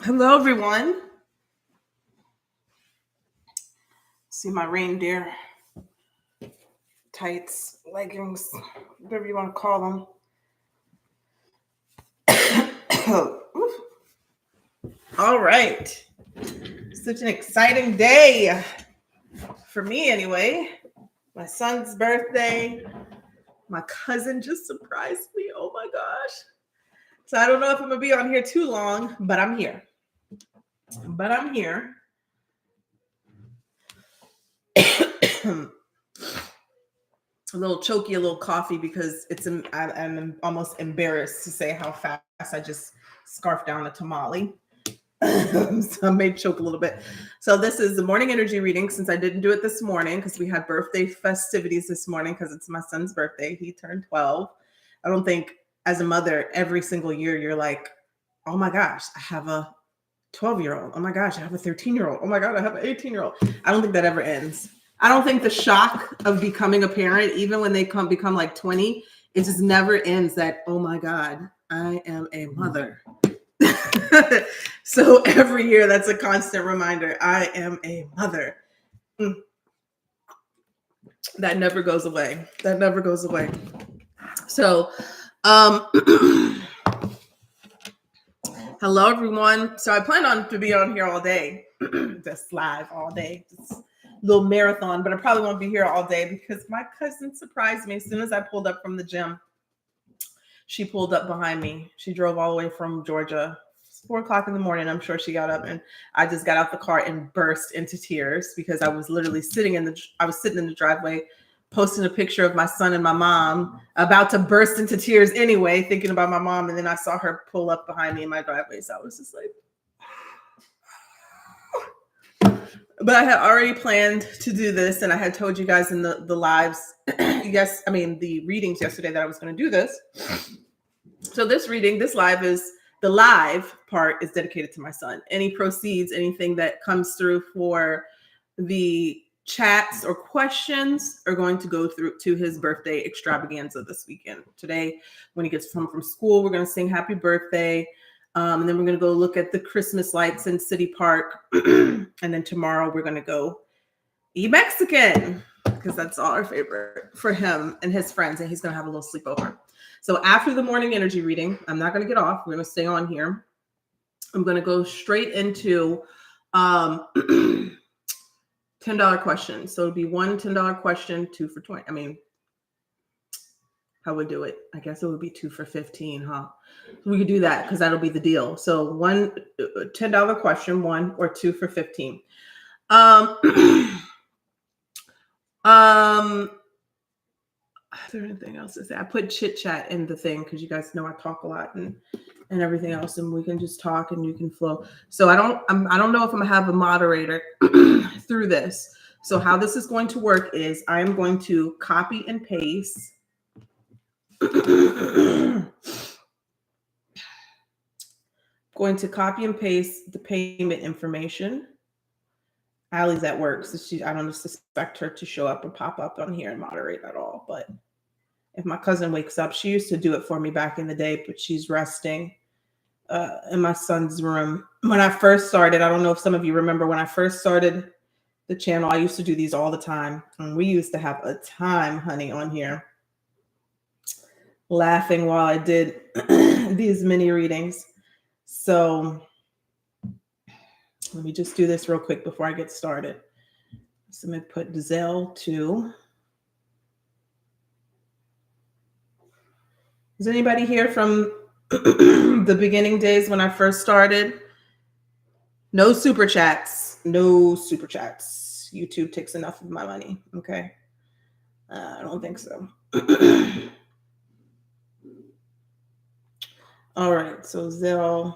Hello, everyone. See my reindeer tights, leggings, whatever you want to call them. All right. Such an exciting day for me, anyway. My son's birthday. My cousin just surprised me. Oh my gosh. So I don't know if I'm going to be on here too long, but I'm here. A little choky, a little coffee because I'm almost embarrassed to say how fast I just scarfed down a tamale. So I may choke a little bit. So this is the morning energy reading since I didn't do it this morning because we had birthday festivities this morning because it's my son's birthday. He turned 12. I don't think as a mother every single year you're like, oh my gosh, I have a 12-year-old. Oh my gosh, I have a 13-year-old. Oh my God, I have an 18-year-old. I don't think that ever ends. I don't think the shock of becoming a parent, even when they become like 20, it just never ends that, oh my God, I am a mother. So every year that's a constant reminder, I am a mother. That never goes away. So hello everyone. So I plan on to be on here all day, just live all day, just a little marathon, but I probably won't be here all day because my cousin surprised me as soon as I pulled up from the gym. She pulled up behind me. She drove all the way from Georgia. 4:00 in the morning. I'm sure she got up and I just got out the car and burst into tears because I was literally sitting in the driveway, posting a picture of my son and my mom, about to burst into tears anyway, thinking about my mom. And then I saw her pull up behind me in my driveway. So I was just like, but I had already planned to do this. And I had told you guys in the lives, the readings yesterday that I was going to do this. So this live part is dedicated to my son. Any proceeds, anything that comes through for the chats or questions are going to go through to his birthday extravaganza this weekend. Today, when he gets home from school, we're going to sing happy birthday. And then we're going to go look at the Christmas lights in City Park. And then tomorrow we're going to go eat Mexican because that's all our favorite for him and his friends. And he's going to have a little sleepover. So after the morning energy reading, I'm not going to get off. We're going to stay on here. I'm going to go straight into $10 questions. So it'll be one $10 question, 2 for 20. I mean, how would we do it? I guess it would be 2 for 15, huh? So we could do that because that'll be the deal. So one $10 question, 1 or 2 for 15. Is there anything else to say? I put chit chat in the thing because you guys know I talk a lot and everything else, and we can just talk and you can flow. So I don't know if I'm gonna have a moderator through this. So how this is going to work is I'm going to copy and paste. Going to copy and paste the payment information. Allie's at work, so I don't expect her to show up or pop up on here and moderate at all. But if my cousin wakes up, she used to do it for me back in the day, but she's resting in my son's room. When I first started, I don't know if some of you remember when I first started the channel, I used to do these all the time. And we used to have a time, honey, on here, laughing while I did these mini readings. So let me just do this real quick before I get started. So I'm going to put Zelle 2. Is anybody here from the beginning days when I first started? No super chats. YouTube takes enough of my money. Okay. I don't think so. All right. So Zelle.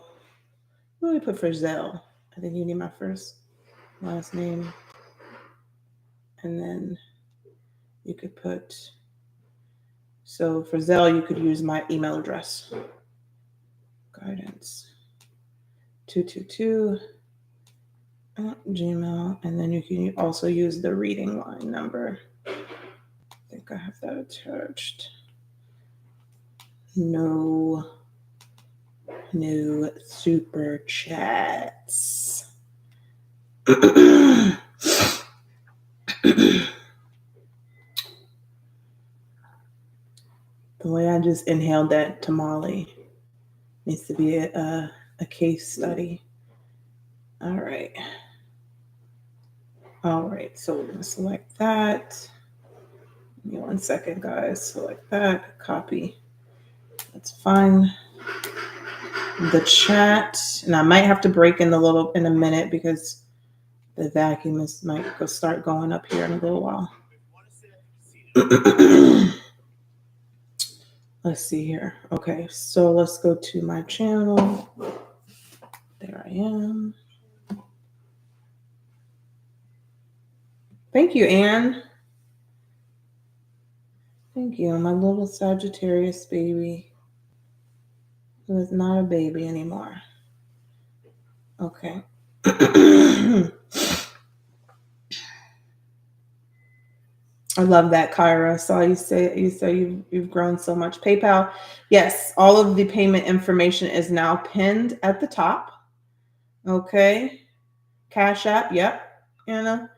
What do we put for Zelle? I think you need my first, last name. And then you could put, so for Zelle, you could use my email address. Guidance 222 at Gmail. And then you can also use the reading line number. I think I have that attached. No new super chats. The way I just inhaled that tamale needs to be a case study. All right. All right, so we're gonna select that. Give me 1 second, guys. Select that, copy. Let's find the chat. And I might have to break in a minute because the vacuum might start going up here in a little while. Let's see here. Okay, so let's go to my channel. There I am. Thank you, Anne. Thank you, my little Sagittarius baby, who is not a baby anymore. Okay. I love that, Kyra. Saw you say you've grown so much. PayPal, yes, all of the payment information is now pinned at the top. Okay. Cash App, yep, Anna.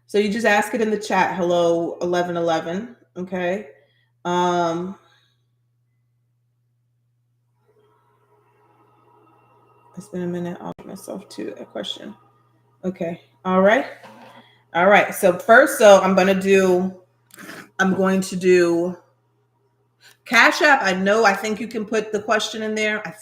So you just ask it in the chat. Hello, 1111. Okay. It's been a minute. I'll give myself to a question. Okay. All right. So first, I'm going to do Cash App. I think you can put the question in there. I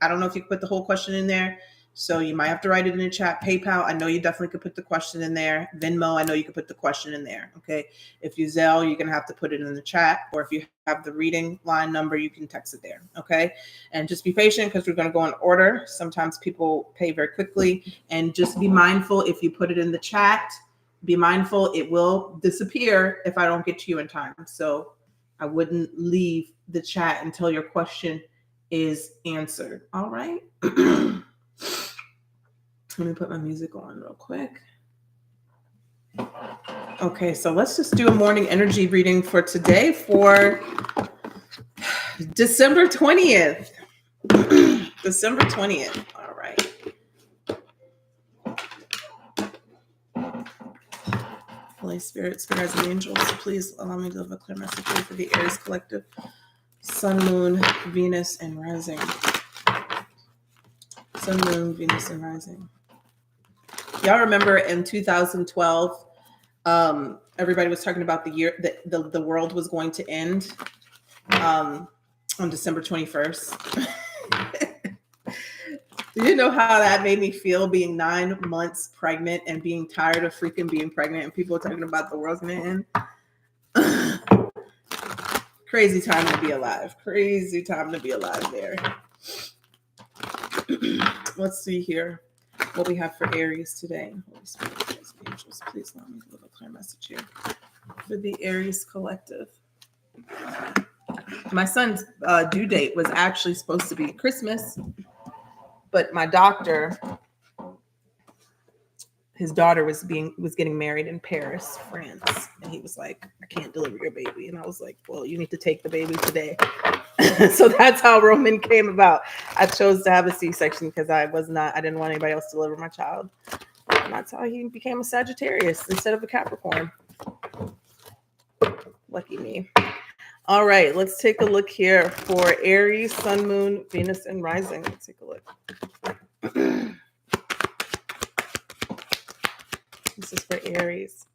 don't know if you can put the whole question in there. So you might have to write it in the chat. PayPal, I know you definitely could put the question in there. Venmo, I know you could put the question in there. Okay. If you Zelle, you're going to have to put it in the chat. Or if you have the reading line number, you can text it there. Okay. And just be patient because we're going to go in order. Sometimes people pay very quickly. And just be mindful if you put it in the chat, be mindful it will disappear if I don't get to you in time. So I wouldn't leave the chat until your question is answered. All right. Let me put my music on real quick. Okay, so let's just do a morning energy reading for today for December 20th. December 20th. All right. Holy Spirit, spirits and angels, please allow me to deliver a clear message for the Aries collective. Sun, Moon, Venus, and Rising. Sun, Moon, Venus, and Rising. Y'all remember in 2012, everybody was talking about the year that the world was going to end on December 21st. Do you know how that made me feel being 9 months pregnant and being tired of freaking being pregnant and people talking about the world's going to end? Crazy time to be alive. Crazy time to be alive there. Let's see here what we have for Aries today. Holy Spirit, angels, please allow me to deliver a clear message here for the Aries collective. My son's due date was actually supposed to be Christmas, but my doctor, his daughter was getting married in Paris, France, and he was like, "I can't deliver your baby," and I was like, "Well, you need to take the baby today." So that's how Roman came about. I chose to have a C-section because I didn't want anybody else to deliver my child. And that's how he became a Sagittarius instead of a Capricorn. Lucky me. All right, let's take a look here for Aries, Sun, Moon, Venus, and Rising. Let's take a look. This is for Aries.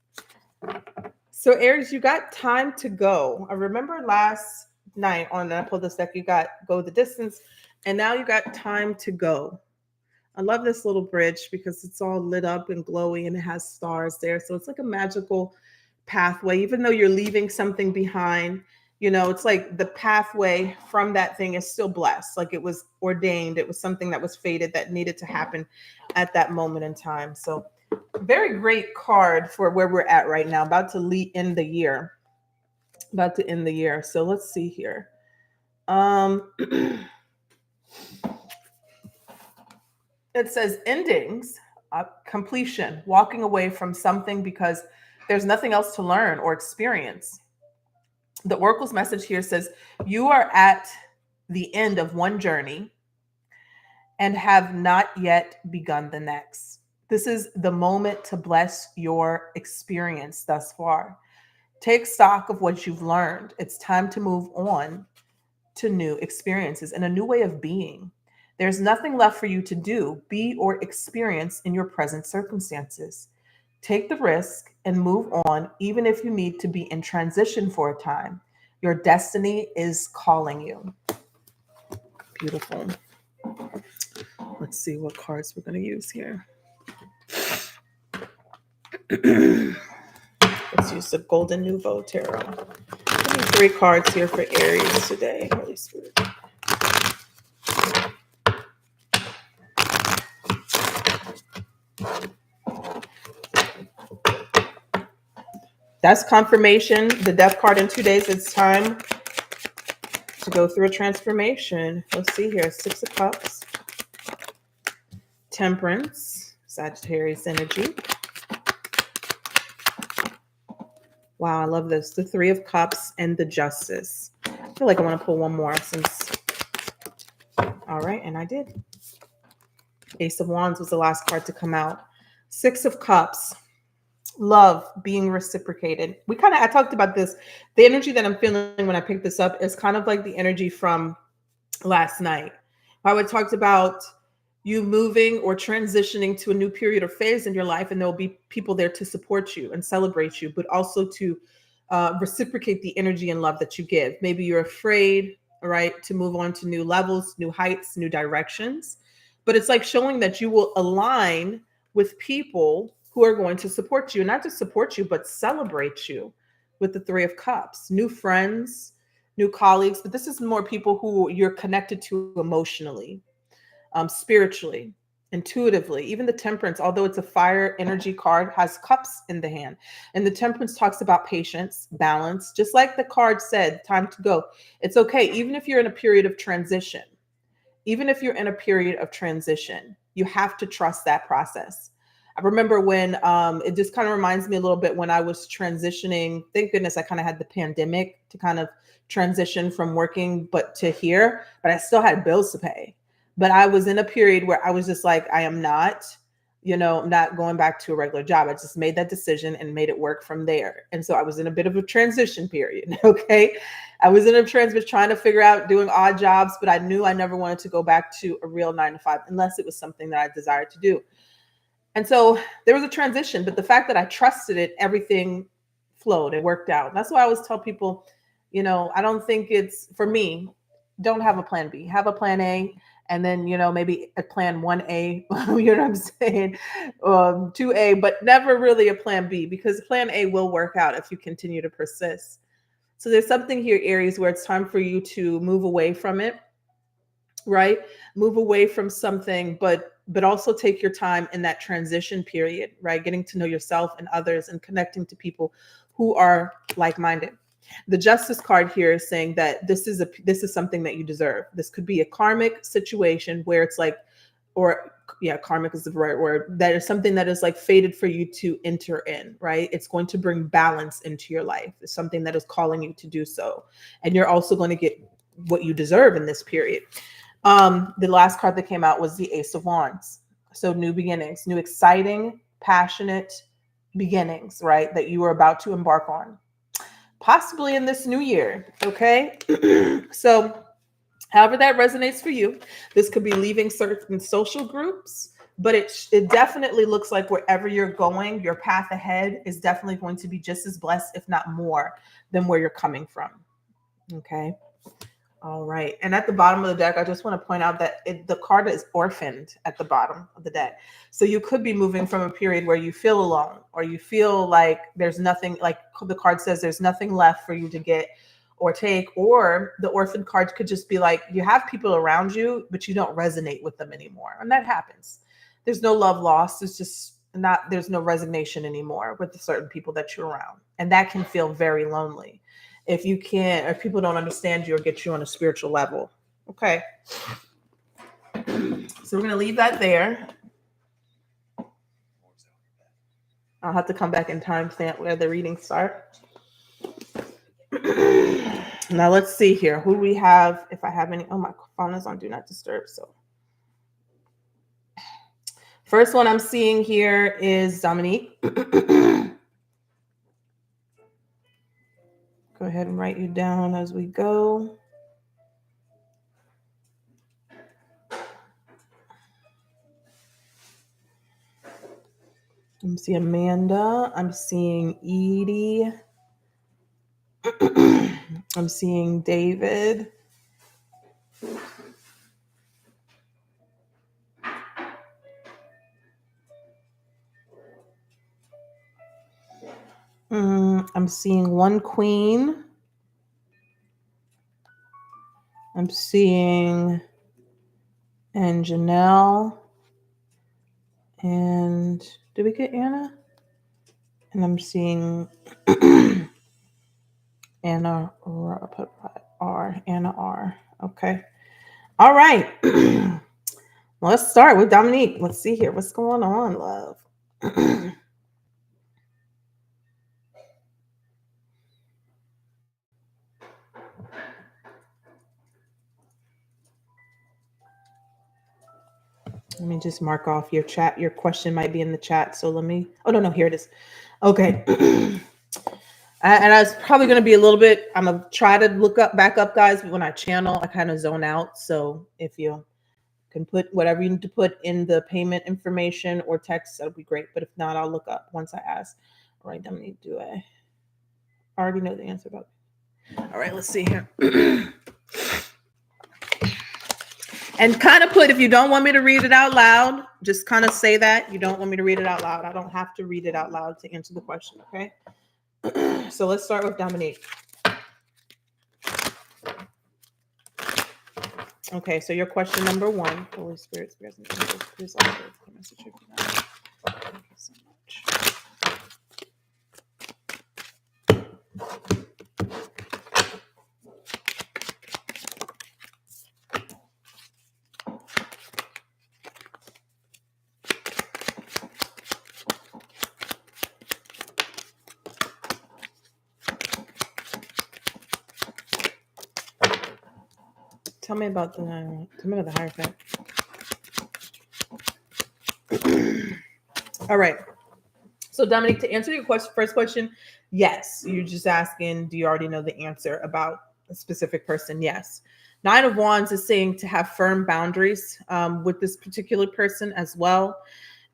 So Aries, you got time to go. I remember last night on I pulled this deck, you got go the distance, and now you got time to go. I love this little bridge because it's all lit up and glowy and it has stars there. So it's like a magical pathway, even though you're leaving something behind. You know, it's like the pathway from that thing is still blessed. Like it was ordained. It was something that was fated that needed to happen at that moment in time. So very great card for where we're at right now. About to end the year. So let's see here. It says endings, completion, walking away from something because there's nothing else to learn or experience. The Oracle's message here says, you are at the end of one journey and have not yet begun the next. This is the moment to bless your experience thus far. Take stock of what you've learned. It's time to move on to new experiences and a new way of being. There's nothing left for you to do, be, or experience in your present circumstances. Take the risk and move on, even if you need to be in transition for a time. Your destiny is calling you. Beautiful. Let's see what cards we're going to use here. Let's use the Golden Nouveau Tarot. Give me 3 cards here for Aries today, Holy Spirit. That's confirmation. The Death card in 2 days. It's time to go through a transformation. Let's see here. 6 of Cups. Temperance. Sagittarius energy. Wow, I love this. The 3 of Cups and the Justice. I feel like I want to pull one more since... All right, and I did. Ace of Wands was the last card to come out. 6 of Cups. Love being reciprocated. I talked about this. The energy that I'm feeling when I picked this up is kind of like the energy from last night. How it talked about you moving or transitioning to a new period or phase in your life, and there will be people there to support you and celebrate you, but also to reciprocate the energy and love that you give. Maybe you're afraid, right, to move on to new levels, new heights, new directions, but it's like showing that you will align with people who are going to support you, and not just support you, but celebrate you with the 3 of Cups. New friends, new colleagues, but this is more people who you're connected to emotionally, spiritually, intuitively. Even the Temperance, although it's a fire energy card, has cups in the hand. And the Temperance talks about patience, balance, just like the card said, time to go. It's okay, even if you're in a period of transition. Even if you're in a period of transition, you have to trust that process. I remember when it just kind of reminds me a little bit when I was transitioning. Thank goodness I kind of had the pandemic to kind of transition from working but to here, but I still had bills to pay. But I was in a period where I was just like, I am not, I'm not going back to a regular job. I just made that decision and made it work from there. And so I was in a bit of a transition period. Okay. I was in a transition trying to figure out doing odd jobs, but I knew I never wanted to go back to a real 9 to 5 unless it was something that I desired to do. And so there was a transition, but the fact that I trusted it, everything flowed. It worked out. That's why I always tell people, I don't think it's for me. Don't have a plan B, have a plan A. And then, maybe a plan 1A, you know what I'm saying? 2A, but never really a plan B, because plan A will work out if you continue to persist. So there's something here, Aries, where it's time for you to move away from it, right? Move away from something, but also take your time in that transition period, right? Getting to know yourself and others and connecting to people who are like-minded. The Justice card here is saying that this is something that you deserve. This could be a karmic situation where it's like, karmic is the right word. That is something that is like fated for you to enter in, right? It's going to bring balance into your life. It's something that is calling you to do so. And you're also going to get what you deserve in this period. The last card that came out was the Ace of Wands. So new beginnings, new exciting, passionate beginnings, right? That you are about to embark on. Possibly in this new year, okay? So however that resonates for you, this could be leaving certain social groups, but it definitely looks like wherever you're going, your path ahead is definitely going to be just as blessed, if not more, than where you're coming from, okay? All right. And at the bottom of the deck, I just want to point out that the card is orphaned at the bottom of the deck. So you could be moving from a period where you feel alone, or you feel like there's nothing, like the card says, there's nothing left for you to get or take, or the orphan card could just be like, you have people around you, but you don't resonate with them anymore. And that happens. There's no love lost. There's no resignation anymore with the certain people that you're around. And that can feel very lonely. If people don't understand you or get you on a spiritual level. Okay. So we're going to leave that there. I'll have to come back and timestamp where the readings start. Now let's see here. Who we have? If I have any. Oh, my phone is on Do Not Disturb. So first one I'm seeing here is Dominique. Go ahead and write you down as we go. I'm seeing Amanda. I'm seeing Edie. I'm seeing David. I'm seeing one Queen. I'm seeing and Janelle. And did we get Anna? And I'm seeing Anna R. Anna R. Okay. All right. Let's start with Dominique. Let's see here. What's going on, love? Let me just mark off your chat. Your question might be in the chat. So let me. Oh, no. Here it is. Okay. And I was probably going to be a little bit. I'm going to try to back up, guys. But when I channel, I kind of zone out. So if you can put whatever you need to put in the payment information or text, that'll be great. But if not, I'll look up once I ask. All right, Dominique, do I already know the answer about it? All right, let's see here. And kind of put, if you don't want me to read it out loud, just kind of say that you don't want me to read it out loud. I don't have to read it out loud to answer the question, okay? So let's start with Dominique. Okay, so your question number one, Holy Spirit, please all message. Thank you so much. Tell me about the Hierophant. All right. So Dominique, to answer your first question, yes. You're just asking, do you already know the answer about a specific person? Yes. 9 of Wands is saying to have firm boundaries with this particular person as well.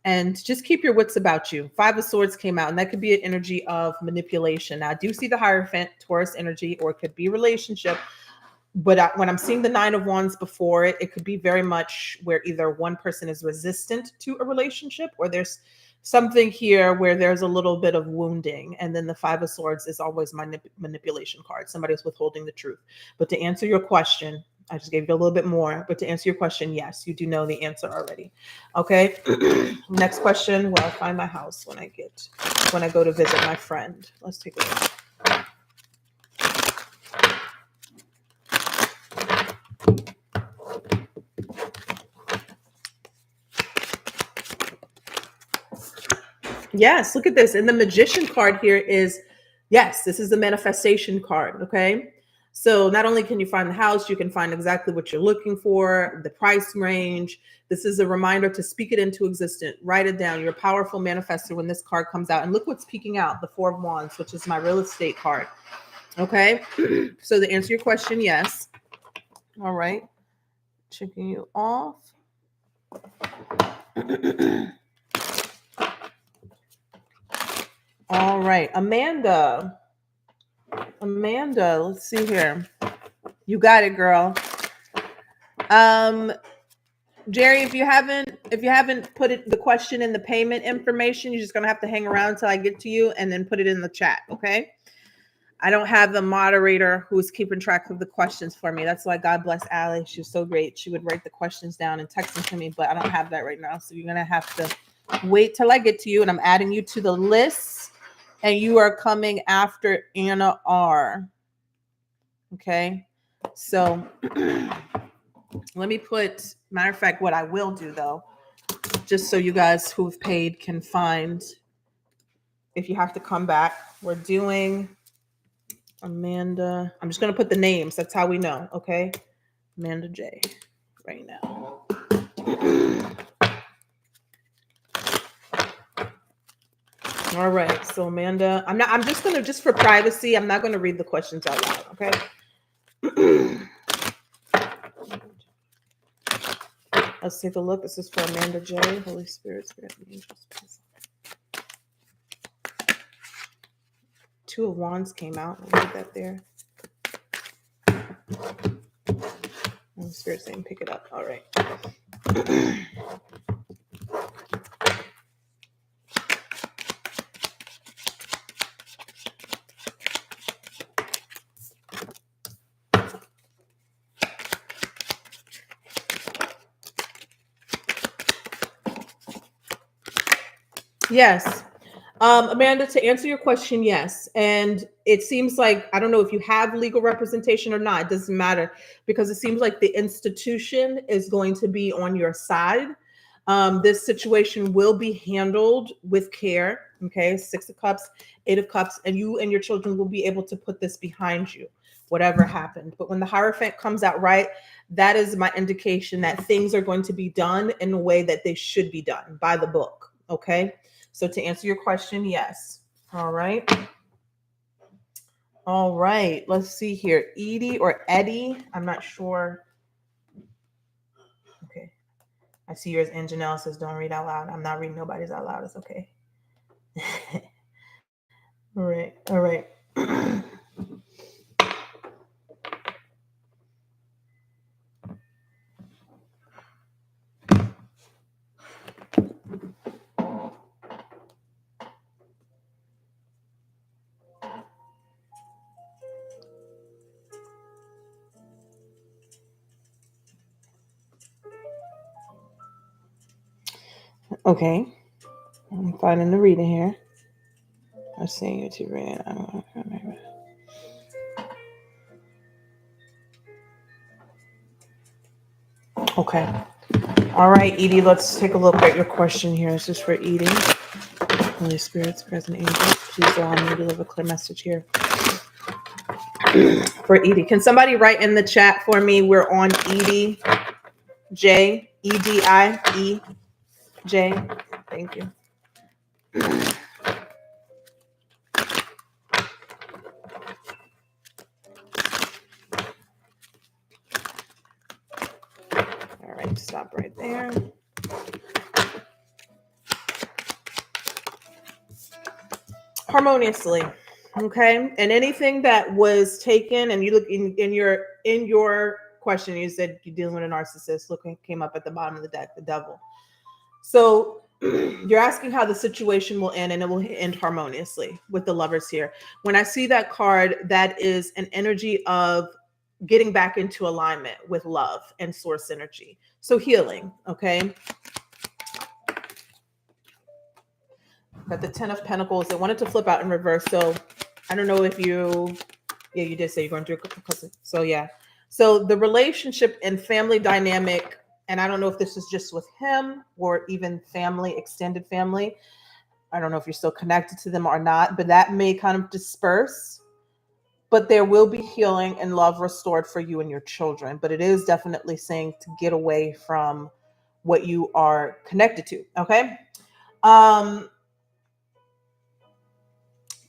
And just keep your wits about you. 5 of Swords came out, and that could be an energy of manipulation. Now, I do see the Hierophant, Taurus energy, or it could be relationship. But when I'm seeing the 9 of Wands before it, it could be very much where either one person is resistant to a relationship, or there's something here where there's a little bit of wounding. And then the 5 of Swords is always my manipulation card. Somebody's withholding the truth. But to answer your question, I just gave you a little bit more. But to answer your question, yes, you do know the answer already. Okay. Next question. Well, I'll find my house when I go to visit my friend. Let's take a look. Yes, look at this. And the Magician card here is, yes, this is the manifestation card, okay? So not only can you find the house, you can find exactly what you're looking for, the price range. This is a reminder to speak it into existence. Write it down. You're a powerful manifestor when this card comes out. And look what's peeking out, the 4 of Wands, which is my real estate card, okay? So to answer your question, yes. All right. Checking you off. All right, Amanda, let's see here. You got it, girl. Jerry, if you haven't put the question in the payment information, you're just gonna have to hang around until I get to you and then put it in the chat, okay? I don't have the moderator who's keeping track of the questions for me. That's why God bless Allie. She was so great. She would write the questions down and text them to me, but I don't have that right now. So you're gonna have to wait till I get to you, and I'm adding you to the list. And you are coming after Anna R. Okay. So let me put, matter of fact, what I will do though, just so you guys who've paid can find, if you have to come back, we're doing Amanda. I'm just going to put the names. That's how we know. Okay. Amanda J. Right now. All right. So Amanda, I'm just going to, just for privacy, I'm not going to read the questions out loud. Okay. Let's take a look. This is for Amanda J. Holy Spirit, Spirit, and Angels. Two of Wands came out. I'll leave that there. Holy Spirit saying pick it up. All right. Yes. Amanda, to answer your question, yes. And it seems like, I don't know if you have legal representation or not. It doesn't matter, because it seems like the institution is going to be on your side. This situation will be handled with care. Okay. 6 of Cups, 8 of Cups, and you and your children will be able to put this behind you, whatever happened. But when the Hierophant comes out right, that is my indication that things are going to be done in a way that they should be done, by the book. Okay. So to answer your question, yes. All right. All right. Let's see here. Edie or Eddie. I'm not sure. Okay. I see yours. And Janelle says, don't read out loud. I'm not reading nobody's out loud. It's okay. All right. All right. Okay. I'm finding the reading here. I'm seeing you to read. Okay. All right, Edie, let's take a look at your question here. This is for Edie. Holy Spirit's present angels, please allow me to deliver a clear message here. For Edie. Can somebody write in the chat for me? We're on Edie J. Edie J. Thank you. All right, stop right there. Harmoniously. Okay. And anything that was taken, and you look in your question, you said you're dealing with a narcissist. Look, it came up at the bottom of the deck, the devil. So you're asking how the situation will end, and it will end harmoniously with the Lovers here. When I see that card, that is an energy of getting back into alignment with love and source energy. So healing. Okay. Got the 10 of Pentacles. They wanted to flip out in reverse. So I don't know if you did say you're going through a, so yeah. So the relationship and family dynamic, and I don't know if this is just with him or even family, extended family. I don't know if you're still connected to them or not, but that may kind of disperse. But there will be healing and love restored for you and your children. But it is definitely saying to get away from what you are connected to. Okay. I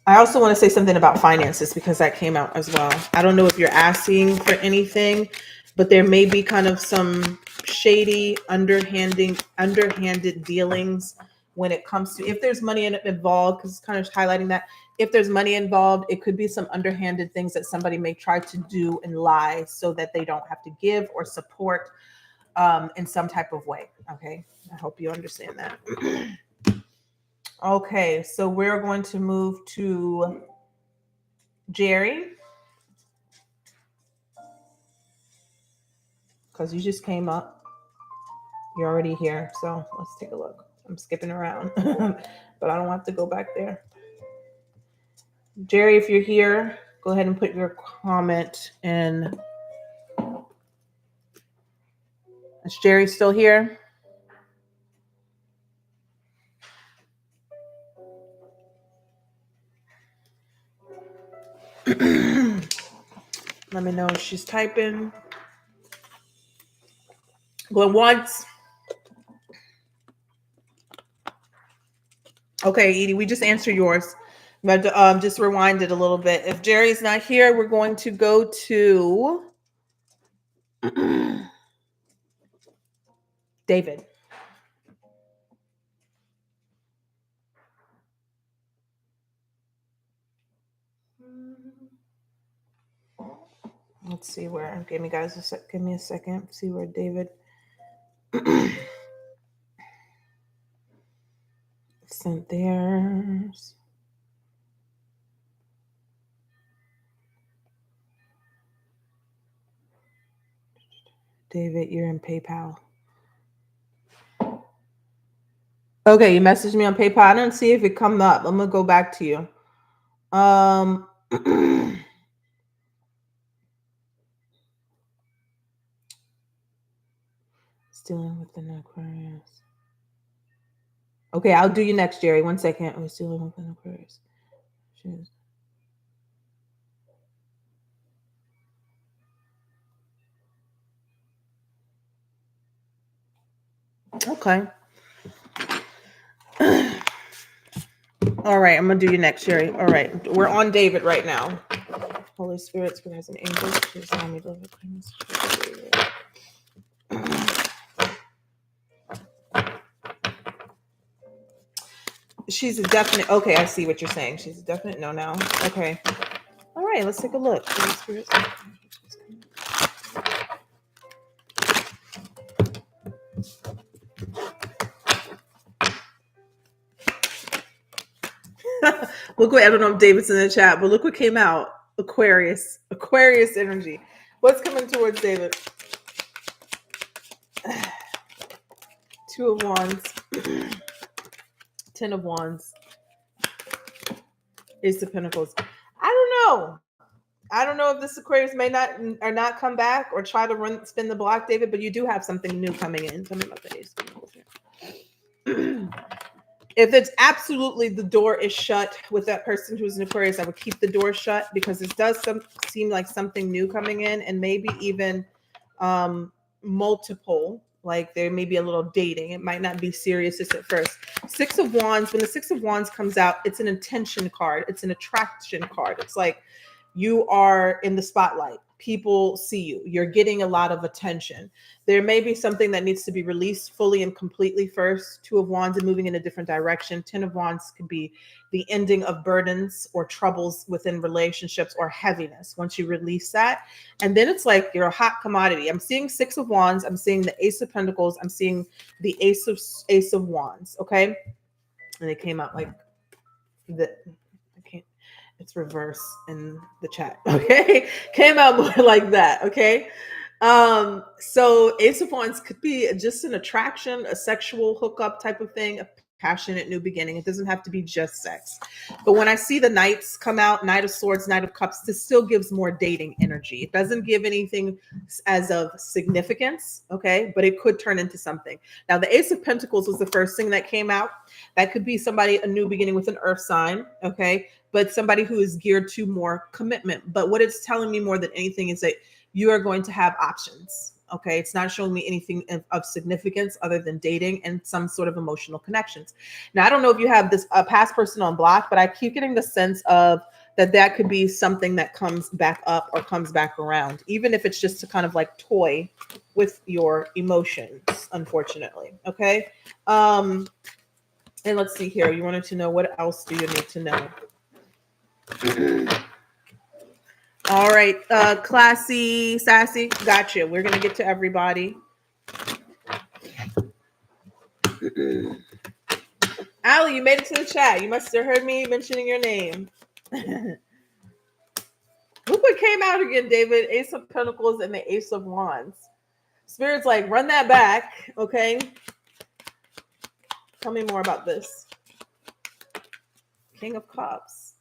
also want to say something about finances, because that came out as well. I don't know if you're asking for anything, but there may be kind of some shady, underhanded dealings when it comes to, if there's money involved, because it's kind of highlighting that. If there's money involved, it could be some underhanded things that somebody may try to do and lie so that they don't have to give or support in some type of way. Okay. I hope you understand that. Okay, so we're going to move to Jerry, because you just came up. You're already here, so let's take a look. I'm skipping around, but I don't have to go back there. Jerry, if you're here, go ahead and put your comment in. Is Jerry still here? Let me know if she's typing. Going once. Okay, Edie, we just answered yours. But just rewind it a little bit. If Jerry's not here, we're going to go to David. Let's see where. Give me guys a sec. Give me a second. See where David sent theirs. David, you're in PayPal. Okay, you messaged me on PayPal. I didn't see if it come up. I'm gonna go back to you. Dealing with an Aquarius. Okay, I'll do you next, Jerry. 1 second. I was dealing with an Aquarius. Okay. All right, I'm gonna do you next, Jerry. All right, we're on David right now. Holy Spirit has an angel. Please allow me to live with kindness. She's a definite. Okay, I see what you're saying. She's a definite no now. Okay. All right, let's take a look. Holy Spirit. Look what, I don't know if David's in the chat, but look what came out. Aquarius energy. What's coming towards David? 2 of Wands. 10 of Wands. Ace of Pentacles. I don't know if this Aquarius may not or not come back or try to spin the block, David, but you do have something new coming in. Tell me about the Ace of Pentacles here. If it's absolutely the door is shut with that person who's an Aquarius, I would keep the door shut because it does seem like something new coming in, and maybe even multiple, like there may be a little dating. It might not be serious just at first. 6 of Wands, when the 6 of Wands comes out, it's an intention card. It's an attraction card. It's like you are in the spotlight. People see you. You're getting a lot of attention. There may be something that needs to be released fully and completely first. 2 of Wands and moving in a different direction. 10 of Wands could be the ending of burdens or troubles within relationships or heaviness once you release that. And then it's like you're a hot commodity. I'm seeing 6 of Wands. I'm seeing the Ace of Pentacles. I'm seeing the Ace of Wands. Okay. And it came out like that. It's reverse in the chat. Okay. Came out more like that. Okay. So Ace of Wands could be just an attraction, a sexual hookup type of thing, a passionate new beginning. It doesn't have to be just sex. But when I see the Knights come out, Knight of Swords, Knight of Cups, this still gives more dating energy. It doesn't give anything as of significance, okay? But it could turn into something. Now, the Ace of Pentacles was the first thing that came out. That could be somebody, a new beginning with an earth sign, okay? But somebody who is geared to more commitment. But what it's telling me more than anything is that you are going to have options. Okay. It's not showing me anything of significance other than dating and some sort of emotional connections. Now, I don't know if you have this past person on block, but I keep getting the sense of that could be something that comes back up or comes back around, even if it's just to kind of like toy with your emotions, unfortunately. Okay. And let's see here. You wanted to know, what else do you need to know? All right, classy, sassy, gotcha. We're gonna get to everybody. Allie, you made it to the chat. You must have heard me mentioning your name. Look what came out again, David. Ace of Pentacles and the Ace of Wands. Spirit's like, run that back, okay? Tell me more about this. King of Cups.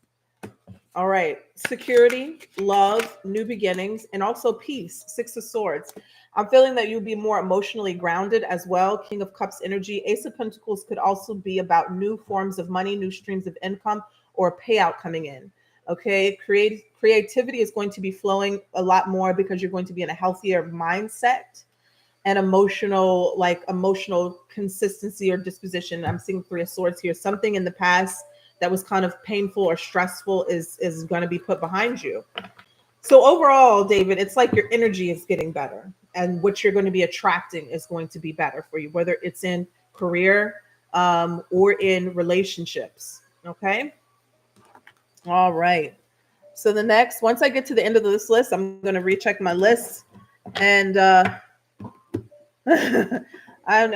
All right, security, love, new beginnings, and also peace. 6 of Swords. I'm feeling that you'll be more emotionally grounded as well. King of Cups energy. Ace of Pentacles could also be about new forms of money, new streams of income, or a payout coming in. Okay, creativity is going to be flowing a lot more because you're going to be in a healthier mindset and emotional consistency or disposition. I'm seeing Three of Swords here. Something in the past that was kind of painful or stressful is going to be put behind you. So overall, David, it's like your energy is getting better, and what you're going to be attracting is going to be better for you, whether it's in career or in relationships. Okay. All right. So the next, once I get to the end of this list, I'm going to recheck my list. And I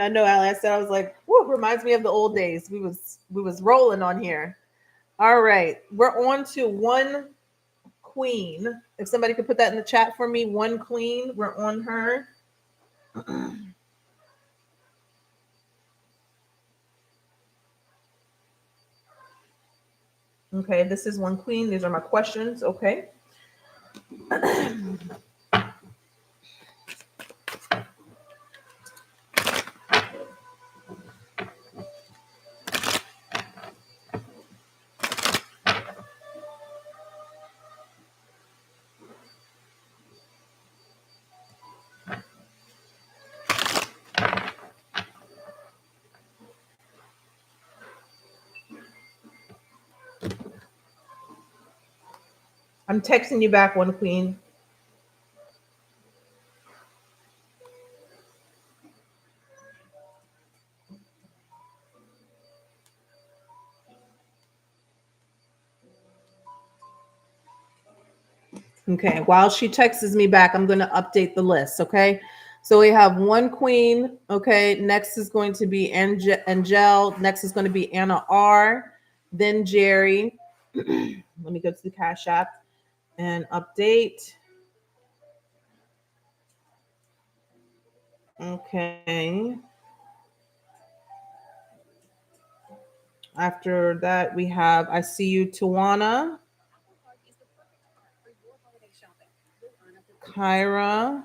know, Ali, I said, I was like, whew, reminds me of the old days. We was rolling on here. All right. We're on to one queen. If somebody could put that in the chat for me, one queen. We're on her. Okay, this is one queen. These are my questions. Okay. I'm texting you back, one queen. Okay, while she texts me back, I'm going to update the list. Okay, so we have one queen. Okay, next is going to be Angel. Next is going to be Anna R. Then Jerry. Let me go to the Cash App and update. Okay. After that, we have I see you, Tawana, Kyra,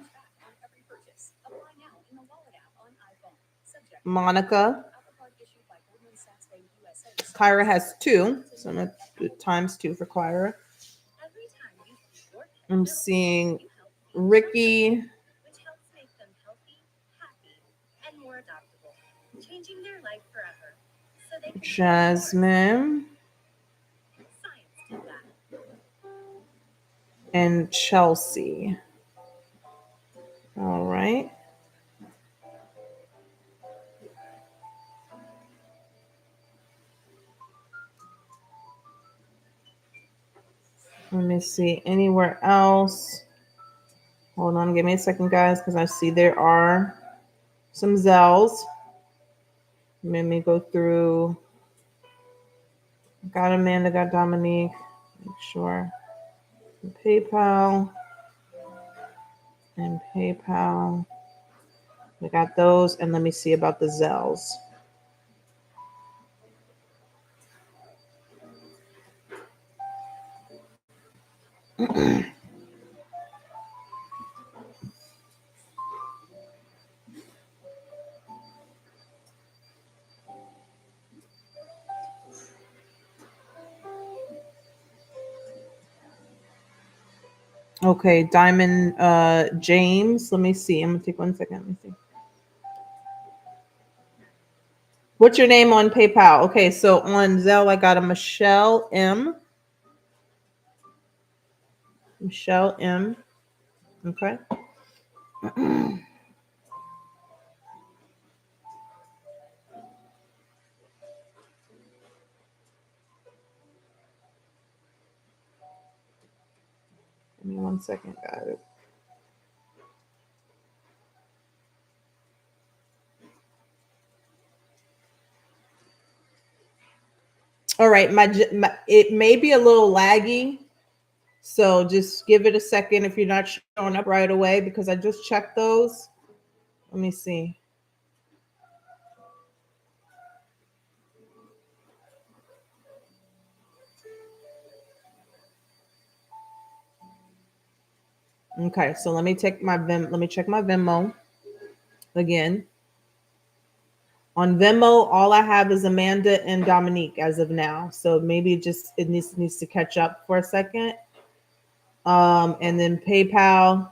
Monica. Kyra has two, so I'm going to do times two for Kyra. I'm seeing Ricky, Jasmine, and Chelsea. All right. Let me see anywhere else. Hold on, give me a second, guys, because I see there are some Zells. Let me go through. Got Amanda, got Dominique. Make sure. PayPal and PayPal. We got those, and let me see about the Zells. Okay, Diamond James. Let me see. I'm gonna take 1 second. Let me see. What's your name on PayPal? Okay, so on Zelle, I got a Michelle M. Michelle M. Okay. Give me 1 second, guys. All right, my it may be a little laggy, so just give it a second if you're not showing up right away because I just checked those. Let me see. Okay, so let me check my Venmo again. On Venmo, all I have is Amanda and Dominique as of now. So maybe it needs to catch up for a second. And then PayPal.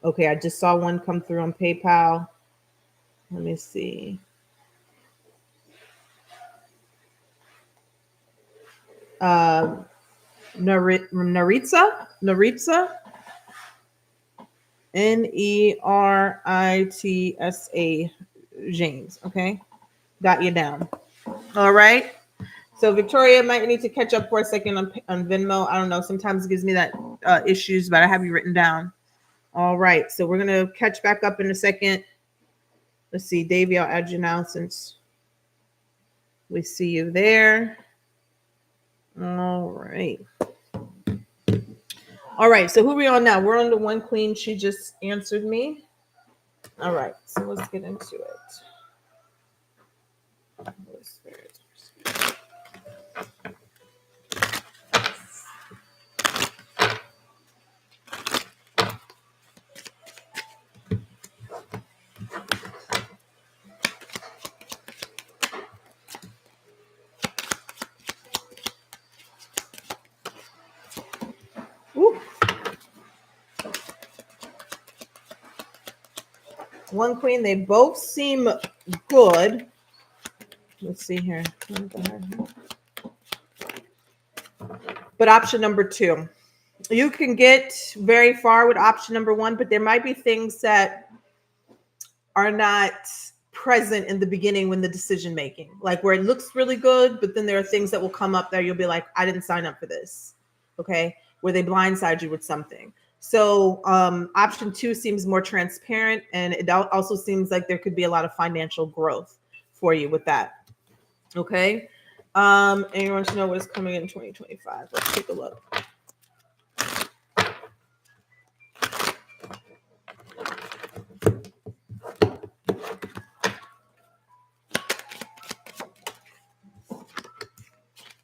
Okay, I just saw one come through on PayPal. Let me see. Neritza, Neritsa, James. Okay, got you down. All right. So Victoria might need to catch up for a second on Venmo. I don't know. Sometimes it gives me that issues, but I have you written down. All right. So we're gonna catch back up in a second. Let's see, Davey, I'll add you now since we see you there. All right. All right. So who are we on now? We're on the one queen. She just answered me. All right. So let's get into it. Holy Spirit. Ooh. One queen, they both seem good. Let's see here. But option number 2. You can get very far with option number 1, but there might be things that are not present in the beginning when the decision making, like where it looks really good, but then there are things that will come up there. You'll be like, I didn't sign up for this. Okay. Where they blindside you with something. So option 2 seems more transparent, and it also seems like there could be a lot of financial growth for you with that. Okay. And you want to know what's coming in 2025. Let's take a look.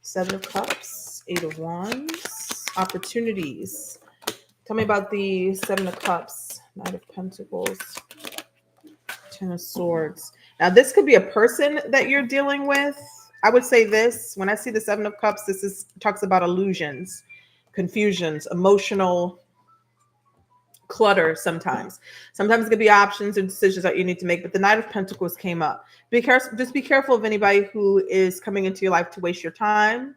Seven of Cups, Eight of Wands, opportunities. Tell me about the Seven of Cups, Knight of Pentacles, Ten of Swords. Now, this could be a person that you're dealing with. I would say this, when I see the Seven of Cups, talks about illusions, confusions, emotional clutter sometimes. Sometimes it could be options or decisions that you need to make, but the Knight of Pentacles came up. Just be careful of anybody who is coming into your life to waste your time.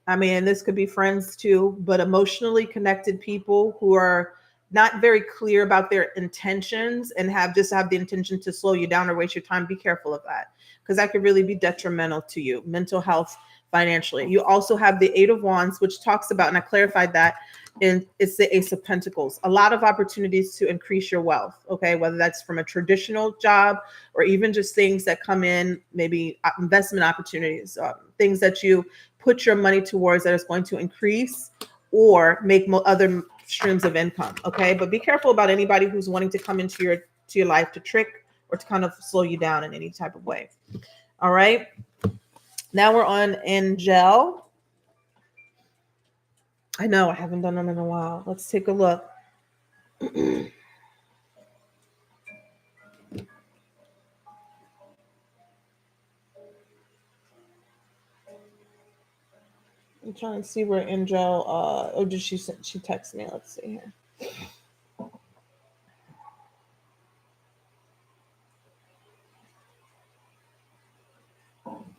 I mean, this could be friends too, but emotionally connected people who are not very clear about their intentions and have the intention to slow you down or waste your time. Be careful of that, because that could really be detrimental to you, mental health, financially. You also have the Eight of Wands, which talks about, and I clarified that, and it's the Ace of Pentacles. A lot of opportunities to increase your wealth, okay? Whether that's from a traditional job or even just things that come in, maybe investment opportunities, things that you put your money towards that is going to increase or make other streams of income, okay? But be careful about anybody who's wanting to come into your life to trick or to kind of slow you down in any type of way. All right. Now we're on Angel. I know I haven't done them in a while. Let's take a look. I'm trying to see where Angel, did she text me? Let's see here.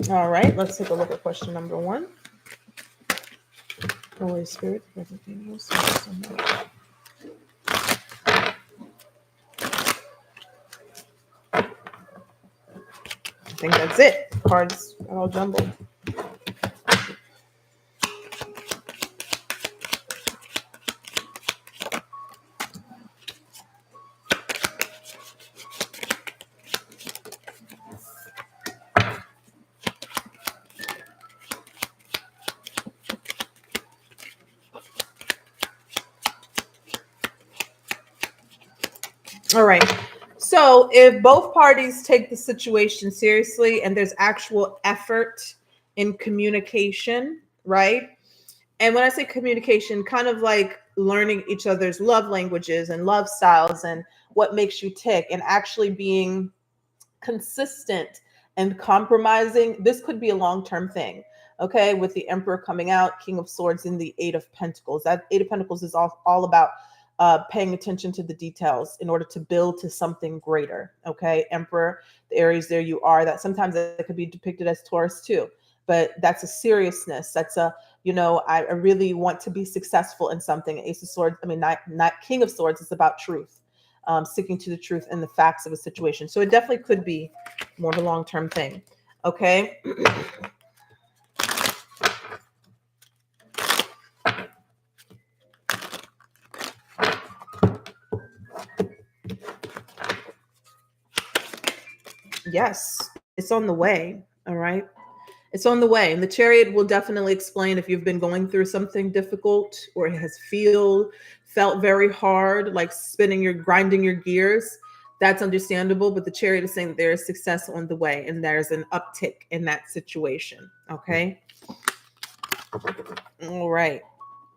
All right, let's take a look at question number 1. Holy Spirit, everything else. I think that's it. Cards are all jumbled. All right. So if both parties take the situation seriously and there's actual effort in communication, right? And when I say communication, kind of like learning each other's love languages and love styles and what makes you tick, and actually being consistent and compromising, this could be a long-term thing. Okay, with the Emperor coming out, King of Swords, and the Eight of Pentacles. That Eight of Pentacles is all about paying attention to the details in order to build to something greater. Okay, Emperor, the Aries, there you are. That sometimes it could be depicted as Taurus too, but that's a seriousness. That's a, I really want to be successful in something. Ace of Swords, I mean, not King of Swords. It's about truth, sticking to the truth and the facts of a situation. So it definitely could be more of a long-term thing. Okay. Yes, it's on the way. All right. It's on the way. And the Chariot will definitely explain if you've been going through something difficult or it has felt very hard, like grinding your gears. That's understandable. But the Chariot is saying that there is success on the way and there's an uptick in that situation. Okay. All right.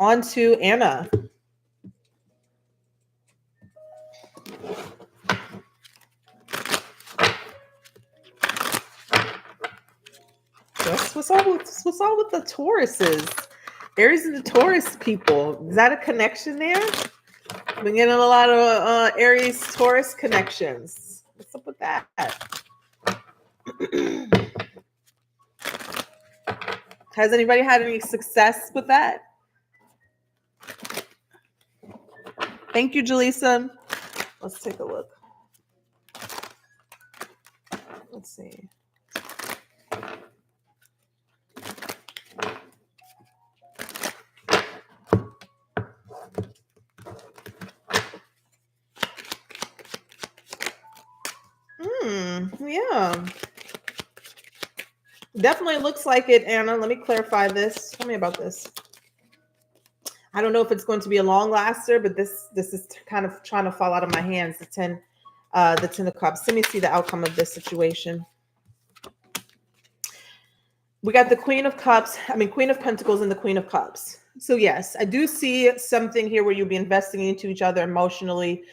On to Anna. What's all with the Tauruses? Aries and the Taurus people. Is that a connection there? I've been getting a lot of Aries Taurus connections. What's up with that? Has anybody had any success with that? Thank you, Jaleesa. Let's take a look. Let's see. Yeah. Definitely looks like it, Anna. Let me clarify this. Tell me about this. I don't know if it's going to be a long laster, but this is kind of trying to fall out of my hands. The 10 of Cups. Let me see the outcome of this situation. We got the Queen of Pentacles and the Queen of Cups. So yes, I do see something here where you'll be investing into each other emotionally,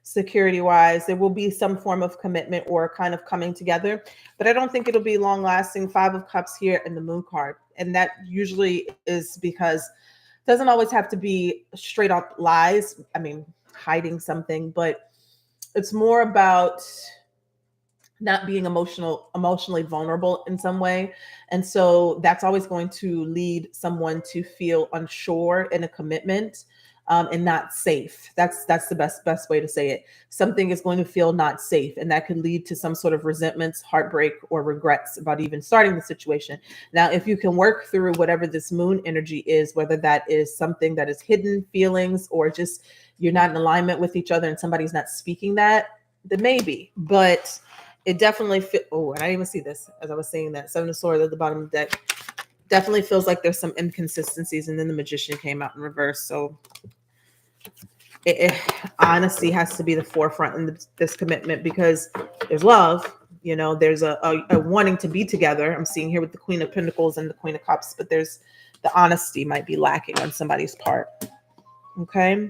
security-wise. There will be some form of commitment or kind of coming together, but I don't think it'll be long-lasting. 5 of Cups here and the Moon card. And that usually is because it doesn't always have to be straight up lies. I mean, hiding something, but it's more about not being emotionally vulnerable in some way. And so that's always going to lead someone to feel unsure in a commitment and not safe. That's the best way to say it. Something is going to feel not safe, and that could lead to some sort of resentments, heartbreak, or regrets about even starting the situation. Now, if you can work through whatever this moon energy is, whether that is something that is hidden feelings or just you're not in alignment with each other and somebody's not speaking that, then maybe. But it definitely and I didn't even see this as I was saying that. 7 of Swords at the bottom of the deck. Definitely feels like there's some inconsistencies, and then the Magician came out in reverse. So honesty has to be the forefront in this commitment, because there's love, there's a wanting to be together. I'm seeing here with the Queen of Pentacles and the Queen of Cups, but there's the honesty might be lacking on somebody's part. Okay.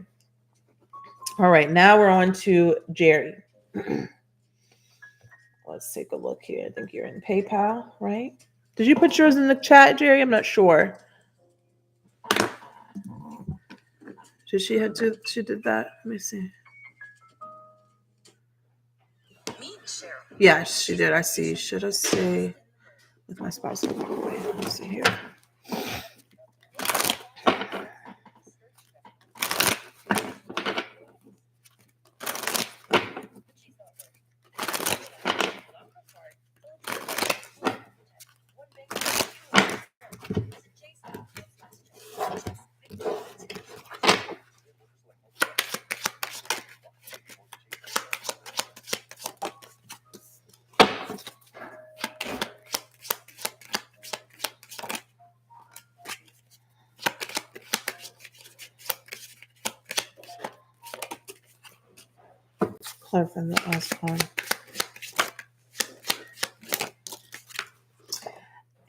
All right. Now we're on to Jerry. Let's take a look here. I think you're in PayPal, right? Did you put yours in the chat, Jerry? I'm not sure. She did that. Let me see. Yeah, she did. I see. Should I say with my spouse? Let me see here. Clarifying the last one.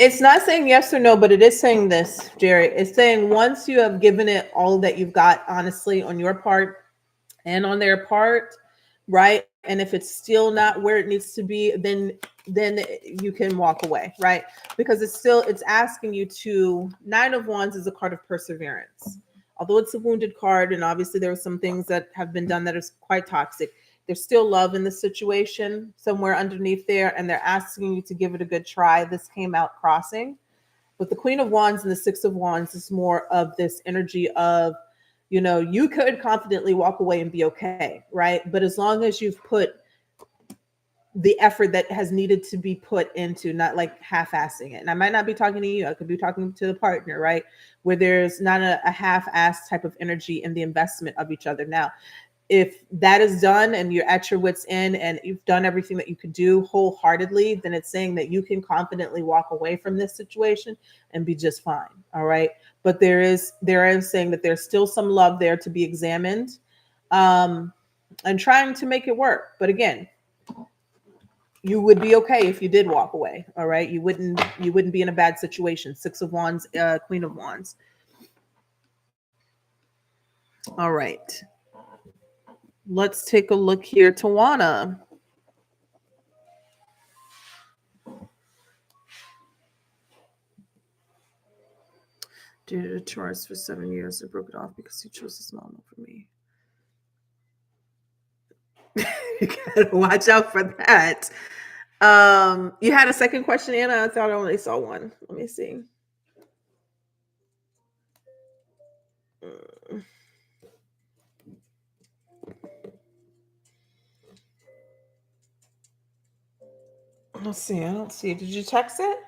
It's not saying yes or no, but it is saying this, Jerry. It's saying once you have given it all that you've got, honestly, on your part and on their part, right? And if it's still not where it needs to be, then you can walk away, right? Because it's asking you to. Nine of Wands is a card of perseverance. Although it's a wounded card, and obviously there are some things that have been done that is quite toxic, there's still love in the situation somewhere underneath there, and they're asking you to give it a good try. This came out crossing. But the Queen of Wands and the Six of Wands is more of this energy of, you could confidently walk away and be okay, right? But as long as you've put the effort that has needed to be put into, not like half-assing it. And I might not be talking to you, I could be talking to the partner, right? Where there's not a half-ass type of energy in the investment of each other. Now, if that is done and you're at your wits end and you've done everything that you could do wholeheartedly, then it's saying that you can confidently walk away from this situation and be just fine. All right. But there is saying that there's still some love there to be examined, and trying to make it work. But again, you would be okay if you did walk away. All right. You wouldn't be in a bad situation. Six of Wands, Queen of Wands. All right. Let's take a look here. Tawana. Dated a Taurus for 7 years. I broke it off because he chose a small one for me. You gotta watch out for that. You had a second question, Anna? I thought I only saw one. Let me see. Let's see. I don't see it. Did you text it?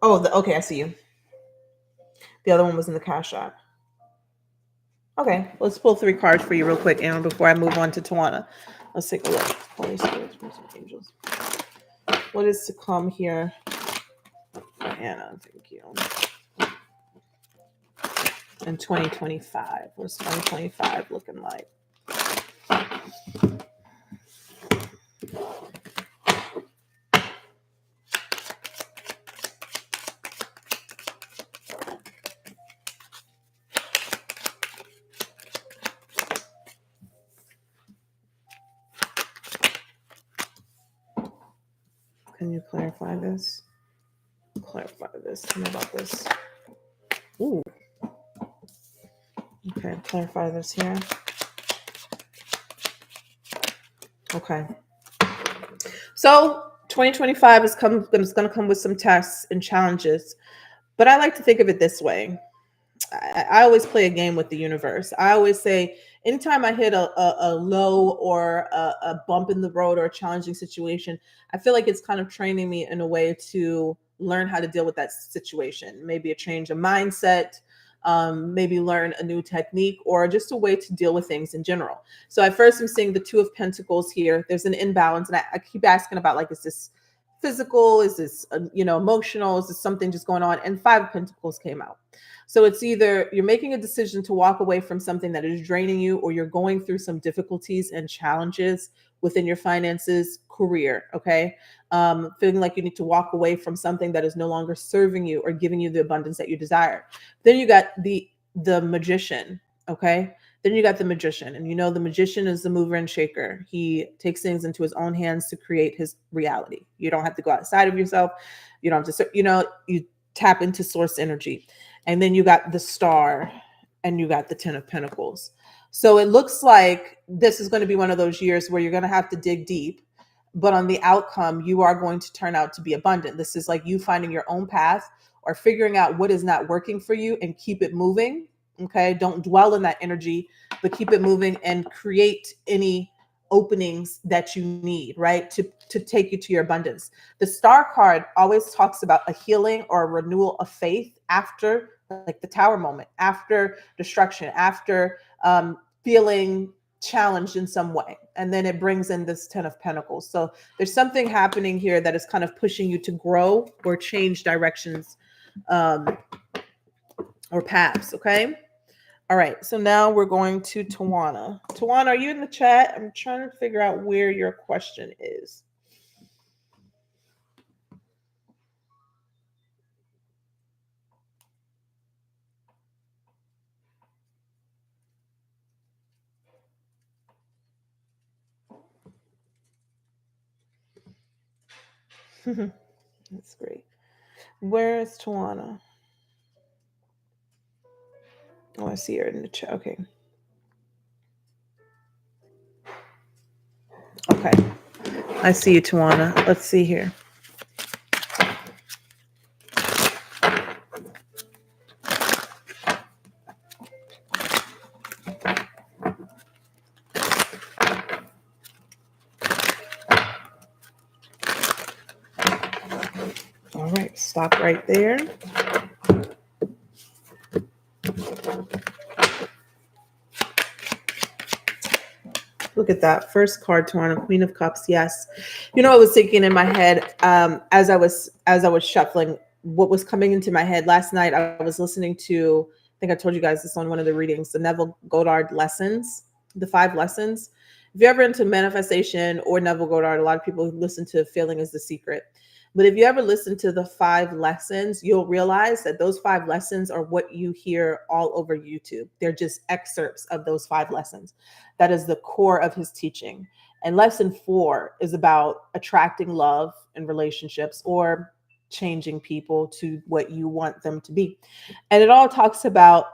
Oh, okay. I see you. The other one was in the Cash App. Okay, let's pull 3 cards for you real quick, Anna, before I move on to Tawana. Let's take a look. Holy Spirit, angels. What is to come here? Anna, thank you. In 2025. What's 2025 looking like? Can you clarify this? Clarify this. Tell me about this. Ooh. Okay, clarify this here. Okay. So 2025 is going to come with some tests and challenges, but I like to think of it this way. I always play a game with the universe. I always say, anytime I hit a low or a bump in the road or a challenging situation, I feel like it's kind of training me in a way to learn how to deal with that situation. Maybe a change of mindset, maybe learn a new technique, or just a way to deal with things in general. So at first I'm seeing the Two of Pentacles here. There's an imbalance, and I keep asking about, like, is this physical? Is this emotional? Is this something just going on? And Five of Pentacles came out. So it's either you're making a decision to walk away from something that is draining you, or you're going through some difficulties and challenges within your finances, career. Okay. Feeling like you need to walk away from something that is no longer serving you or giving you the abundance that you desire. Then you got the Magician. Okay. Then you got the Magician, and the Magician is the mover and shaker. He takes things into his own hands to create his reality. You don't have to go outside of yourself. You don't have to, you tap into source energy. And then you got the Star, and you got the Ten of Pentacles. So it looks like this is going to be one of those years where you're going to have to dig deep, but on the outcome, you are going to turn out to be abundant. This is like you finding your own path or figuring out what is not working for you and keep it moving. Okay. Don't dwell in that energy, but keep it moving and create any openings that you need, right? To take you to your abundance. The Star card always talks about a healing or a renewal of faith after, like, the Tower moment, after destruction, after feeling challenged in some way. And then it brings in this Ten of Pentacles. So there's something happening here that is kind of pushing you to grow or change directions, or paths. Okay. All right. So now we're going to Tawana. Tawana, are you in the chat? I'm trying to figure out where your question is. That's great. Where is Tawana? Oh, I see her in the chat. Okay. Okay. I see you, Tawana. Let's see here. All right. Stop right there. Look at that first card, Tawana, Queen of Cups. Yes, you know, I was thinking in my head as I was shuffling what was coming into my head last night. I was listening to, I think I told you guys this on one of the readings, the Neville Goddard lessons, the 5 lessons. If you're ever into manifestation or Neville Goddard, a lot of people listen to Feeling is the Secret. But if you ever listen to the 5 lessons, you'll realize that those 5 lessons are what you hear all over YouTube. They're just excerpts of those 5 lessons. That is the core of his teaching. And lesson 4 is about attracting love in relationships or changing people to what you want them to be. And it all talks about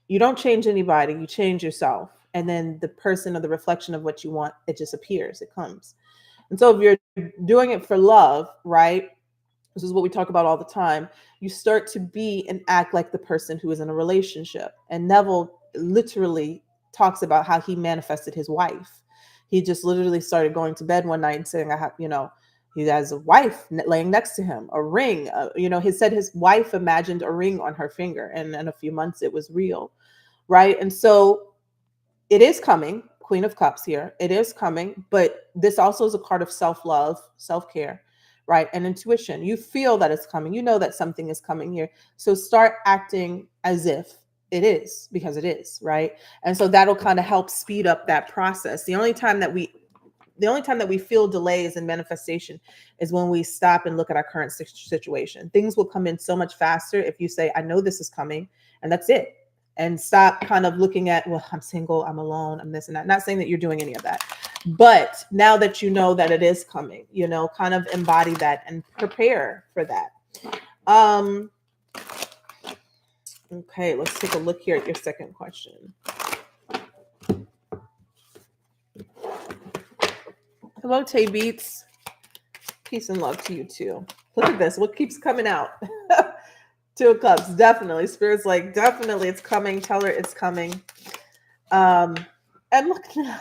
you don't change anybody, you change yourself. And then the person or the reflection of what you want, it just appears, it comes. And so if you're doing it for love, right? This is what we talk about all the time. You start to be and act like the person who is in a relationship. And Neville literally talks about how he manifested his wife. He just literally started going to bed one night and saying, I have, you know, he has a wife laying next to him, a ring. You know, he said his wife imagined a ring on her finger. And in a few months, it was real. Right. And so it is coming, Queen of Cups here. It is coming, but this also is a card of self-love, self-care, right? And intuition. You feel that it's coming. You know that something is coming here. So start acting as if it is, because it is, right? And so that'll kind of help speed up that process. The only time that we feel delays in manifestation is when we stop and look at our current situation. Things will come in so much faster if you say, I know this is coming, and that's it. And stop kind of looking at, well, I'm single, I'm alone, I'm this and that. Not saying that you're doing any of that. But now that you know that it is coming, you know, kind of embody that and prepare for that. Okay, let's take a look here at your second question. Hello, Tay Beats. Peace and love to you too. Look at this. What keeps coming out? 2 of Cups, definitely. Spirit's like, definitely, it's coming. Tell her it's coming. And look now.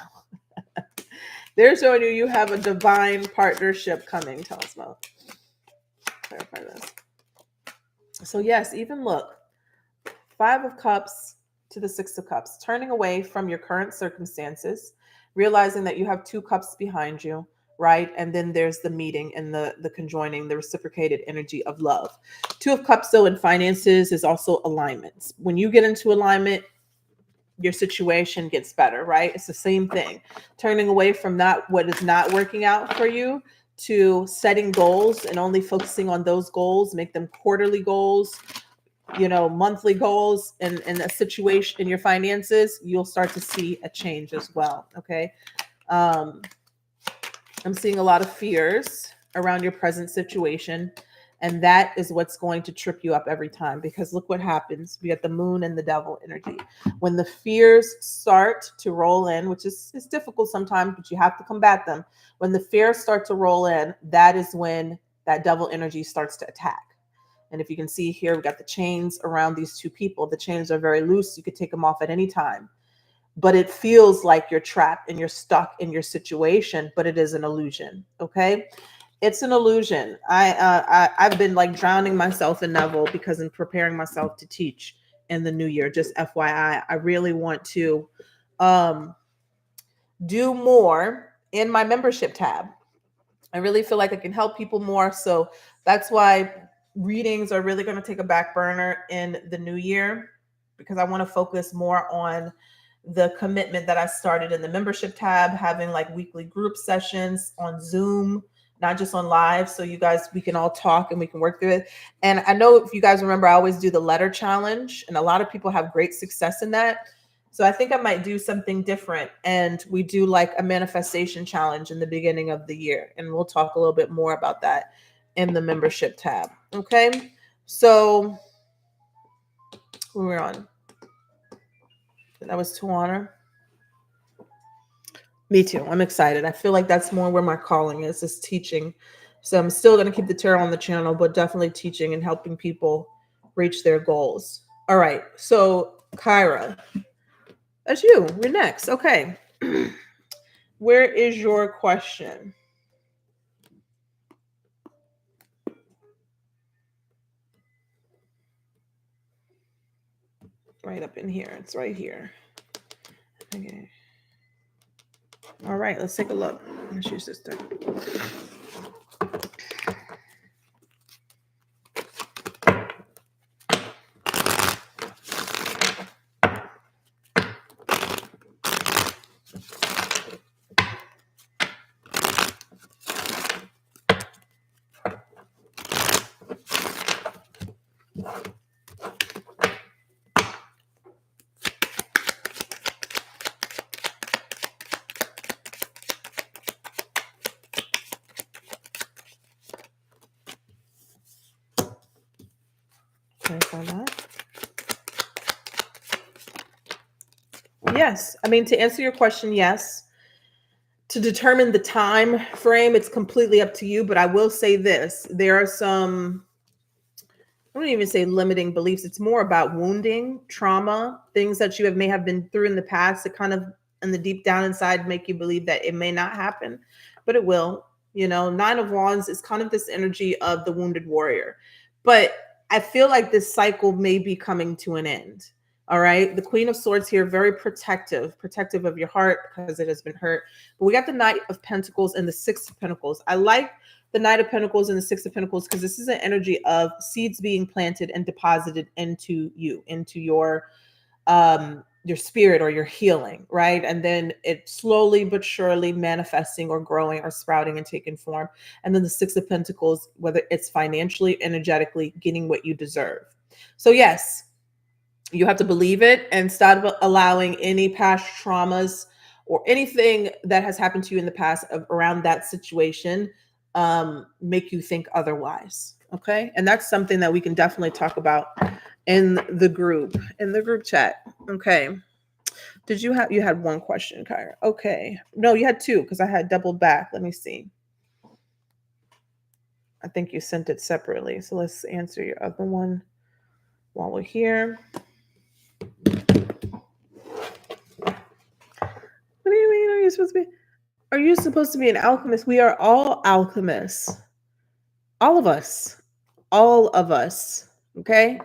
They're showing you have a divine partnership coming. Tell us about. Clarify this. So yes, even look. 5 of Cups to the 6 of Cups. Turning away from your current circumstances. Realizing that you have 2 cups behind you. Right? And then there's the meeting and the conjoining, the reciprocated energy of love. 2 of Cups, though, in finances is also alignments. When you get into alignment, your situation gets better, right? It's the same thing. Turning away from what is not working out for you to setting goals and only focusing on those goals, make them quarterly goals, you know, monthly goals in a situation in your finances, you'll start to see a change as well. Okay. I'm seeing a lot of fears around your present situation. And that is what's going to trip you up every time, because look what happens. We get the moon and the devil energy. When the fears start to roll in, which is difficult sometimes, but you have to combat them. When the fears start to roll in, that is when that devil energy starts to attack. And if you can see here, we got the chains around these 2 people. The chains are very loose. You could take them off at any time. But it feels like you're trapped and you're stuck in your situation, but it is an illusion. Okay. It's an illusion. I've been like drowning myself in Neville because I'm preparing myself to teach in the new year. Just FYI, I really want to do more in my membership tab. I really feel like I can help people more. So that's why readings are really going to take a back burner in the new year, because I want to focus more on the commitment that I started in the membership tab, having like weekly group sessions on Zoom, not just on live. So you guys, we can all talk and we can work through it. And I know if you guys remember, I always do the letter challenge, and a lot of people have great success in that. So I think I might do something different. And we do like a manifestation challenge in the beginning of the year. And we'll talk a little bit more about that in the membership tab. Okay. So we're on. That was to honor. Me too. I'm excited. I feel like that's more where my calling is teaching. So I'm still going to keep the tarot on the channel, but definitely teaching and helping people reach their goals. All right. So Kyra, that's you. You're next. Okay. Where is your question? Right up in here. It's right here. Okay. All right. Let's take a look. Let's use this thing. Yes. I mean, to answer your question, yes. To determine the time frame, it's completely up to you. But I will say this. There are some, I don't even say limiting beliefs. It's more about wounding, trauma, things that you may have been through in the past that kind of in the deep down inside make you believe that it may not happen, but it will. You know, Nine of Wands is kind of this energy of the wounded warrior. But I feel like this cycle may be coming to an end. All right. The Queen of Swords here, very protective of your heart because it has been hurt. But we got the Knight of Pentacles and the Six of Pentacles. I like the Knight of Pentacles and the Six of Pentacles because this is an energy of seeds being planted and deposited into you, into your spirit or your healing, right? And then it slowly but surely manifesting or growing or sprouting and taking form. And then the Six of Pentacles, whether it's financially, energetically, getting what you deserve. So yes, you have to believe it and stop allowing any past traumas or anything that has happened to you in the past around that situation make you think otherwise. Okay. And that's something that we can definitely talk about in the group chat. Okay. You had one question, Kyra? Okay. No, you had two because I had doubled back. Let me see. I think you sent it separately. So let's answer your other one while we're here. What do you mean? Are you supposed to be an alchemist? We are all alchemists. All of us. Okay.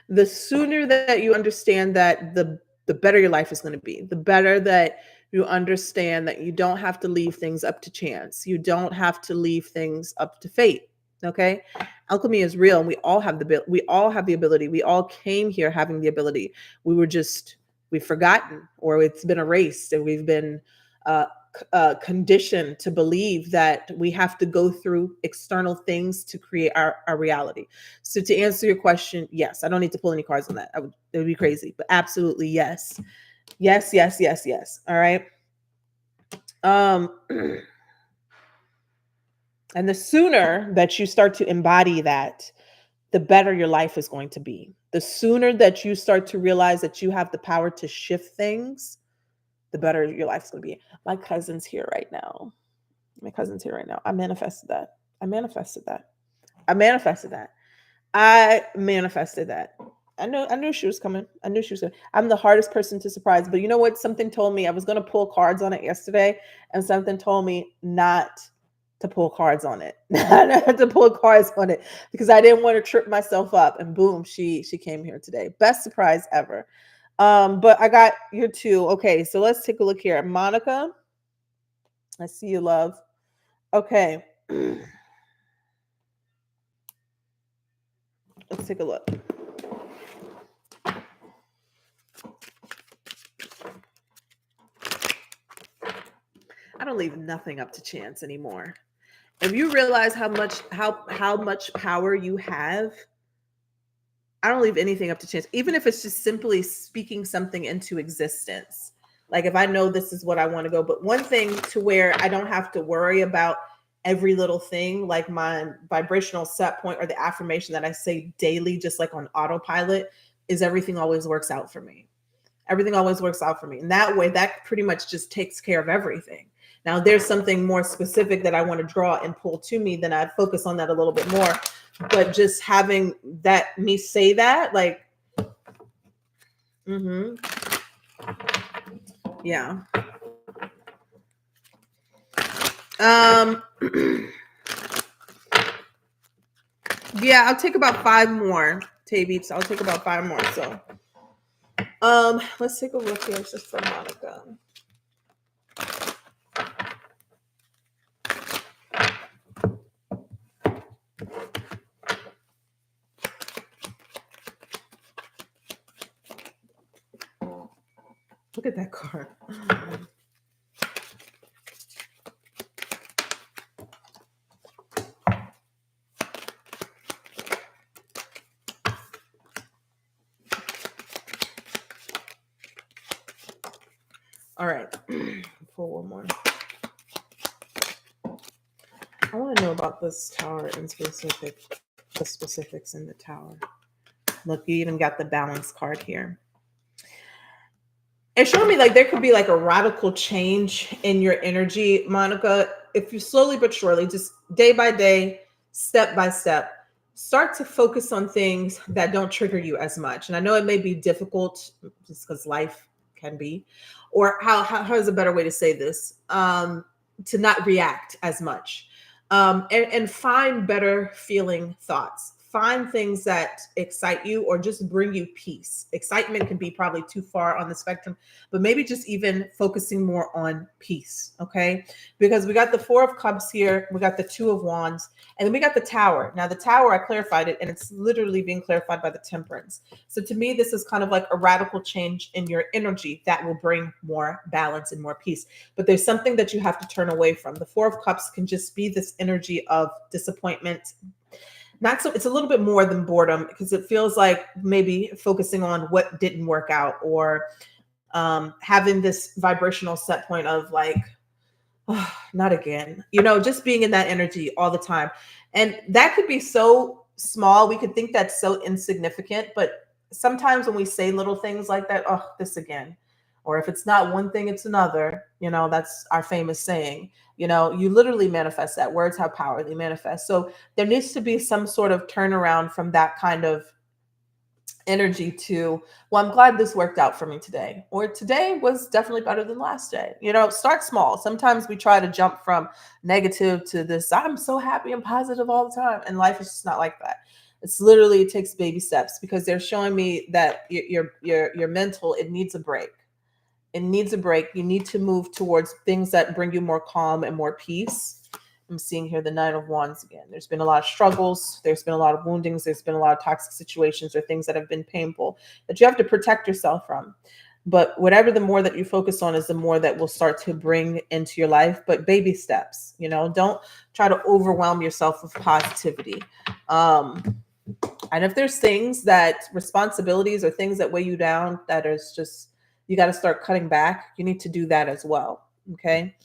The sooner that you understand that, the better your life is going to be. The better that you understand that you don't have to leave things up to chance. You don't have to leave things up to fate. Okay. Alchemy is real and we all have the ability. We all came here having the ability. We've forgotten, or it's been erased, and we've been conditioned to believe that we have to go through external things to create our reality. So to answer your question, yes, I don't need to pull any cards on that. It would be crazy, but absolutely yes. Yes. All right. And the sooner that you start to embody that, the better your life is going to be. The sooner that you start to realize that you have the power to shift things, the better your life's going to be. My cousin's here right now. I manifested that. I manifested that. I knew she was coming. I'm the hardest person to surprise. But you know what? Something told me I was going to pull cards on it yesterday, and something told me not to pull cards on it. Not to pull cards on it because I didn't want to trip myself up. And boom, she came here today. Best surprise ever. But I got your two. Okay, so let's take a look here. Monica, I see you, love. Okay. Let's take a look. I don't leave nothing up to chance anymore. If you realize how much power you have, I don't leave anything up to chance, even if it's just simply speaking something into existence. Like if I know this is what I want to go, but one thing to where I don't have to worry about every little thing, like my vibrational set point or the affirmation that I say daily, just like on autopilot, is everything always works out for me. Everything always works out for me. And that way, that pretty much just takes care of everything. Now, there's something more specific that I want to draw and pull to me, then I'd focus on that a little bit more. But just having that, me say that, like, yeah. Yeah, I'll take about 5 more, Tay Beeps. I'll take about 5 more. So, let's take a look here just for Monica. Look at that card. All right, pull one more. I want to know about this tower in specific, the specifics in the tower. Look, you even got the balance card here. It showed me like there could be like a radical change in your energy, Monica, if you slowly but surely, just day by day, step by step, start to focus on things that don't trigger you as much. And I know it may be difficult just because life can be, or how is a better way to say this? To not react as much, and find better feeling thoughts. Find things that excite you or just bring you peace. Excitement can be probably too far on the spectrum, but maybe just even focusing more on peace, okay? Because we got the 4 of Cups here, we got the 2 of Wands, and then we got the Tower. Now the Tower, I clarified it, and it's literally being clarified by the Temperance. So to me, this is kind of like a radical change in your energy that will bring more balance and more peace. But there's something that you have to turn away from. The 4 of Cups can just be this energy of disappointment. Not so, it's a little bit more than boredom, because it feels like maybe focusing on what didn't work out, or having this vibrational set point of like, oh, not again, just being in that energy all the time. And that could be so small. We could think that's so insignificant, but sometimes when we say little things like that, oh, this again. Or if it's not one thing, it's another. That's our famous saying. You literally manifest that. Words have power. They manifest. So there needs to be some sort of turnaround from that kind of energy to, well, I'm glad this worked out for me today. Or today was definitely better than last day. Start small. Sometimes we try to jump from negative to this, I'm so happy and positive all the time. And life is just not like that. It's literally, it takes baby steps, because they're showing me that your mental, it needs a break. It needs a break. You need to move towards things that bring you more calm and more peace. I'm seeing here the 9 of Wands again. There's been a lot of struggles. There's been a lot of woundings. There's been a lot of toxic situations or things that have been painful that you have to protect yourself from. But whatever, the more that you focus on is the more that will start to bring into your life. But baby steps, don't try to overwhelm yourself with positivity. And if there's things that, responsibilities or things that weigh you down, that is just, you got to start cutting back. You need to do that as well. Okay.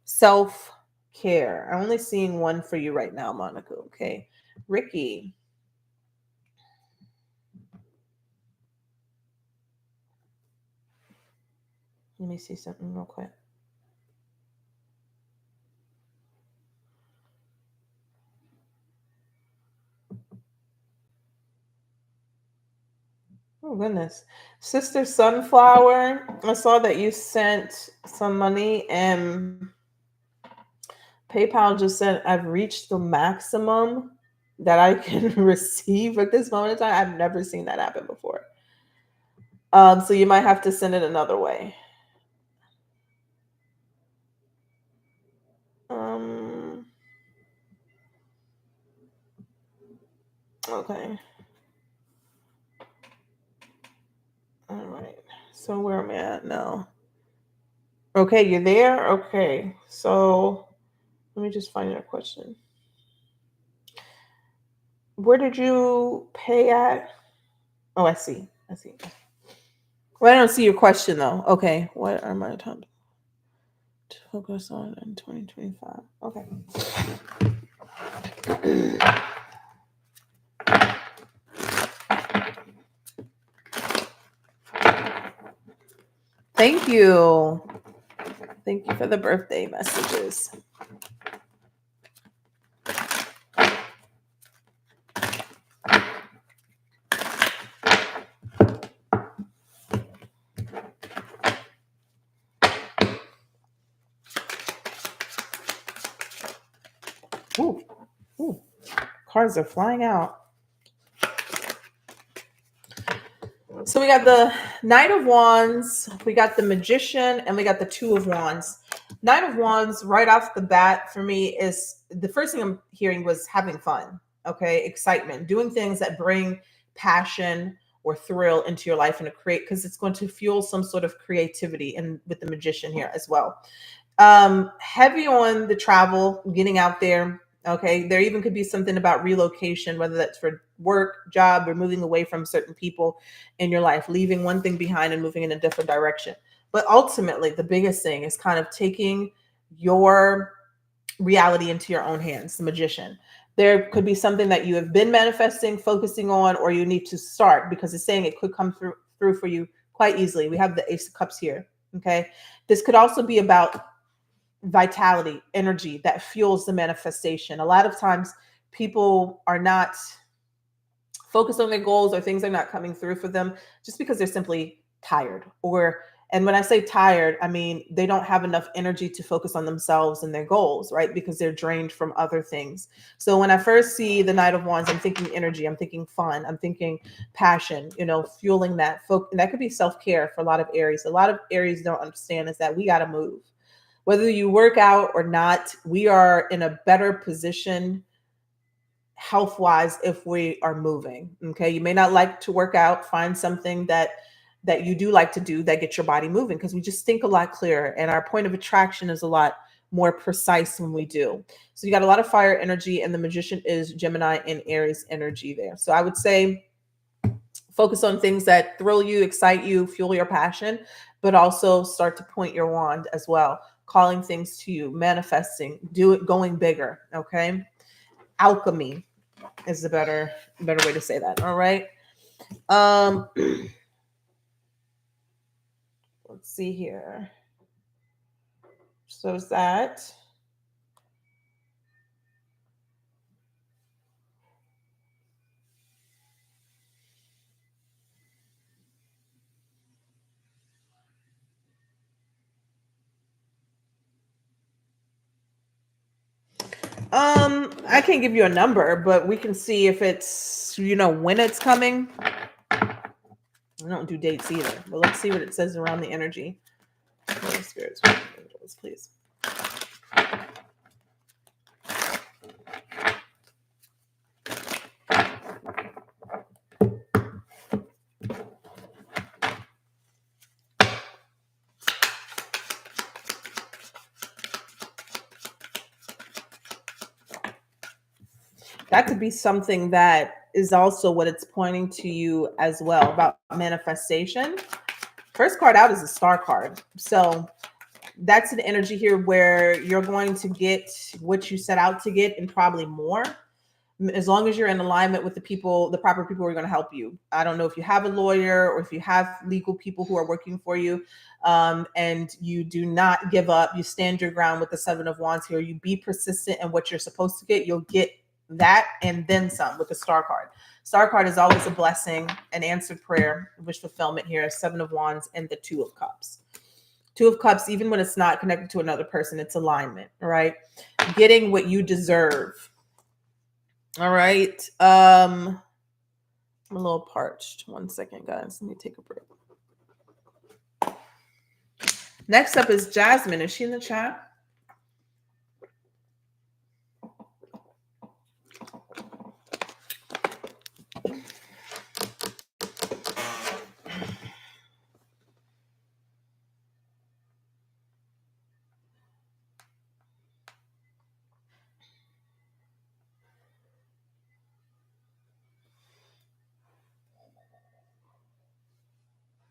Self-care. I'm only seeing one for you right now, Monica. Okay. Ricky. Let me see something real quick. Oh, goodness. Sister Sunflower, I saw that you sent some money, and PayPal just said, I've reached the maximum that I can receive at this moment in time. I've never seen that happen before. So you might have to send it another way. Okay. All right. So where am I at now? Okay, you're there? Okay. So let me just find your question. Where did you pay at? Oh, I see. Well, I don't see your question though. Okay. What are my times? To focus on in 2025. Okay. Thank you. Thank you for the birthday messages. Ooh, ooh. Cards are flying out. So we got the Knight of Wands, we got the Magician, and we got the Two of Wands. Knight of Wands, right off the bat, for me, is the first thing I'm hearing was having fun. Okay, excitement, doing things that bring passion or thrill into your life and to create, because it's going to fuel some sort of creativity. And with the Magician here as well, heavy on the travel, getting out there. Okay, there even could be something about relocation, whether that's for work, job, or moving away from certain people in your life, leaving one thing behind and moving in a different direction. But ultimately, the biggest thing is kind of taking your reality into your own hands, the Magician. There could be something that you have been manifesting, focusing on, or you need to start, because it's saying it could come through for you quite easily. We have the Ace of Cups here. Okay, this could also be about vitality, energy that fuels the manifestation. A lot of times people are not focused on their goals, or things are not coming through for them just because they're simply tired. And when I say tired, I mean they don't have enough energy to focus on themselves and their goals, right? Because they're drained from other things. So when I first see the Knight of Wands, I'm thinking energy, I'm thinking fun, I'm thinking passion, fueling that. And that could be self-care for a lot of Aries. A lot of Aries don't understand is that we got to move. Whether you work out or not, we are in a better position health-wise if we are moving. Okay, you may not like to work out. Find something that you do like to do that gets your body moving, because we just think a lot clearer, and our point of attraction is a lot more precise when we do. So you got a lot of fire energy, and the Magician is Gemini and Aries energy there. So I would say focus on things that thrill you, excite you, fuel your passion, but also start to point your wand as well, calling things to you, manifesting, do it, going bigger. Okay, alchemy is the better way to say that. All right. Let's see here. So is that I can't give you a number, but we can see if it's, when it's coming. I don't do dates either, but let's see what it says around the energy. Holy spirits, angels, please. That could be something that is also what it's pointing to you as well, about manifestation. First card out is the Star card. So that's an energy here where you're going to get what you set out to get and probably more, as long as you're in alignment with the proper people who are going to help you. I don't know if you have a lawyer or if you have legal people who are working for you, and you do not give up. You stand your ground with the Seven of Wands here. You be persistent in what you're supposed to get. You'll get that and then some with the Star card. Star card is always a blessing, an answered prayer, wish fulfillment here. Seven of Wands and the Two of Cups. Two of Cups, even when it's not connected to another person, it's alignment, right? Getting what you deserve. All right. I'm a little parched. 1 second, guys. Let me take a break. Next up is Jasmine. Is she in the chat?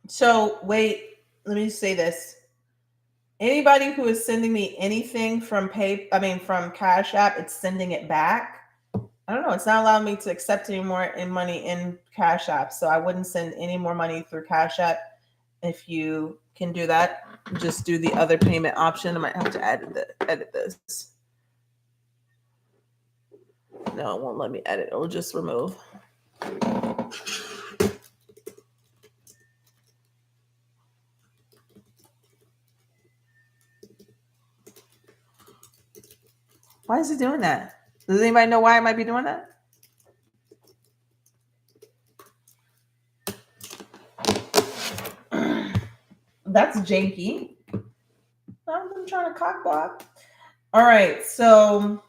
So wait, let me say this. Anybody who is sending me anything from from Cash App, it's sending it back. I don't know. It's not allowing me to accept any more in money in Cash App. So I wouldn't send any more money through Cash App. If you can do that, just do the other payment option. I might have to edit this. No, it won't let me edit. It'll just remove. Why is it doing that? Does anybody know why it might be doing that? That's janky. I'm trying to cock block. All right, so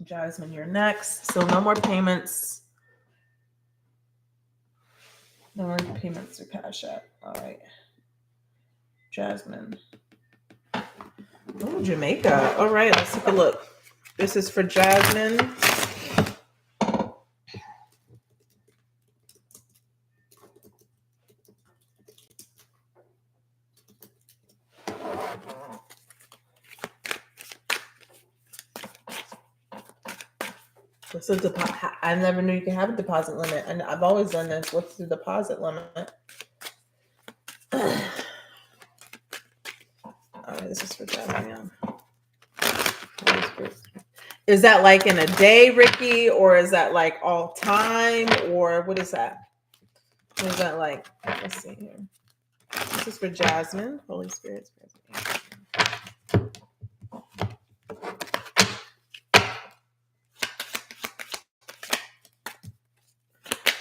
Jasmine, you're next. So no more payments. No more payments through Cash App. All right. Jasmine. Oh, Jamaica. All right, let's take a look. This is for Jasmine. What's the deposit? I never knew you could have a deposit limit, and I've always done this. What's the deposit limit? All right, this is for Jasmine. Is that like in a day, Ricky, or is that like all time, or what is that? What is that like? Let's see here. This is for Jasmine. Holy Spirit.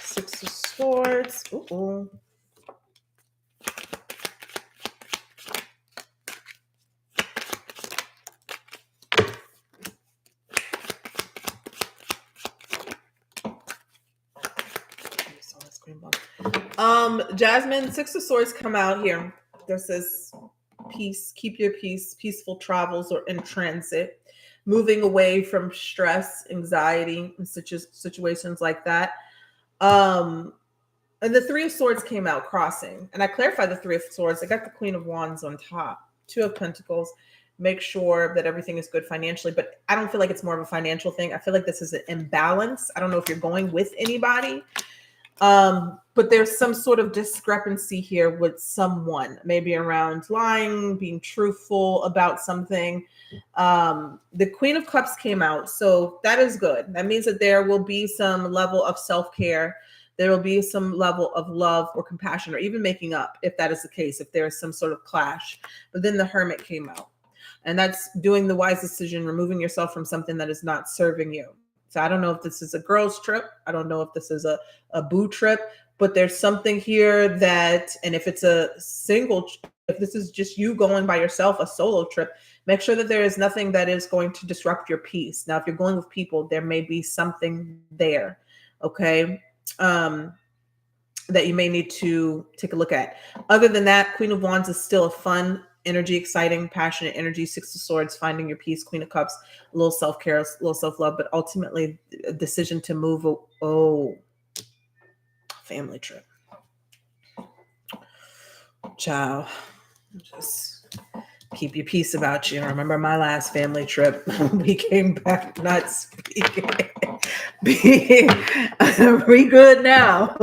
Six of Swords. Ooh. Jasmine, Six of Swords come out here. This is peace, keep your peace, peaceful travels or in transit, moving away from stress, anxiety, and situations like that. And the Three of Swords came out crossing. And I clarified the Three of Swords. I got the Queen of Wands on top. Two of Pentacles. Make sure that everything is good financially. But I don't feel like it's more of a financial thing. I feel like this is an imbalance. I don't know if you're going with anybody. But there's some sort of discrepancy here with someone, maybe around lying, being truthful about something. The Queen of Cups came out, so that is good. That means that there will be some level of self-care. There will be some level of love or compassion, or even making up, if that is the case, if there is some sort of clash. But then the Hermit came out, and that's doing the wise decision, removing yourself from something that is not serving you. So I don't know if this is a girl's trip. I don't know if this is a boo trip, but there's something here that, and if it's a single, if this is just you going by yourself, a solo trip, make sure that there is nothing that is going to disrupt your peace. Now, if you're going with people, there may be something there, okay, that you may need to take a look at. Other than that, Queen of Wands is still a fun energy, exciting, passionate energy. Six of Swords, finding your peace. Queen of Cups, a little self-care, a little self-love, but ultimately a decision to move. Family trip. Child, just keep your peace about you. I remember my last family trip. We came back not speaking. We good now.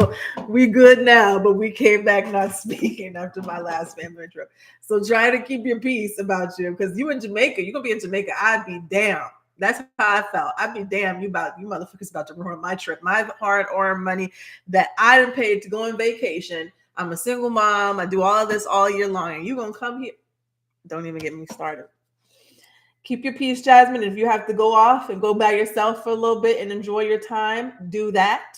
We good now, but we came back not speaking after my last family trip. So try to keep your peace about you, because you in Jamaica, you're gonna be in Jamaica. I'd be damn. That's how I felt. I'd be damn, you motherfuckers about to ruin my trip. My hard-earned money that I done paid to go on vacation. I'm a single mom. I do all of this all year long. And you gonna come here? Don't even get me started. Keep your peace, Jasmine. If you have to go off and go by yourself for a little bit and enjoy your time, do that.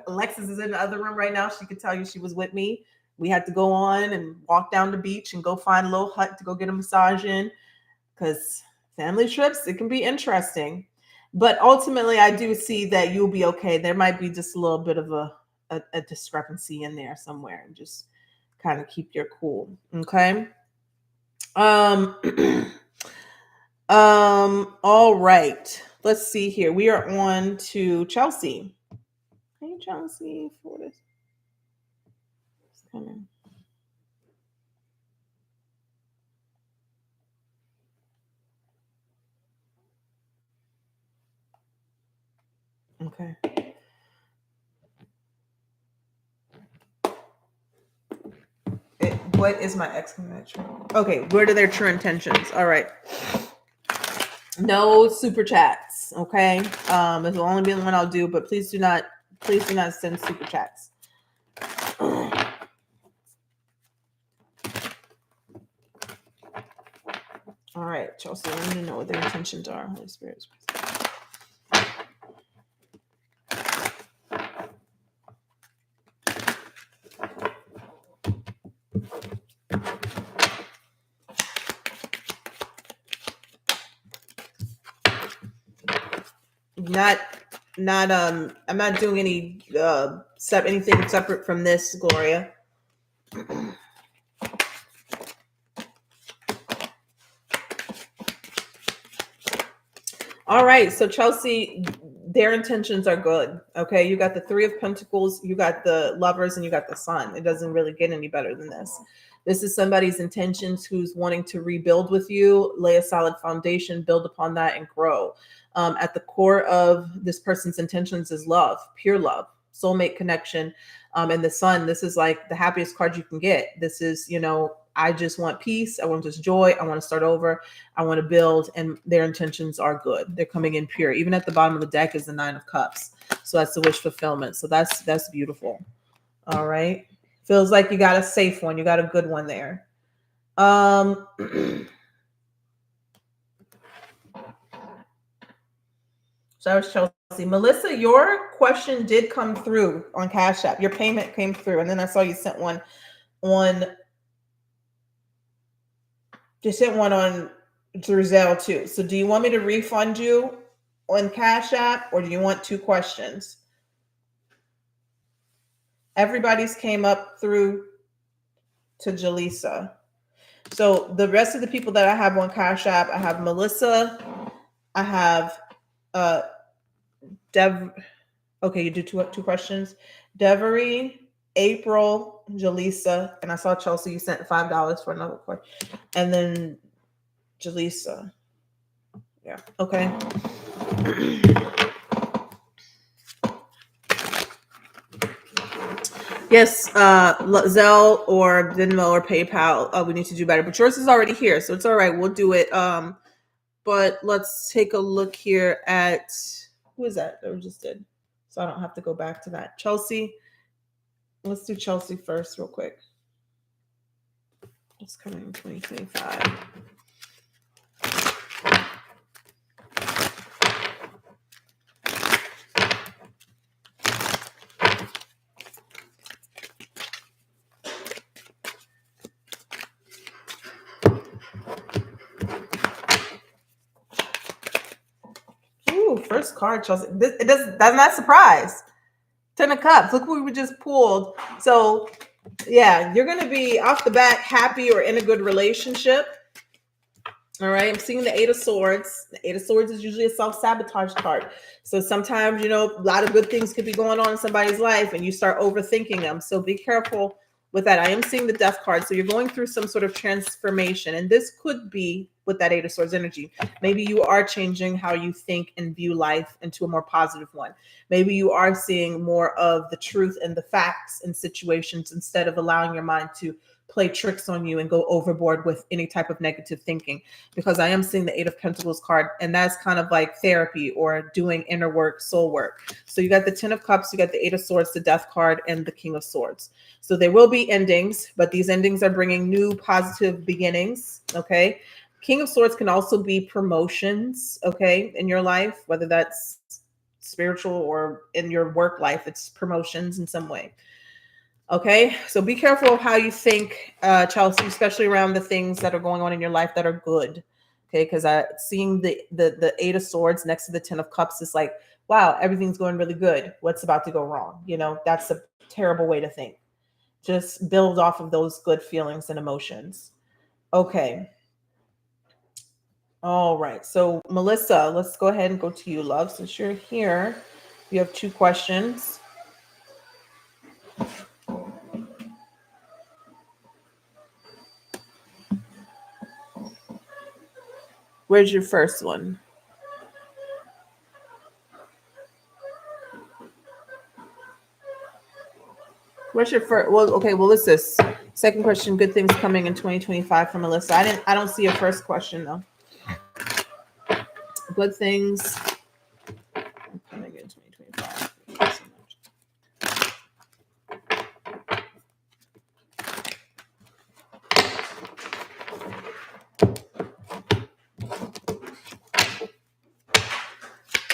Alexis is in the other room right now. She could tell you she was with me. We had to go on and walk down the beach and go find a little hut to go get a massage in, because family trips, it can be interesting. But ultimately, I do see that you'll be okay. There might be just a little bit of a discrepancy in there somewhere, and just kind of keep your cool. Okay. All right. Let's see here. We are on to Chelsea. Hey, Chelsea. coming. Okay. What is my exclamation? Okay, what are their true intentions? All right. No super chats. Okay. This will only be the one I'll do, but please do not send super chats. All right, Chelsea, I need to know what their intentions are. Holy Spirit. I'm not doing any anything separate from this, Gloria. All right, so Chelsea, their intentions are good. Okay, you got the Three of Pentacles, you got the Lovers, and you got the Sun. It doesn't really get any better than this. This is somebody's intentions who's wanting to rebuild with you, lay a solid foundation, build upon that, and grow. At the core of this person's intentions is love, pure love, soulmate connection. And the Sun, this is like the happiest card you can get. This is, I just want peace. I want just joy. I want to start over. I want to build, and their intentions are good. They're coming in pure. Even at the bottom of the deck is the Nine of Cups. So that's the wish fulfillment. So that's beautiful. All right. Feels like you got a safe one. You got a good one there. So that was Chelsea. Melissa, your question did come through on Cash App. Your payment came through. And then I saw you sent one on through Zelle too. So do you want me to refund you on Cash App, or do you want 2 questions? Everybody's came up through to Jaleesa. So the rest of the people that I have on Cash App, I have Melissa, I have Dev. Okay, you do two questions. Devery, April, Jaleesa, and I saw Chelsea. You sent $5 for another question, and then Jaleesa. Yeah. Okay. Yes, Zelle or Venmo or PayPal. We need to do better, but yours is already here, so it's all right. We'll do it. But let's take a look here at who is that we just did, so I don't have to go back to that. Chelsea. Let's do Chelsea first, real quick. It's coming in 2025. Ooh, first card, Chelsea. That's not a surprise. 10 of Cups. Look what we just pulled. So, yeah, you're going to be off the bat happy or in a good relationship. All right. I'm seeing the Eight of Swords. The Eight of Swords is usually a self-sabotage card. So sometimes, a lot of good things could be going on in somebody's life and you start overthinking them. So be careful with that. I am seeing the Death card. So you're going through some sort of transformation. And this could be with that Eight of Swords energy. Maybe you are changing how you think and view life into a more positive one. Maybe you are seeing more of the truth and the facts in situations instead of allowing your mind to play tricks on you and go overboard with any type of negative thinking, because I am seeing the Eight of Pentacles card, and that's kind of like therapy or doing inner work, soul work. So you got the 10 of Cups, you got the Eight of Swords, the Death card, and the King of Swords. So there will be endings, but these endings are bringing new positive beginnings. Okay. King of Swords can also be promotions, okay, in your life, whether that's spiritual or in your work life, it's promotions in some way. Okay, so be careful of how you think, Chelsea, especially around the things that are going on in your life that are good. Okay, because seeing the Eight of Swords next to the 10 of Cups is like, wow, everything's going really good. What's about to go wrong? That's a terrible way to think. Just build off of those good feelings and emotions. Okay. All right. So Melissa, let's go ahead and go to you, love. Since you're here, you have 2 questions. Where's your first one? What's your first? Well, okay. Well, what's this? Second question. Good things coming in 2025 from Melissa. I don't see a first question though. Good things coming in 2025. Thank you so much.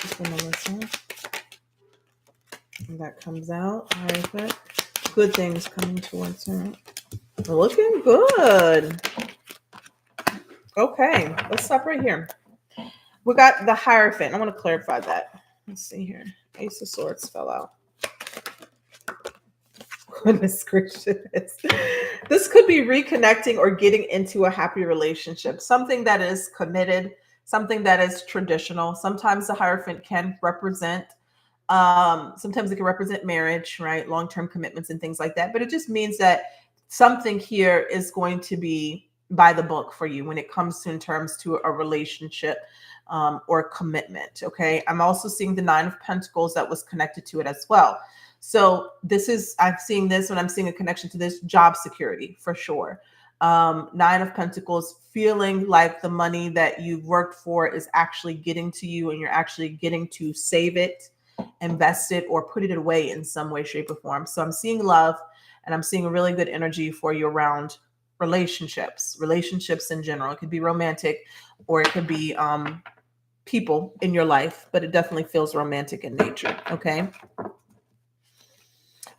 For Melissa. And that comes out. Perfect. Good things coming towards her. Looking good. Okay, let's stop right here. We got the Hierophant. I want to clarify that. Let's see here. Ace of Swords fell out. Goodness gracious. This could be reconnecting or getting into a happy relationship. Something that is committed, something that is traditional. Sometimes the Hierophant can represent, sometimes it can represent marriage, right? Long-term commitments and things like that. But it just means that something here is going to be by the book for you when it comes to in terms to a relationship or commitment. Okay. I'm also seeing the 9 of Pentacles that was connected to it as well. So this is, I'm seeing this when I'm seeing a connection to this, job security for sure. 9 of Pentacles, feeling like the money that you've worked for is actually getting to you and you're actually getting to save it, invest it, or put it away in some way, shape, or form. So I'm seeing love and I'm seeing a really good energy for you around relationships in general. It could be romantic or it could be people in your life, but it definitely feels romantic in nature. Okay.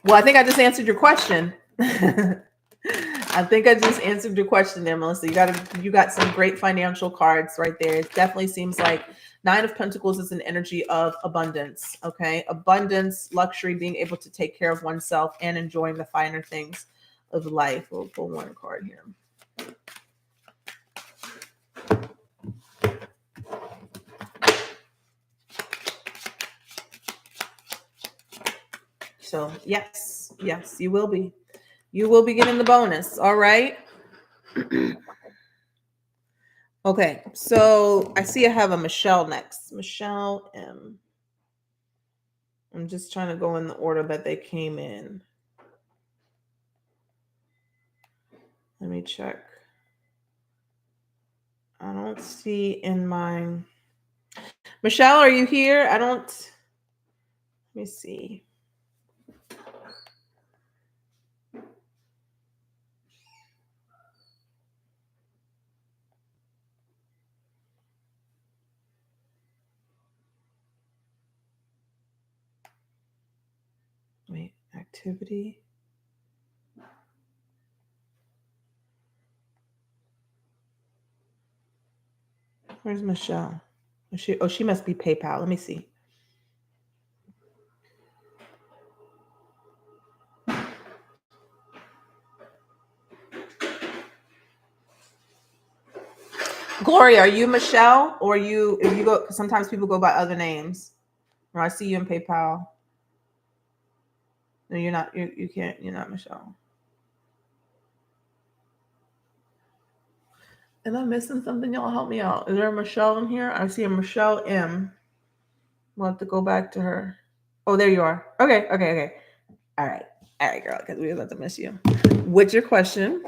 Well, I think I just answered your question. I think I just answered your question there, Melissa. You got some great financial cards right there. It definitely seems like 9 of Pentacles is an energy of abundance. Okay. Abundance, luxury, being able to take care of oneself and enjoying the finer things of life. We'll pull one card here. So yes, you will be. You will be getting the bonus. All right. Okay. So I see I have a Michelle next. Michelle M. I'm just trying to go in the order that they came in. Let me check. I don't see in my... Michelle, are you here? Let me see. Wait, activity. Where's Michelle? She must be PayPal. Let me see. Gloria, are you Michelle or if you go, sometimes people go by other names. Or I see you in PayPal. No, you're not, you're not Michelle. Am I missing something? Y'all help me out. Is there a Michelle in here? I see a Michelle M. We'll have to go back to her. Oh, there you are. Okay. All right, girl, because we were about to miss you. What's your question?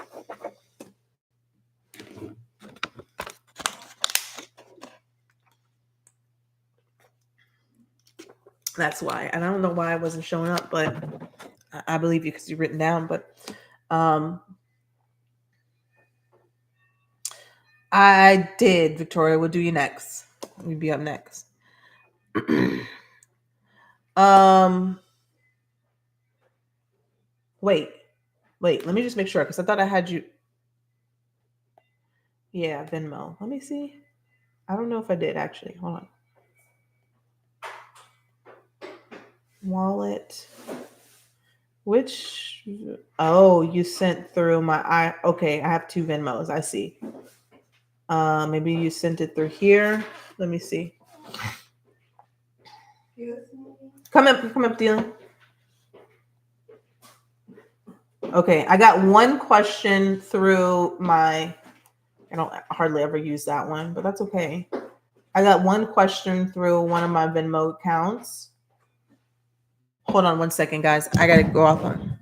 That's why. And I don't know why I wasn't showing up, but I believe you because you've written down. But I did, Victoria. We'll do you next. We'll be up next. Wait. Let me just make sure because I thought I had you. Yeah, Venmo. Let me see. I don't know if I did actually. Hold on. Wallet. Which? Oh, you sent through my. Okay, I have 2 Venmos. I see. Maybe you sent it through here. Let me see. Come up, Dylan. Okay, I got one question through my. I don't hardly ever use that one, but that's okay. I got one question through one of my Venmo accounts. Hold on one second, guys. I got to go off on.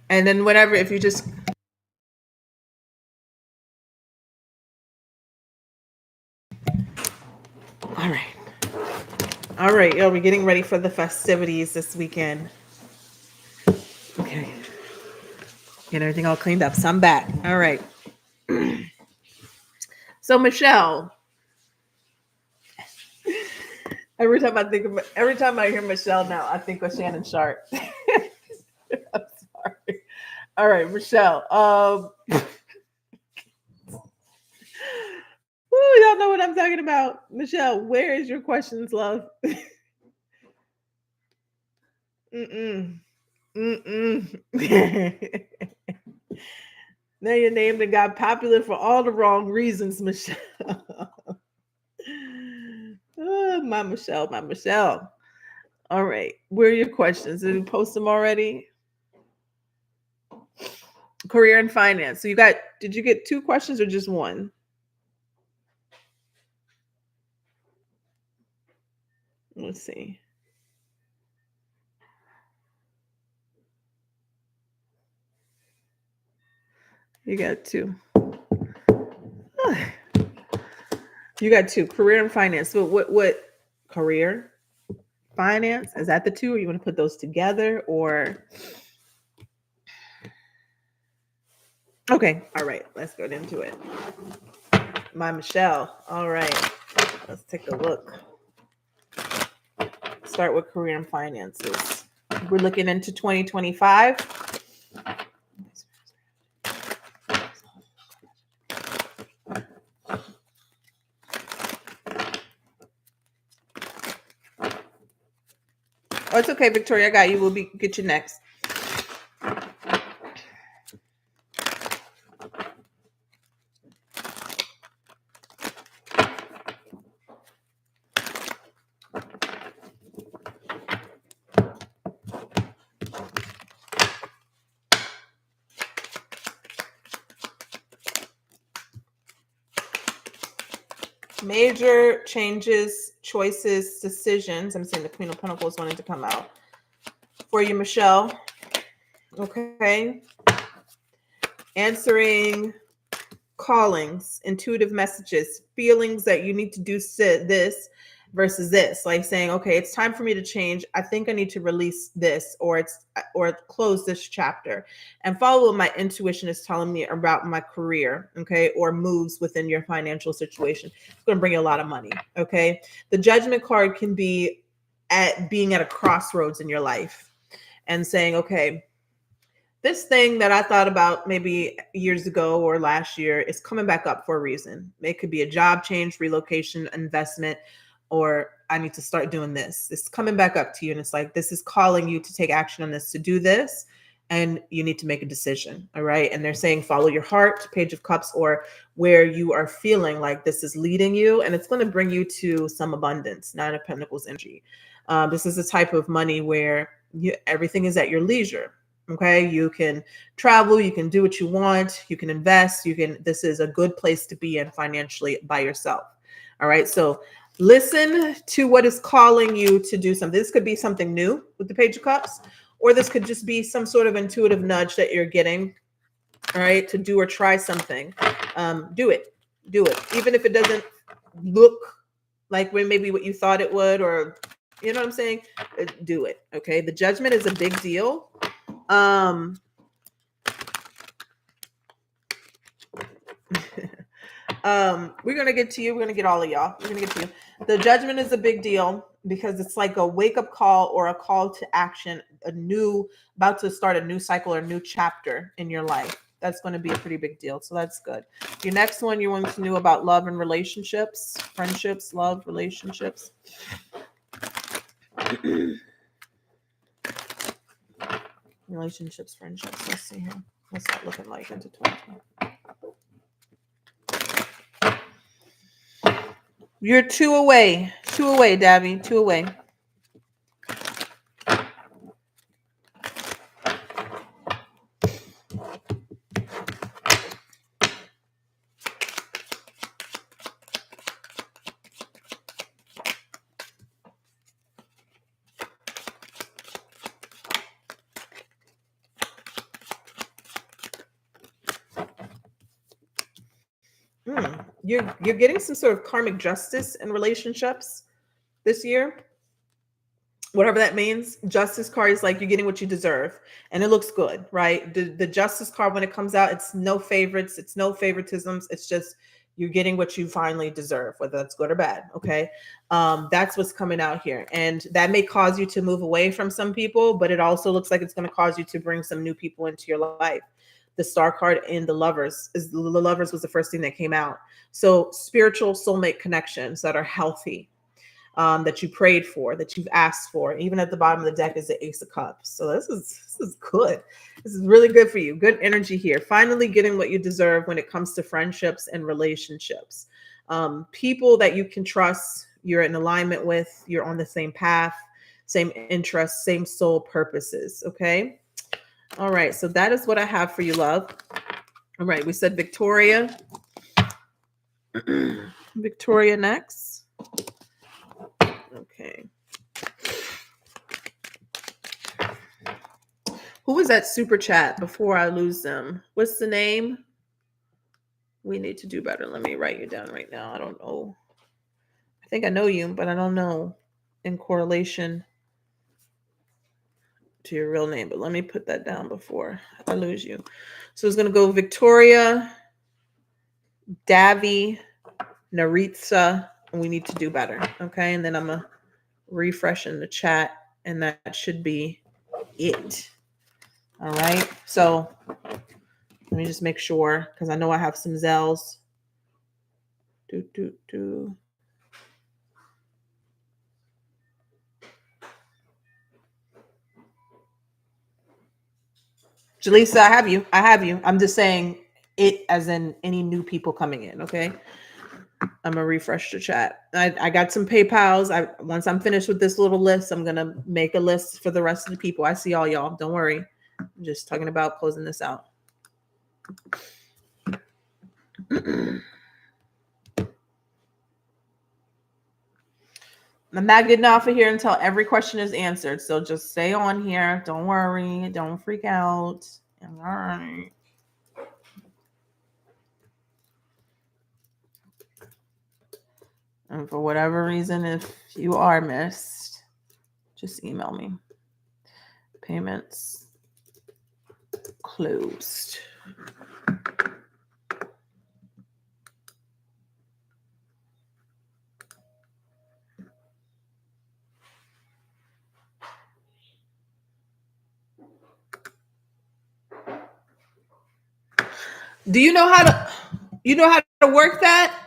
And then whatever, if you just all right. All right, yo, we're getting ready for the festivities this weekend. Okay. Get everything all cleaned up. So I'm back. All right. So Michelle, every time I hear Michelle now, I think of Shannon Sharp. I'm sorry. All right, Michelle. Y'all know what I'm talking about. Michelle, where is your questions, love? Mm-mm. Mm-mm. Now you're named and got popular for all the wrong reasons, Michelle. Oh, my Michelle. All right. Where are your questions? Did you post them already? Career and finance. So did you get 2 questions or just one? Let's see. You got 2. You got 2. Career and finance. So what career? Finance? Is that the 2, or you want to put those together, or okay, all right, let's go into it. My Michelle. All right, let's take a look. Start with career and finances. We're looking into 2025. Oh, it's okay, Victoria. I got you. We'll get you next. Major changes, choices, decisions. I'm saying the Queen of Pentacles wanting to come out for you, Michelle. Okay. Answering callings, intuitive messages, feelings that you need to do this, versus this, like saying, okay, it's time for me to change. I think I need to release this, or close this chapter and follow what my intuition is telling me about my career, okay, or moves within your financial situation. It's going to bring you a lot of money, okay? The Judgment card can be being at a crossroads in your life and saying, okay, this thing that I thought about maybe years ago or last year is coming back up for a reason. It could be a job change, relocation, investment, or I need to start doing this. It's coming back up to you. And it's like, this is calling you to take action on this, to do this. And you need to make a decision. All right. And they're saying, follow your heart, Page of Cups, or where you are feeling like this is leading you. And it's going to bring you to some abundance, Nine of Pentacles energy. This is the type of money where everything is at your leisure. Okay. You can travel, you can do what you want, you can invest, this is a good place to be in financially by yourself. All right. So listen to what is calling you to do something. This could be something new with the Page of Cups, or this could just be some sort of intuitive nudge that you're getting, all right, to do or try something. Do it. Even if it doesn't look like maybe what you thought it would, or, you know what I'm saying? Do it. Okay. The Judgment is a big deal. We're going to get to you. We're going to get all of y'all. We're going to get to you. The Judgment is a big deal because it's like a wake-up call or a call to action, about to start a new cycle or a new chapter in your life. That's going to be a pretty big deal. So that's good. Your next one, you want to know about love and relationships, friendships, love, relationships. Relationships, friendships. Let's see here. What's that looking like into 2020? You're 2 away. 2 away, Dabby. 2 away. You're getting some sort of karmic justice in relationships this year. Whatever that means. Justice card is like you're getting what you deserve, and it looks good, right? The Justice card, when it comes out, it's no favorites, it's no favoritisms. It's just you're getting what you finally deserve, whether that's good or bad. Okay, that's what's coming out here, and that may cause you to move away from some people, but it also looks like it's going to cause you to bring some new people into your life. The Star card in the Lovers was the first thing that came out. So spiritual soulmate connections that are healthy, that you prayed for, that you've asked for. Even at the bottom of the deck is the Ace of Cups. So this is good. This is really good for you. Good energy here. Finally getting what you deserve when it comes to friendships and relationships. People that you can trust, you're in alignment with, you're on the same path, same interests, same soul purposes. Okay. All right. So that is what I have for you, love. All right. We said Victoria. Victoria next. Okay. Who was that super chat before I lose them? What's the name? We need to do better. Let me write you down right now. I don't know. I think I know you, but I don't know in correlation to your real name. But let me put that down before I lose you. So it's going to go Victoria, Davi, Naritza, and we need to do better. Okay. And then I'm going to refresh in the chat, and that should be it. All right. So let me just make sure, because I know I have some Zells. Jaleesa, I have you. I'm just saying it as in any new people coming in. Okay. I'm gonna refresh the chat. I got some PayPals. Once I'm finished with this little list, I'm gonna make a list for the rest of the people. I see all y'all. Don't worry. I'm just talking about closing this out. I'm not getting off of here until every question is answered. So just stay on here. Don't worry. Don't freak out. All right. And for whatever reason, if you are missed, just email me. Payments closed. Do you know how to work that?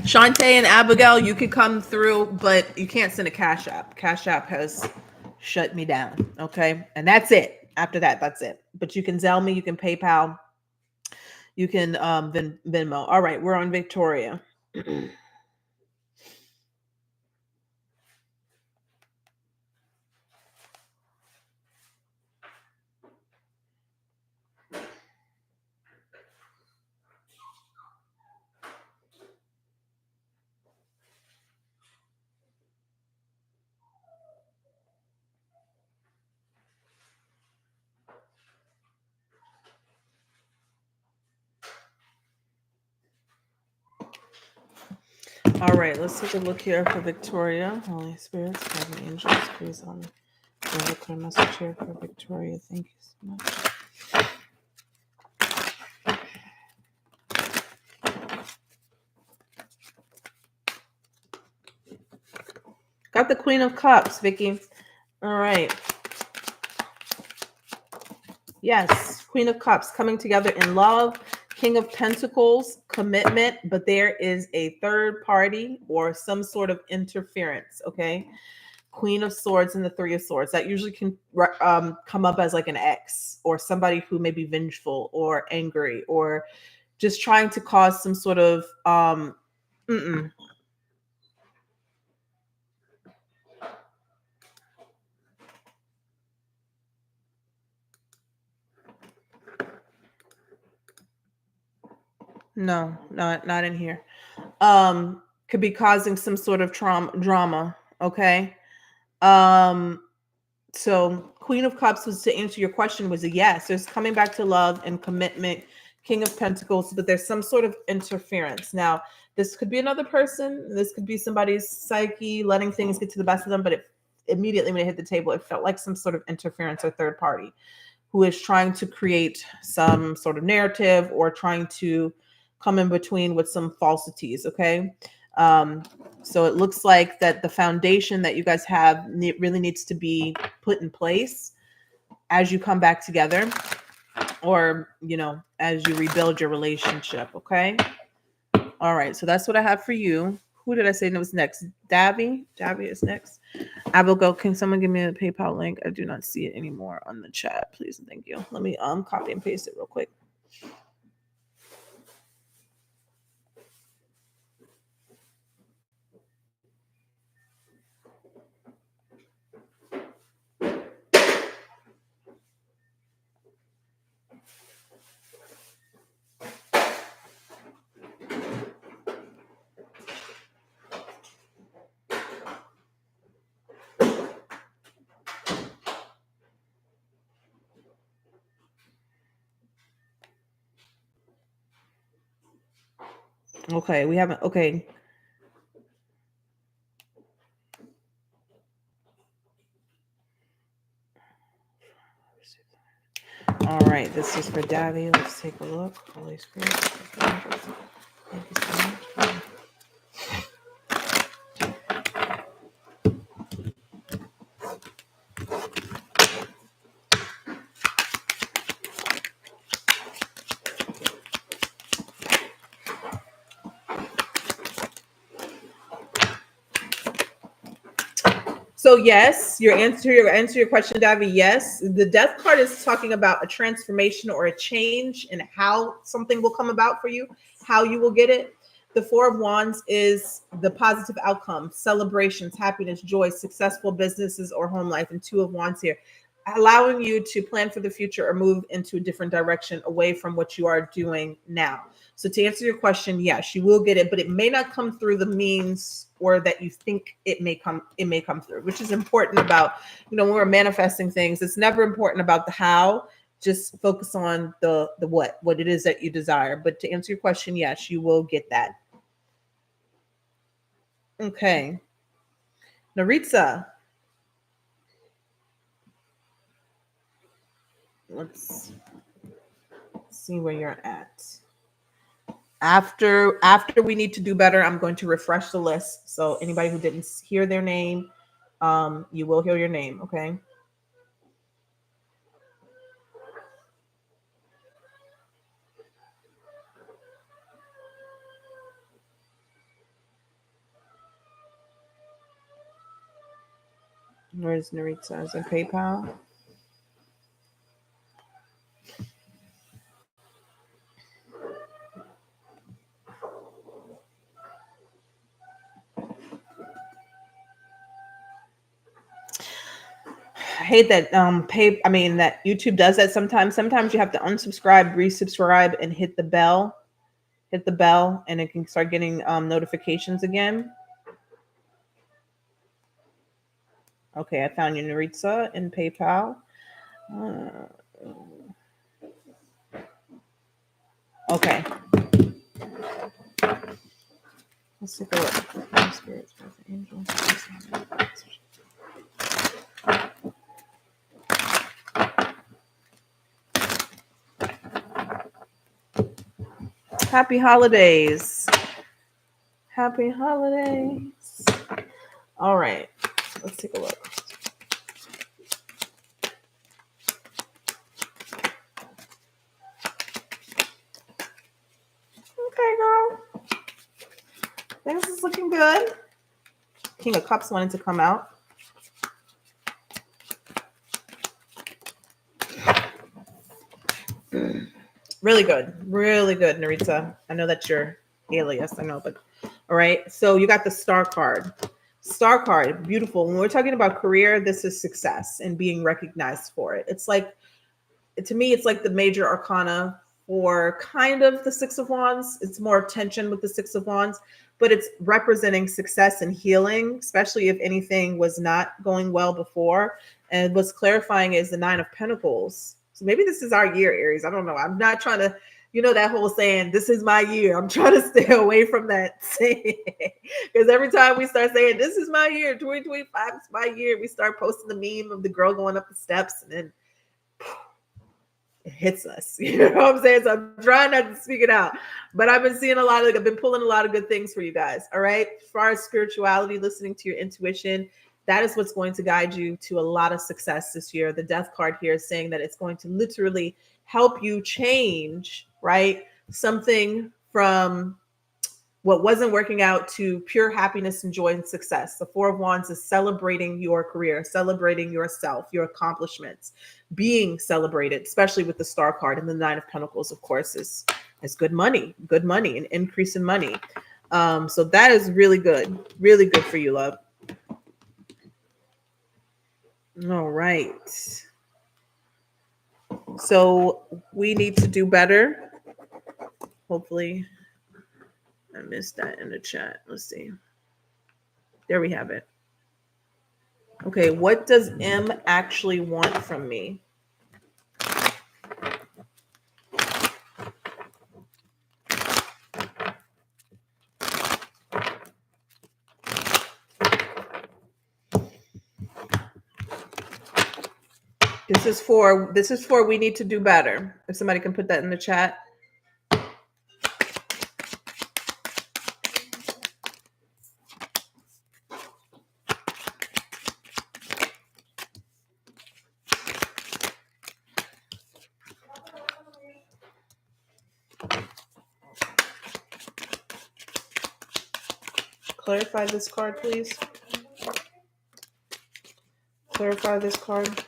Shantae and Abigail, you could come through, but you can't send a Cash App. Cash App has shut me down. Okay. And that's it. After that, that's it. But you can Zelle me, you can PayPal, you can Venmo. All right, we're on Victoria. All right, let's take a look here for Victoria. Holy Spirit, Guardian Angels, please on the clear message here for Victoria. Thank you so much. Got the Queen of Cups, Vicky. All right. Yes, Queen of Cups coming together in love. King of Pentacles, commitment, but there is a third party or some sort of interference, okay? Queen of Swords and the Three of Swords. That usually can come up as like an ex or somebody who may be vengeful or angry or just trying to cause some sort of no, not in here. Could be causing some sort of drama, okay? So Queen of Cups was, to answer your question, was a yes. There's coming back to love and commitment. King of Pentacles, but there's some sort of interference. Now, this could be another person. This could be somebody's psyche letting things get to the best of them, but it immediately when it hit the table, it felt like some sort of interference or third party who is trying to create some sort of narrative or trying to come in between with some falsities, okay? So it looks like that the foundation that you guys have really needs to be put in place as you come back together or, you know, as you rebuild your relationship, okay? All right, so that's what I have for you. Who did I say was next? Davy? Davy is next. Abigail, can someone give me a PayPal link? I do not see it anymore on the chat, please and thank you. Let me copy and paste it real quick. Okay, we haven't. Okay. All right, this is for Davy. Let's take a look. Holy Spirit. Thank you so much. So yes, your question, Davi. Yes, the death card is talking about a transformation or a change in how something will come about for you, how you will get it. The Four of Wands is the positive outcome, celebrations, happiness, joy, successful businesses or home life, and Two of Wands here, allowing you to plan for the future or move into a different direction away from what you are doing now. So to answer your question, yes, you will get it, but it may not come through the means or that you think it may come through, which is important about, when we're manifesting things, it's never important about the how, just focus on the what it is that you desire. But to answer your question, yes, you will get that. Okay. Naritza. Let's see where you're at. After we need to do better, I'm going to refresh the list. So anybody who didn't hear their name, you will hear your name, okay? Where's Naritza? Is it PayPal? I hate that that YouTube does that sometimes. Sometimes you have to unsubscribe, resubscribe, and hit the bell. Hit the bell and it can start getting notifications again. Okay, I found you, Naritza, in PayPal. Okay. Let's take a look. Spirits, angels. Happy holidays. Happy holidays. All right. Let's take a look. Okay, girl. Things is looking good. King of Cups wanted to come out. Really good. Really good, Naritza. I know that's your alias. I know, but all right. So you got the star card. Star card, beautiful. When we're talking about career, this is success and being recognized for it. It's like, to me, it's like the major arcana for kind of the Six of Wands. It's more tension with the Six of Wands, but it's representing success and healing, especially if anything was not going well before. And what's clarifying is the Nine of Pentacles. So maybe this is our year, Aries. I don't know. I'm not trying to, that whole saying, this is my year. I'm trying to stay away from that saying. Because every time we start saying, this is my year, 2025 is my year, we start posting the meme of the girl going up the steps and then it hits us. You know what I'm saying? So I'm trying not to speak it out. But I've been seeing I've been pulling a lot of good things for you guys. All right. As far as spirituality, listening to your intuition, that is what's going to guide you to a lot of success this year. The death card here is saying that it's going to literally help you change, right? Something from what wasn't working out to pure happiness and joy and success. The Four of Wands is celebrating your career, celebrating yourself, your accomplishments, being celebrated, especially with the Star card. And the Nine of Pentacles, of course, is good money, an increase in money. So that is really good for you, love. All right. So we need to do better. Hopefully, I missed that in the chat. Let's see. There we have it. Okay, what does M actually want from me? This is for we need to do better. If somebody can put that in the chat. Clarify this card, please. clarify this card?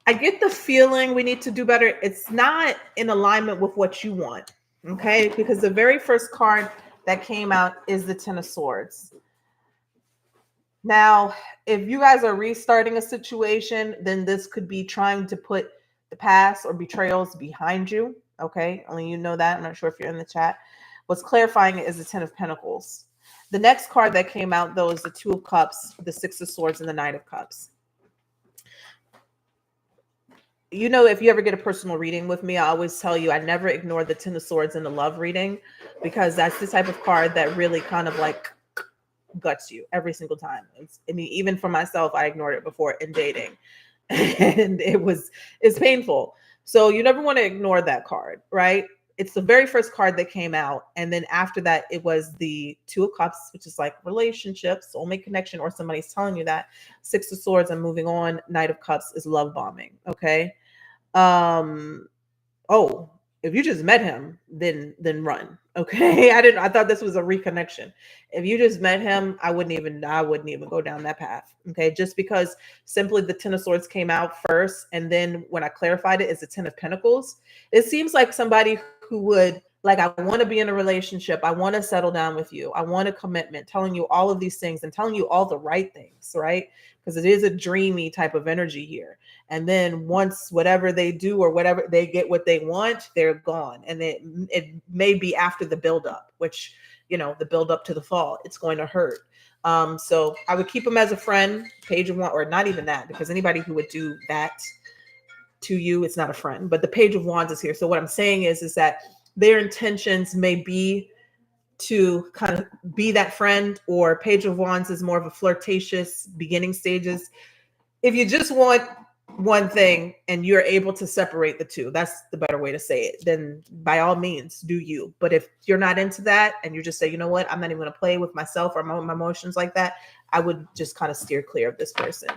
I get the feeling we need to do better. It's not in alignment with what you want, okay? Because the very first card that came out is the Ten of Swords. Now, if you guys are restarting a situation, then this could be trying to put the past or betrayals behind you, okay? Only you know that. I'm not sure if you're in the chat. What's clarifying it is the Ten of Pentacles. The next card that came out, though, is the Two of Cups, the Six of Swords, and the Knight of Cups. You know, if you ever get a personal reading with me, I always tell you I never ignore the Ten of Swords in the love reading, because that's the type of card that really kind of like guts you every single time. I mean, even for myself, I ignored it before in dating, and it's painful. So you never want to ignore that card, right? It's the very first card that came out, and then after that, it was the Two of Cups, which is like relationships, soulmate connection, or somebody's telling you that. Six of Swords, I'm moving on. Knight of Cups is love bombing. Okay. Oh, if you just met him, then run. Okay. I thought this was a reconnection. If you just met him, I wouldn't even go down that path. Okay. Just because simply the Ten of Swords came out first, and then when I clarified it, it's the Ten of Pentacles. It seems like somebody who would like, I want to be in a relationship. I want to settle down with you. I want a commitment, telling you all of these things and telling you all the right things, right? Because it is a dreamy type of energy here. And then once whatever they do or whatever they get what they want, they're gone. And it may be after the buildup, which, you know, the buildup to the fall, it's going to hurt. So I would keep them as a friend, Page of Wands, or not even that, because anybody who would do that to you, it's not a friend. But the Page of Wands is here. So what I'm saying is that their intentions may be to kind of be that friend, or Page of Wands is more of a flirtatious beginning stages. If you just want one thing and you're able to separate the two, that's the better way to say it, then by all means do you. But if you're not into that and you just say, you know what, I'm not even going to play with myself or my emotions like that, I would just kind of steer clear of this person.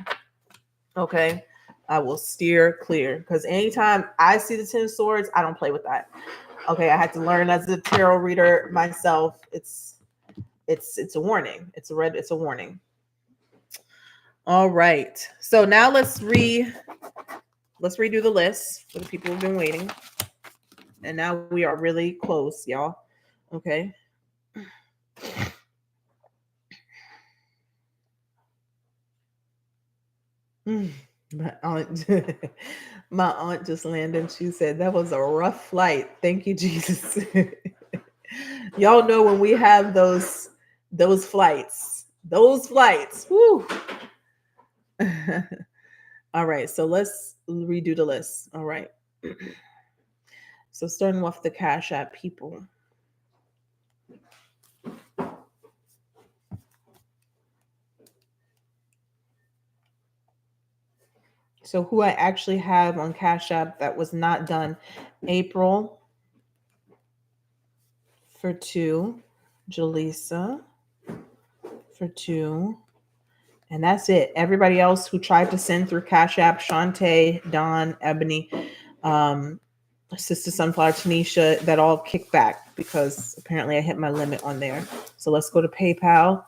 Okay. I will steer clear, because anytime I see the Ten of Swords, I don't play with that. Okay. I had to learn as a tarot reader myself. It's a warning. It's a warning. All right. So now let's redo the list for the people who've been waiting. And now we are really close, y'all. Okay. My aunt just landed. She said that was a rough flight. Thank you, Jesus. Y'all know when we have those flights. Woo. All right, so let's redo the list. All right. So starting with the Cash App people. So who I actually have on Cash App that was not done. April for 2. Jaleesa for 2. And that's it. Everybody else who tried to send through Cash App, Shantae, Dawn, Ebony, Sister Sunflower, Tanisha, that all kicked back because apparently I hit my limit on there. So let's go to PayPal.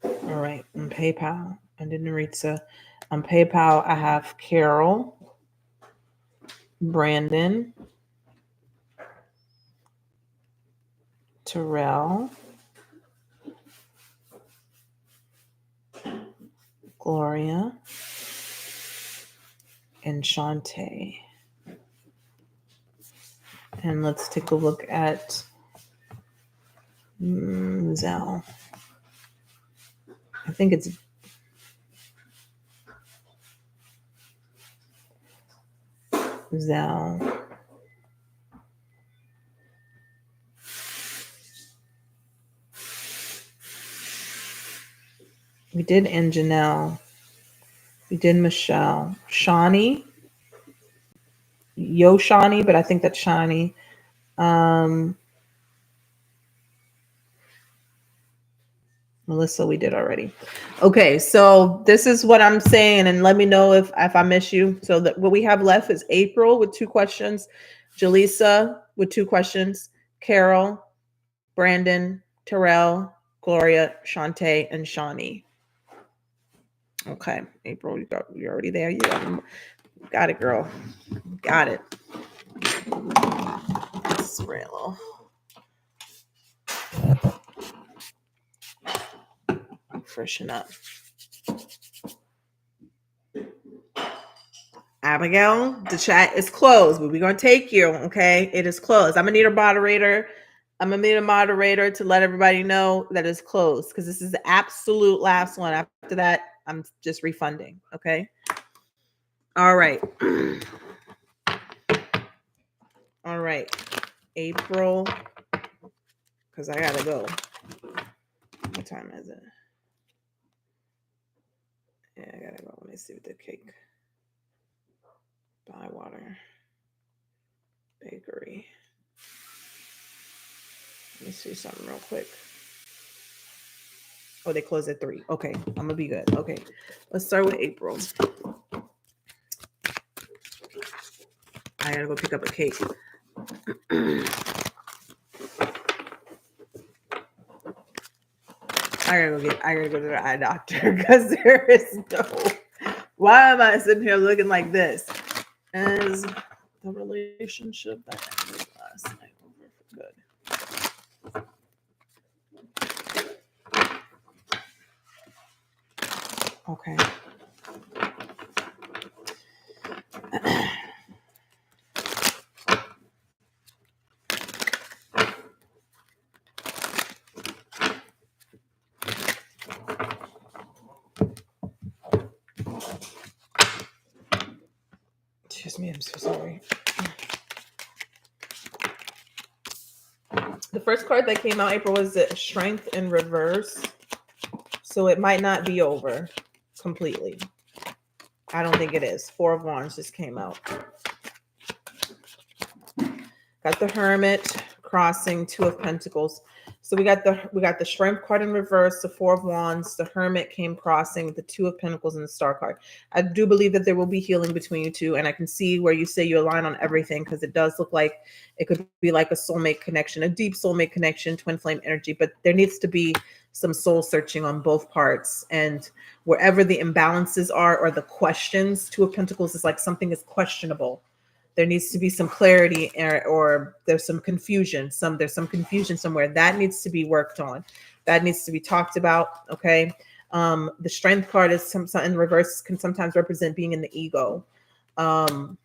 All right, on PayPal. And then Naritza. On PayPal, I have Carol, Brandon, Terrell, Gloria, and Shantae. And let's take a look at Zell. I think it's Zell. We did Janelle. We did Michelle. Shawnee. Shawnee, but I think that's Shawnee. Melissa, we did already. Okay, so this is what I'm saying, and let me know if I miss you. So what we have left is April with 2 questions, Jaleesa with 2 questions, Carol, Brandon, Terrell, Gloria, Shantae, and Shawnee. Okay, April, you're already there. You got it, girl. Got it. Spray a little. Freshen up. Abigail, the chat is closed, but we're going to take you, okay? It is closed. I'm going to need a moderator. I'm going to need a moderator to let everybody know that it's closed because this is the absolute last one. After that, I'm just refunding, okay? All right. All right. April, because I got to go. What time is it? Yeah, I got to go. Let me see what the cake. Bywater Bakery. Let me see something real quick. Oh, they close at 3. Okay, I'm gonna be good. Okay, let's start with April. I gotta go pick up a cake. I gotta go to the eye doctor because there is no. Why am I sitting here looking like this? Is the relationship that ended last night over for good? Okay. Excuse me, I'm so sorry. The first card that came out, April, was the Strength in Reverse. So it might not be over completely. I don't think it is. 4 of Wands just came out. Got the Hermit crossing, 2 of Pentacles. So we got the Strength card in reverse, the 4 of Wands, the Hermit came crossing, the 2 of Pentacles, and the Star card. I do believe that there will be healing between you two, and I can see where you say you align on everything because it does look like it could be like a soulmate connection, a deep soulmate connection, twin flame energy, but there needs to be some soul searching on both parts. And wherever the imbalances are or the questions, 2 of Pentacles is like something is questionable. There needs to be some clarity or there's some confusion. There's some confusion somewhere that needs to be worked on. That needs to be talked about. Okay. The Strength card is in reverse can sometimes represent being in the ego. But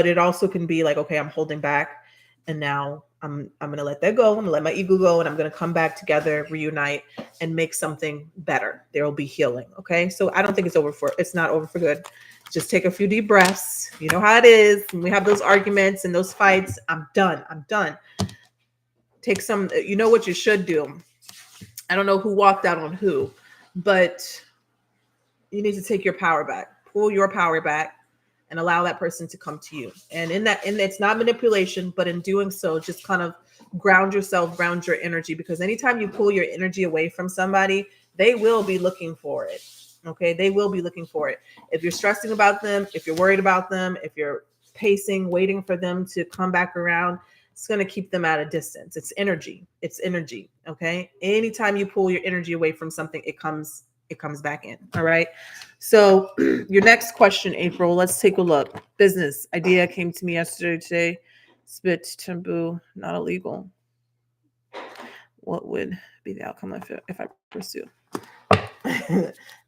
it also can be like, okay, I'm holding back and now I'm going to let that go. I'm going to let my ego go and I'm going to come back together, reunite and make something better. There will be healing. Okay. So I don't think it's not over for good. Just take a few deep breaths. You know how it is. When we have those arguments and those fights, I'm done. Take some, you know what you should do. I don't know who walked out on who, but you need to take your power back, pull your power back and allow that person to come to you. And it's not manipulation, but in doing so, just kind of ground yourself, ground your energy, because anytime you pull your energy away from somebody, they will be looking for it. Okay. They will be looking for it. If you're stressing about them, if you're worried about them, if you're pacing, waiting for them to come back around, it's going to keep them at a distance. It's energy. Okay. Anytime you pull your energy away from something, it comes back in. All right. So your next question, April, let's take a look. Business idea came to me yesterday, today. Spit, taboo, not illegal. What would be the outcome if I pursue?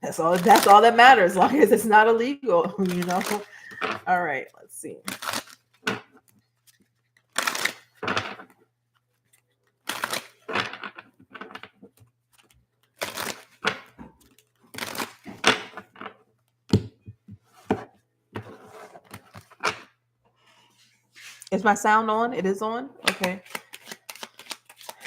That's all that matters, as long as it's not illegal, you know. All right, let's see. Is my sound on? It is on? Okay.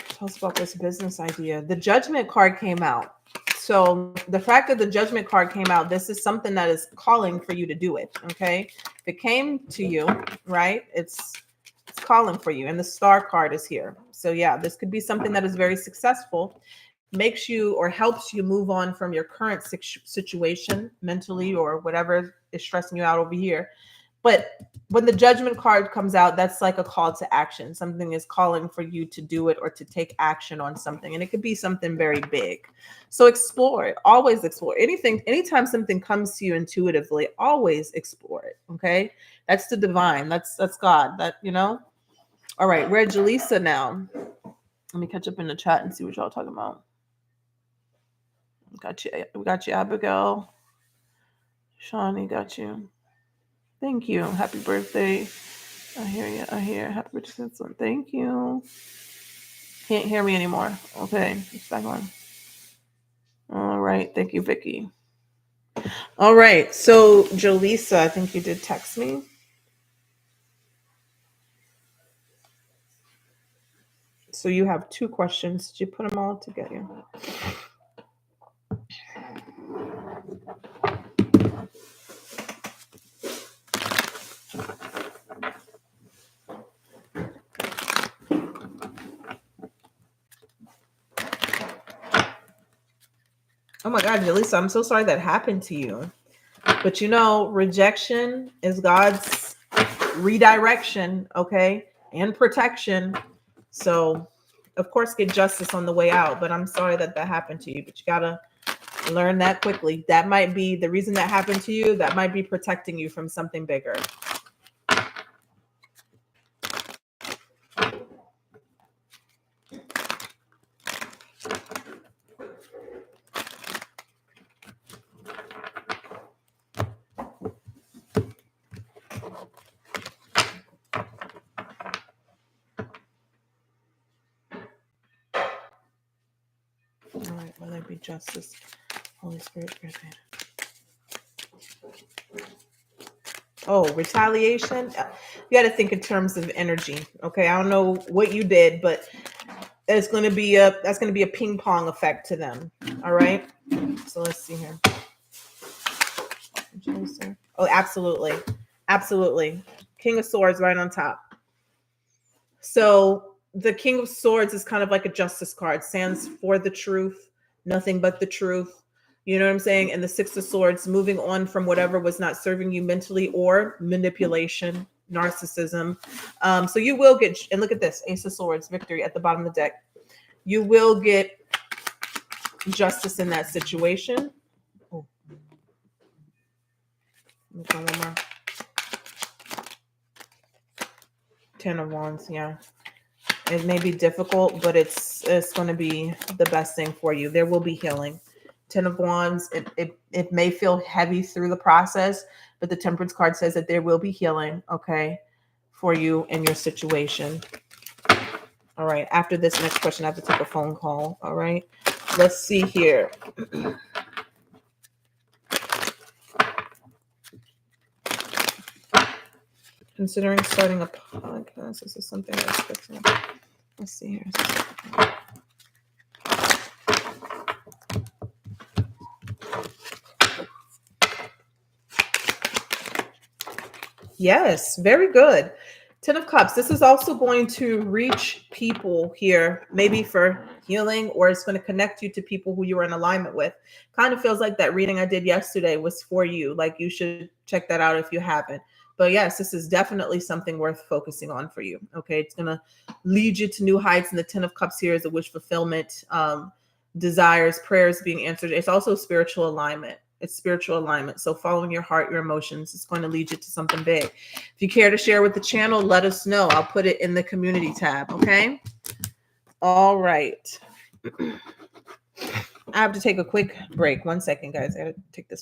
Tell us about this business idea. The Judgment card came out. So the fact that the Judgment card came out, this is something that is calling for you to do it. Okay. If it came to you, right? It's calling for you. And the Star card is here. So yeah, this could be something that is very successful, makes you or helps you move on from your current situation mentally or whatever is stressing you out over here. But when the judgment card comes out, that's like a call to action. Something is calling for you to do it or to take action on something. And it could be something very big. So explore it. Always explore anything. Anytime something comes to you intuitively, always explore it. Okay. That's the divine. That's God. That, you know. All right. We're at Jaleesa now. Let me catch up in the chat and see what y'all talking about. Got you. We got you, Abigail. Shawnee, got you. Thank you. Happy birthday. I hear you. I hear. Happy birthday, son. Thank you. Can't hear me anymore. Okay. It's back on. All right. Thank you, Vicky. All right. So, Jolisa, I think you did text me. So you have 2 questions. Did you put them all together? Oh my God, Jaleesa, I'm so sorry that happened to you. But you know, rejection is God's redirection, okay, and protection. So, of course, get justice on the way out. But I'm sorry that happened to you. But you gotta learn that quickly. That might be the reason that happened to you. That might be protecting you from something bigger. All right, will there be justice? Holy Spirit, oh, retaliation. You got to think in terms of energy. Okay, I don't know what you did, but that's going to be a ping pong effect to them. All right. So let's see here. Oh, absolutely, absolutely. King of Swords right on top. So the King of Swords is kind of like a justice card, stands for the truth, nothing but the truth. You know what I'm saying? And the Six of Swords, moving on from whatever was not serving you mentally or manipulation, narcissism. So you will get, and look at this, Ace of Swords, victory at the bottom of the deck. You will get justice in that situation. Oh. One more. 10 of Wands, yeah. It may be difficult, but it's going to be the best thing for you. There will be healing. 10 of Wands, it may feel heavy through the process, but the Temperance card says that there will be healing, okay, for you and your situation. All right. After this next question, I have to take a phone call. All right. Let's see here. Considering starting a podcast, this is something that's fixing. Let's see here. Yes, very good. 10 of Cups. This is also going to reach people here, maybe for healing, or it's going to connect you to people who you're in alignment with. Kind of feels like that reading I did yesterday was for you. Like you should check that out if you haven't. But yes, this is definitely something worth focusing on for you. Okay. It's going to lead you to new heights. And the 10 of Cups here is a wish fulfillment, desires, prayers being answered. It's also spiritual alignment. It's spiritual alignment. So following your heart, your emotions, is going to lead you to something big. If you care to share with the channel, let us know. I'll put it in the community tab. Okay. All right. I have to take a quick break. 1 second, guys. I got to take this.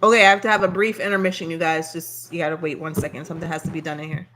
Okay, I have to have a brief intermission, you guys. Just, you gotta wait 1 second. Something has to be done in here.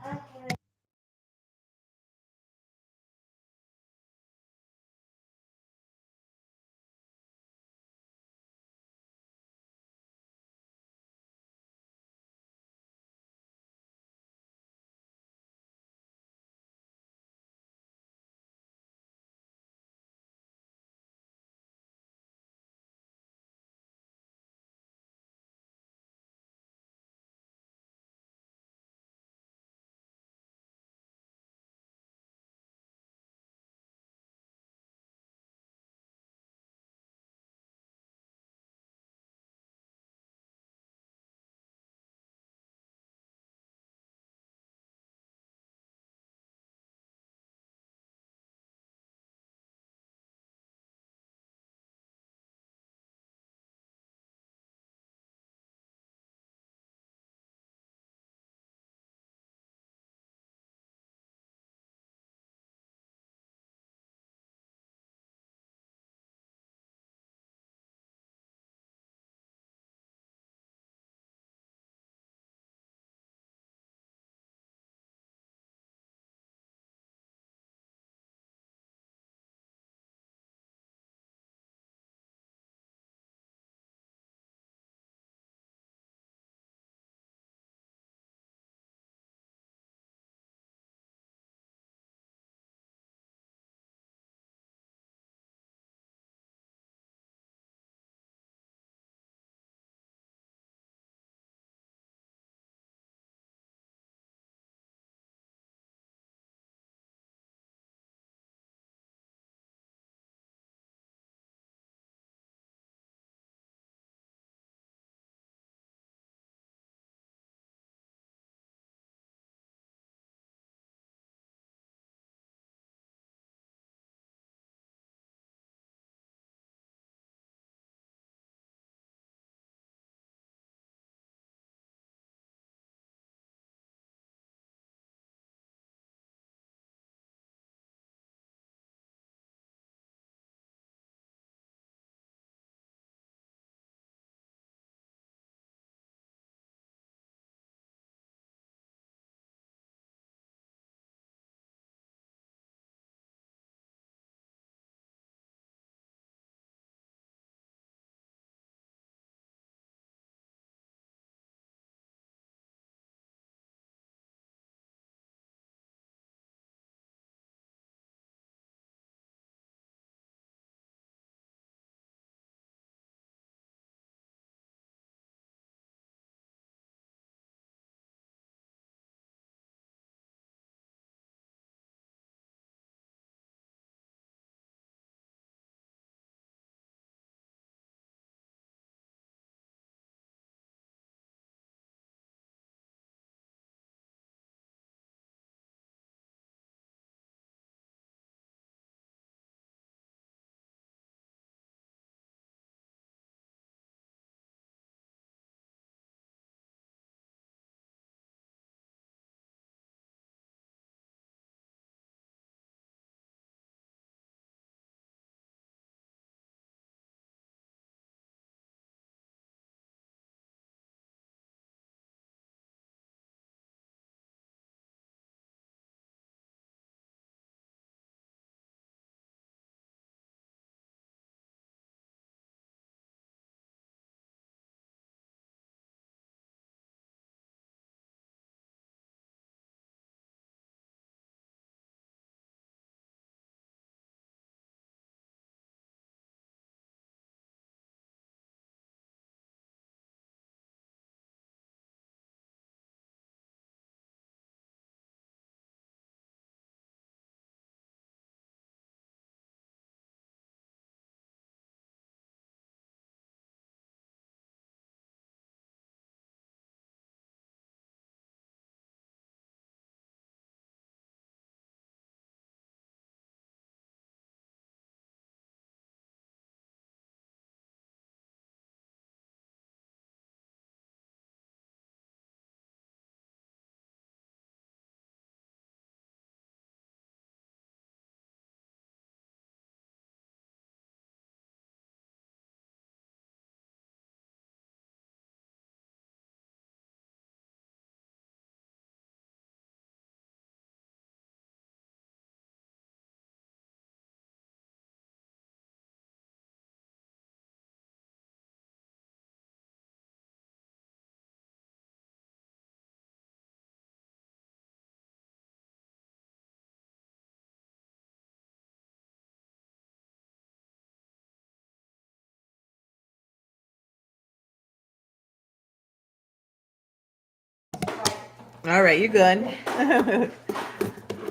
All right, you're good.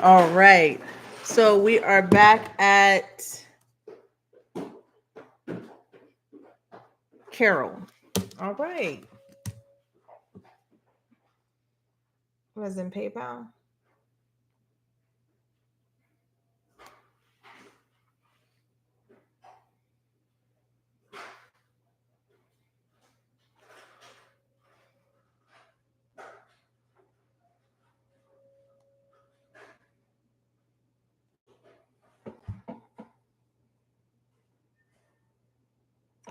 All right. So we are back at Carol. All right. Was in PayPal.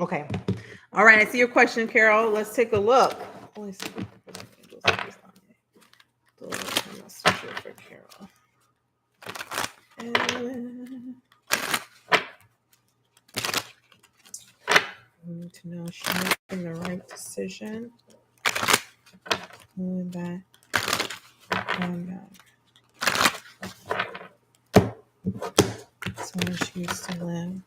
Okay. All right. I see your question, Carol. Let's take a look. Let's see. For Carol. I need to know if she's making the right decision. Going back. So where she used to live.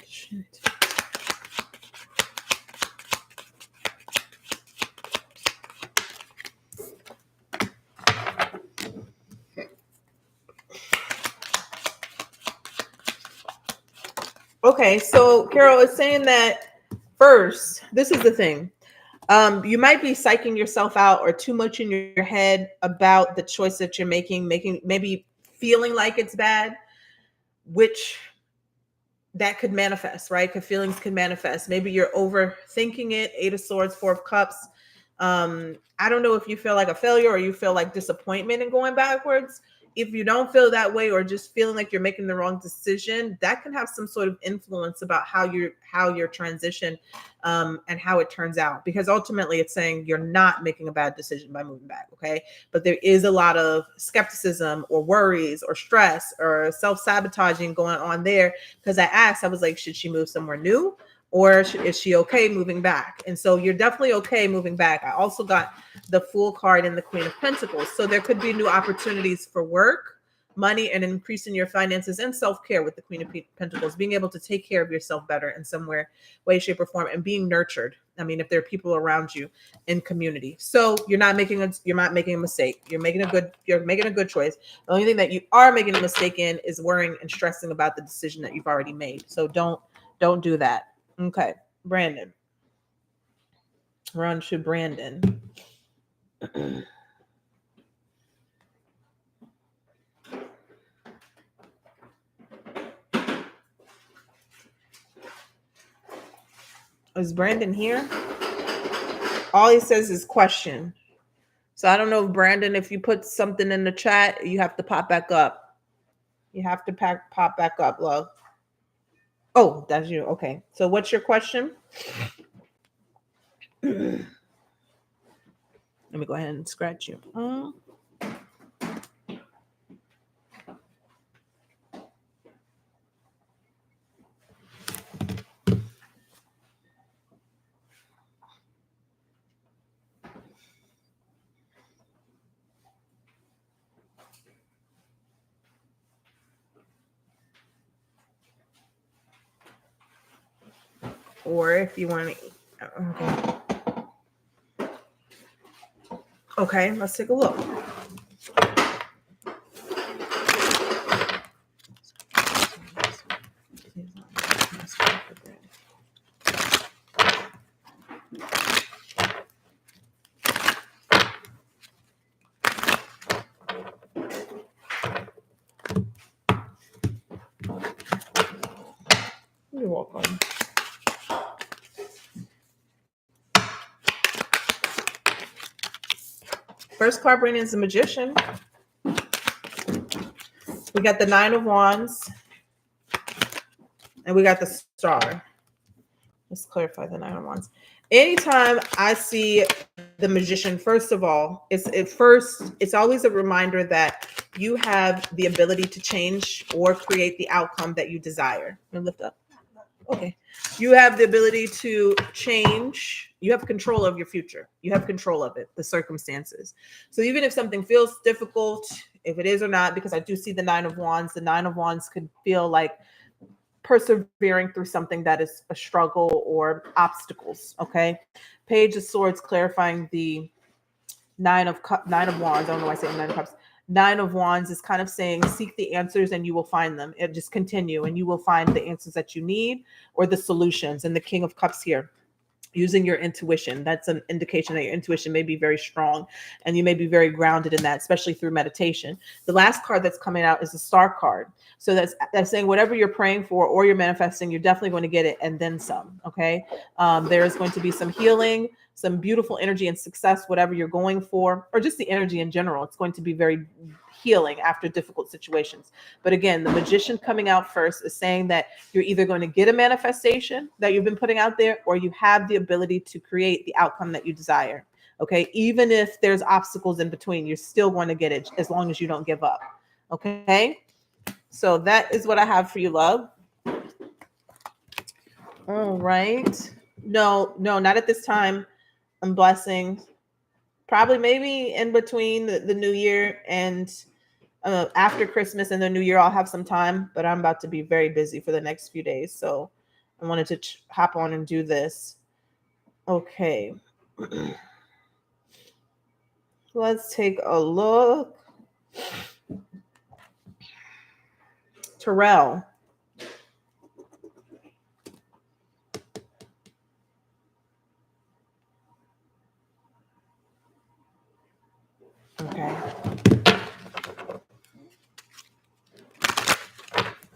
Shit. Okay, so Carol is saying that first, this is the thing. You might be psyching yourself out or too much in your head about the choice that you're making maybe feeling like it's bad, which that could manifest, right? Because feelings can manifest. Maybe you're overthinking it. 8 of Swords, 4 of Cups. I don't know if you feel like a failure or you feel like disappointment in going backwards. If you don't feel that way or just feeling like you're making the wrong decision, that can have some sort of influence about how your transition and how it turns out. Because ultimately it's saying you're not making a bad decision by moving back, okay? But there is a lot of skepticism or worries or stress or self-sabotaging going on there. Because I asked, I was like, should she move somewhere new? Or is she okay moving back? And so you're definitely okay moving back. I also got the Fool card and the Queen of Pentacles. So there could be new opportunities for work, money, and increasing your finances and self-care with the Queen of Pentacles, being able to take care of yourself better in some way, shape, or form, and being nurtured. I mean, if there are people around you in community. So you're not making a mistake. You're making a good choice. The only thing that you are making a mistake in is worrying and stressing about the decision that you've already made. So don't do that. Okay, Brandon. We're on to Brandon. Is Brandon here? All he says is question. So I don't know, Brandon, if you put something in the chat, you have to pop back up. You have to pop back up, love. Oh, that's you. Okay. So what's your question? Let me go ahead and scratch you. Or if you want to. Okay, let's take a look. You're welcome. First card bringing is the Magician. We got the 9 of Wands. And we got the Star. Let's clarify the 9 of Wands. Anytime I see the Magician, first of all, it's always a reminder that you have the ability to change or create the outcome that you desire. I'm gonna lift up. Okay. You have the ability to change. You have control of your future. You have control of it, the circumstances. So even if something feels difficult, if it is or not, because I do see the Nine of Wands. The Nine of Wands could feel like persevering through something that is a struggle or obstacles. Okay. Page of Swords clarifying the Nine of Wands. I don't know why I say Nine of Cups. Nine of Wands is kind of saying seek the answers and you will find them. It just continue and you will find the answers that you need or the solutions. And the King of Cups here, using your intuition. That's an indication that your intuition may be very strong and you may be very grounded in that, especially through meditation. The last card that's coming out is the Star card. So that's saying whatever you're praying for or you're manifesting, you're definitely going to get it and then some. Okay. There is going to be some healing, some beautiful energy and success, whatever you're going for, or just the energy in general. It's going to be very healing after difficult situations. But again, the Magician coming out first is saying that you're either going to get a manifestation that you've been putting out there, or you have the ability to create the outcome that you desire. Okay. Even if there's obstacles in between, you're still going to get it as long as you don't give up. Okay. So that is what I have for you, love. All right. No, not at this time. I'm blessing. Probably maybe in between the new year and after Christmas and the new year, I'll have some time, but I'm about to be very busy for the next few days. So I wanted to hop on and do this. Okay. Let's take a look. Terrell. Okay.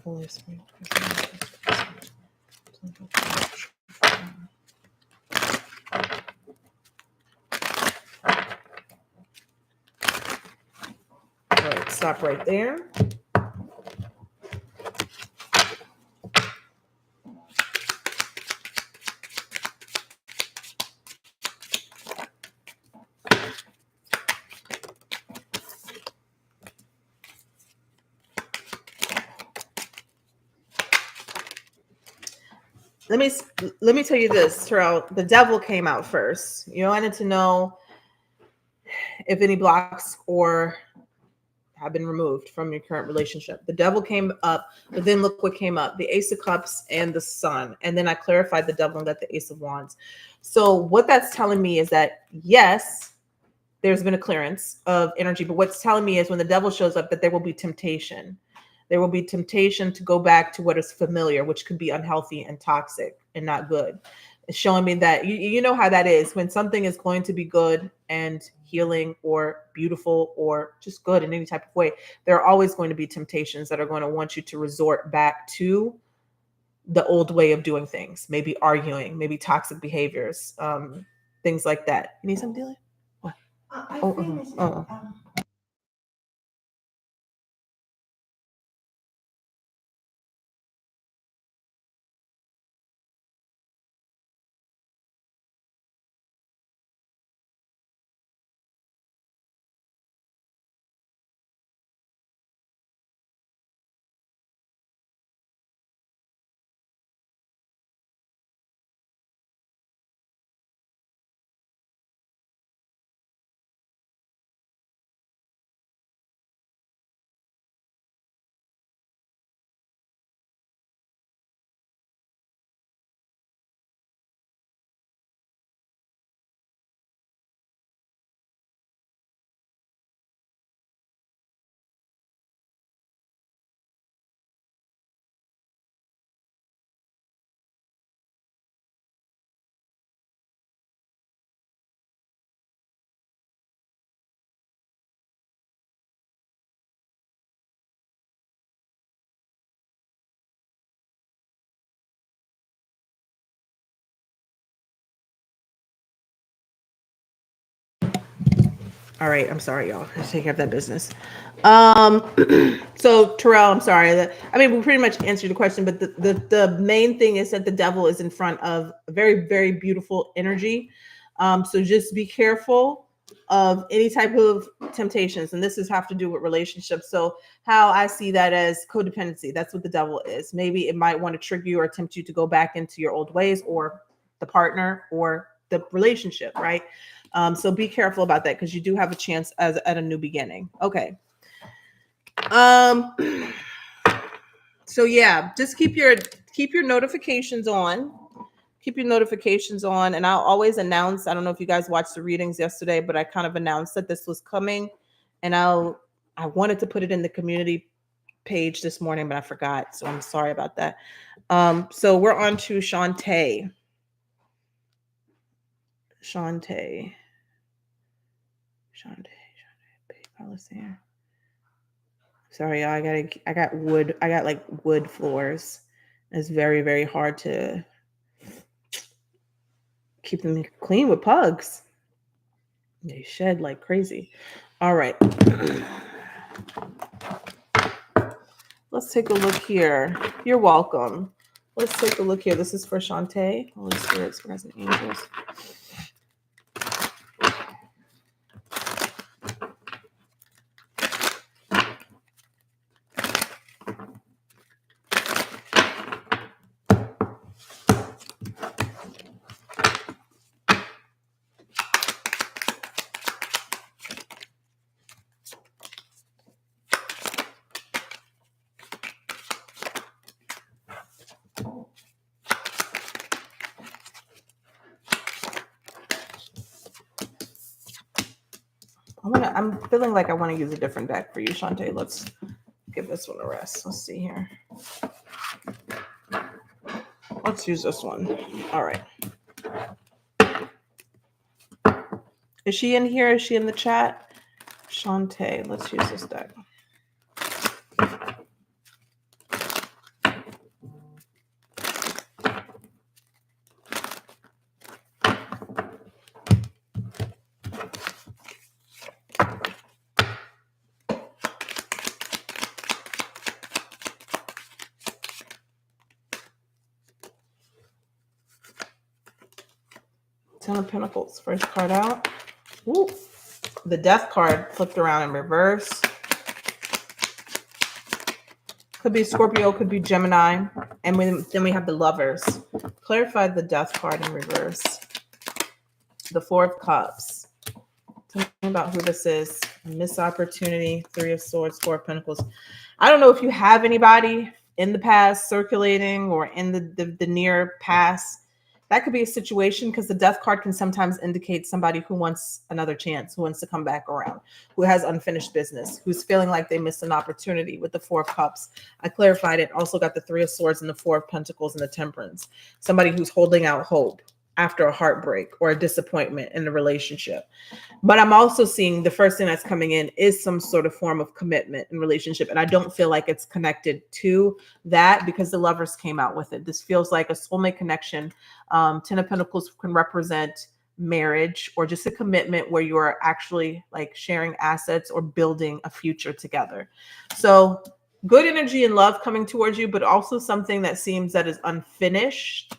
Holy Spirit. All right, stop right there. Let me tell you this, Terrell. The Devil came out first. You wanted to know if any blocks or have been removed from your current relationship. The Devil came up, but then look what came up: the Ace of Cups and the Sun. And then I clarified the Devil and got the Ace of Wands. So what that's telling me is that yes, there's been a clearance of energy, but what's telling me is when the Devil shows up that there will be temptation. There will be temptation to go back to what is familiar, which could be unhealthy and toxic and not good. It's showing me that you know how that is when something is going to be good and healing or beautiful or just good in any type of way. There are always going to be temptations that are going to want you to resort back to the old way of doing things, maybe arguing, maybe toxic behaviors, things like that. You need something, Delia? What? Oh. All right, I'm sorry, y'all. Let's take care of that business. So Terrell, I'm sorry. We pretty much answered the question, but the main thing is that the Devil is in front of a very, very beautiful energy. So just be careful of any type of temptations, and this has have to do with relationships. So how I see that as codependency, that's what the Devil is. Maybe it might want to trigger you or tempt you to go back into your old ways, or the partner, or the relationship, right? So be careful about that because you do have a chance at a new beginning. Okay. So yeah, just keep your notifications on. Keep your notifications on, and I'll always announce. I don't know if you guys watched the readings yesterday, but I kind of announced that this was coming, and I wanted to put it in the community page this morning, but I forgot, so I'm sorry about that. So we're on to Shantae. Shantae, here. Sorry, y'all. I got wood. I got like wood floors. It's very, very hard to keep them clean with pugs. They shed like crazy. All right. Let's take a look here. You're welcome. Let's take a look here. This is for Shantae. Holy Spirit, Spirits, and Angels. I'm feeling like I want to use a different deck for you, Shantae. Let's give this one a rest. Let's see here. Let's use this one. All right. Is she in here? Is she in the chat? Shantae, let's use this deck. Ten of Pentacles, first card out. Ooh, the Death card flipped around in reverse. Could be Scorpio, could be Gemini. And then we have the Lovers. Clarify the Death card in reverse. The Four of Cups. Tell me about who this is. Missed opportunity, Three of Swords, Four of Pentacles. I don't know if you have anybody in the past circulating or in the near past. That could be a situation because the Death card can sometimes indicate somebody who wants another chance, who wants to come back around, who has unfinished business, who's feeling like they missed an opportunity with the Four of Cups. I clarified it. Also got the Three of Swords and the Four of Pentacles and the Temperance. Somebody who's holding out hope after a heartbreak or a disappointment in the relationship. But I'm also seeing the first thing that's coming in is some sort of form of commitment in relationship. And I don't feel like it's connected to that because the Lovers came out with it. This feels like a soulmate connection. Ten of Pentacles can represent marriage or just a commitment where you are actually like sharing assets or building a future together. So good energy and love coming towards you, but also something that seems that is unfinished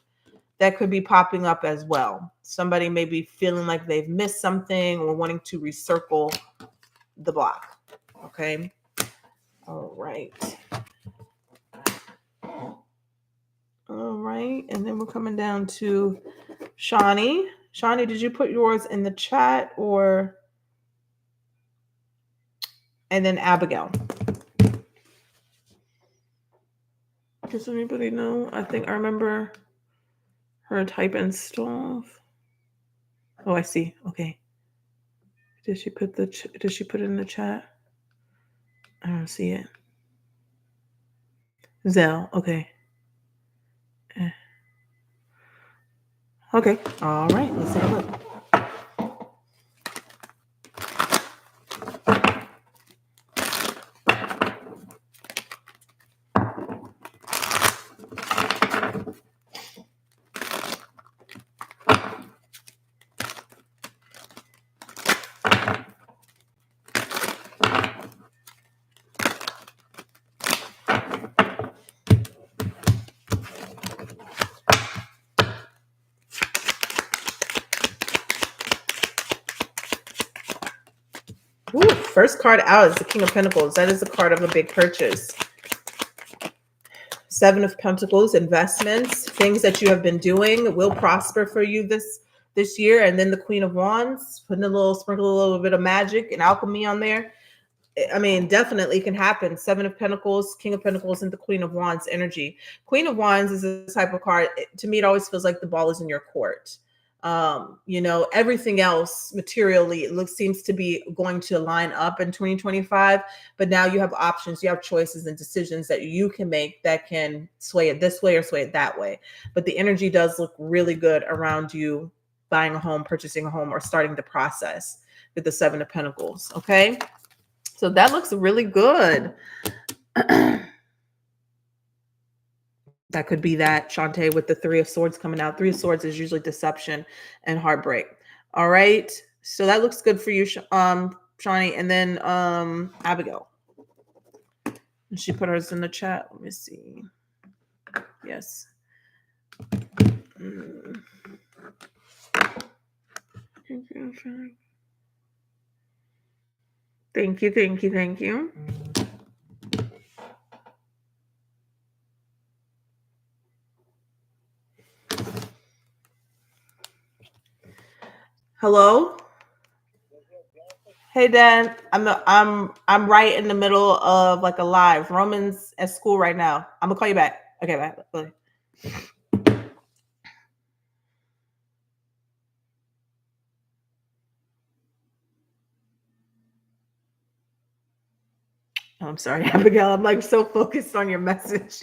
that could be popping up as well. Somebody may be feeling like they've missed something or wanting to recircle the block. Okay. All right. All right. And then we're coming down to Shawnee. Shawnee, did you put yours in the chat or? And then Abigail. Does anybody know? I think I remember her typing stuff. Oh, I see. Okay. Did she put it in the chat? I don't see it. Zell. Okay. Okay. All right. Let's take a look. Ooh, first card out is the King of Pentacles. That is the card of a big purchase. Seven of Pentacles, investments, things that you have been doing will prosper for you this year. And then the Queen of Wands, sprinkle a little bit of magic and alchemy on there. I mean, definitely can happen. Seven of Pentacles, King of Pentacles, and the Queen of Wands energy. Queen of Wands is a type of card. To me, it always feels like the ball is in your court. Everything else materially seems to be going to line up in 2025, but now you have options, you have choices and decisions that you can make that can sway it this way or sway it that way. But the energy does look really good around you buying a home, purchasing a home, or starting the process with the Seven of Pentacles. Okay. So that looks really good. That could be that, Shantae, with the Three of Swords coming out. Three of Swords is usually deception and heartbreak. All right. So that looks good for you, Shawnee. And then Abigail. She put hers in the chat. Let me see. Yes. Thank you, thank you, thank you. Hello? Hey Dan, I'm right in the middle of like a live. Roman's at school right now. I'm gonna call you back. Okay, bye. I'm sorry, Abigail. I'm like so focused on your message,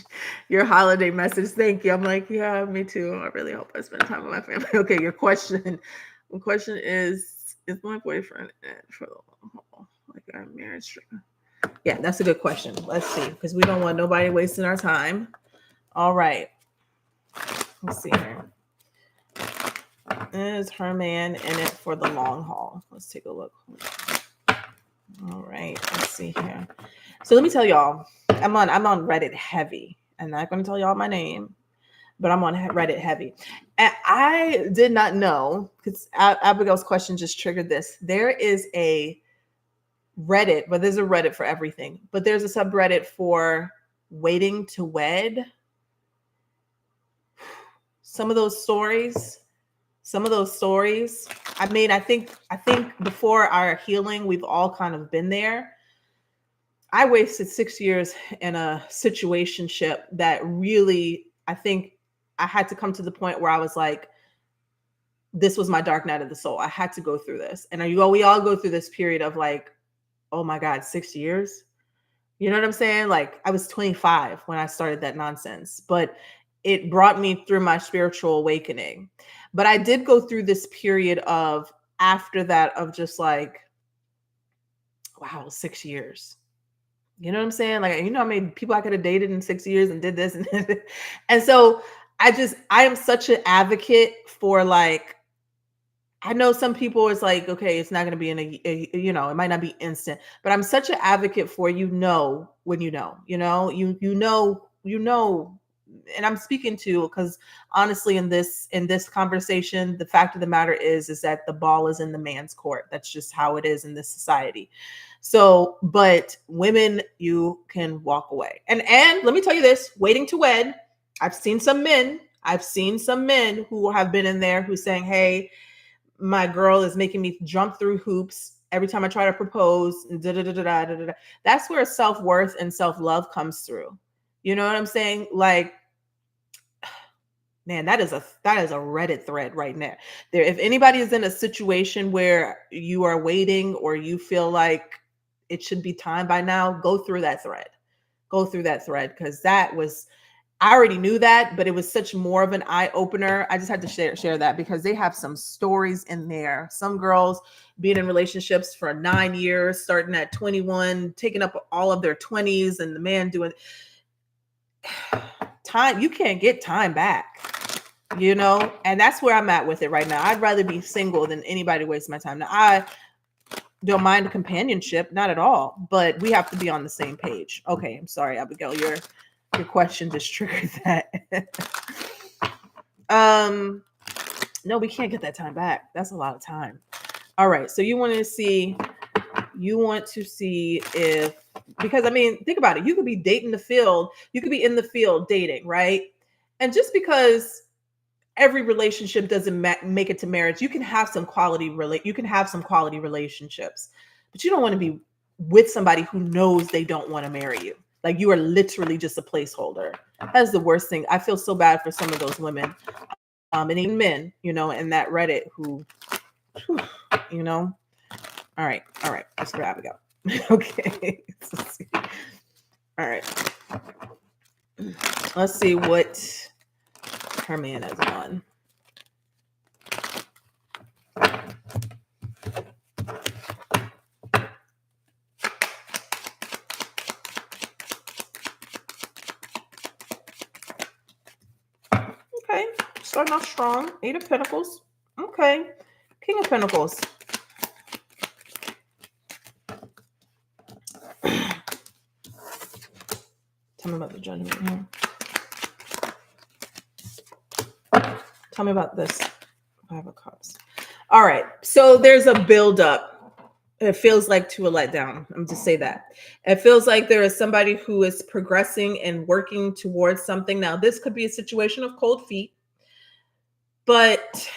your holiday message. Thank you. I'm like, yeah, me too. I really hope I spend time with my family. Okay, your question. The question is my boyfriend for the long haul? Like our marriage? Yeah, that's a good question. Let's see, because we don't want nobody wasting our time. All right. Let's see here. Is her man in it for the long haul? Let's take a look. All right, let's see here. So let me tell y'all, I'm on Reddit heavy. I'm not going to tell y'all my name, but I'm on Reddit heavy. And I did not know, because Abigail's question just triggered this. There is a Reddit, but there's a Reddit for everything. But there's a subreddit for waiting to wed. Some of those stories. I mean, I think before our healing, we've all kind of been there. I wasted 6 years in a situationship that really, I think I had to come to the point where I was like, this was my dark night of the soul. I had to go through this. And we all go through this period of like, oh my God, 6 years. You know what I'm saying? Like I was 25 when I started that nonsense, but it brought me through my spiritual awakening. But I did go through this period of after that of just like, wow, 6 years. You know what I'm saying? Like, I mean, people I could have dated in 6 years and did this. And so I am such an advocate for like, I know some people it's like, okay, it's not going to be it might not be instant, but I'm such an advocate for, when you know, and I'm speaking to, because honestly, in this conversation, the fact of the matter is that the ball is in the man's court. That's just how it is in this society. So, but women, you can walk away. And let me tell you this, waiting to wed, I've seen some men who have been in there who's saying, hey, my girl is making me jump through hoops every time I try to propose. That's where self-worth and self-love comes through. You know what I'm saying? Like, man, that is a Reddit thread right now. There, if anybody is in a situation where you are waiting or you feel like it should be time by now, go through that thread. Because I already knew that, but it was such more of an eye opener. I just had to share that because they have some stories in there. Some girls being in relationships for 9 years, starting at 21, taking up all of their 20s, and the man doing time. You can't get time back, and that's where I'm at with it right now. I'd rather be single than anybody waste my time. Now, I don't mind companionship, not at all, but we have to be on the same page. Okay, I'm sorry, Abigail, your question just triggered that. No, we can't get that time back. That's a lot of time. All right, so you want to see if, because I mean, think about it. You could be dating the field. You could be in the field dating, right? And just because every relationship doesn't make it to marriage, you can have some quality relationships, but you don't want to be with somebody who knows they don't want to marry you. Like you are literally just a placeholder. That's the worst thing. I feel so bad for some of those women, and even men, you know, in that Reddit who, you know. All right. That's for Abigail. Okay. All right. Let's see what her man is on. Okay, starting off strong. 8 of Pentacles. Okay, King of Pentacles. Tell me about the Judgment here. Tell me about this. 5 of Cups. All right, so there's a buildup. It feels like to a letdown. I'm just say that. It feels like there is somebody who is progressing and working towards something. Now, this could be a situation of cold feet. But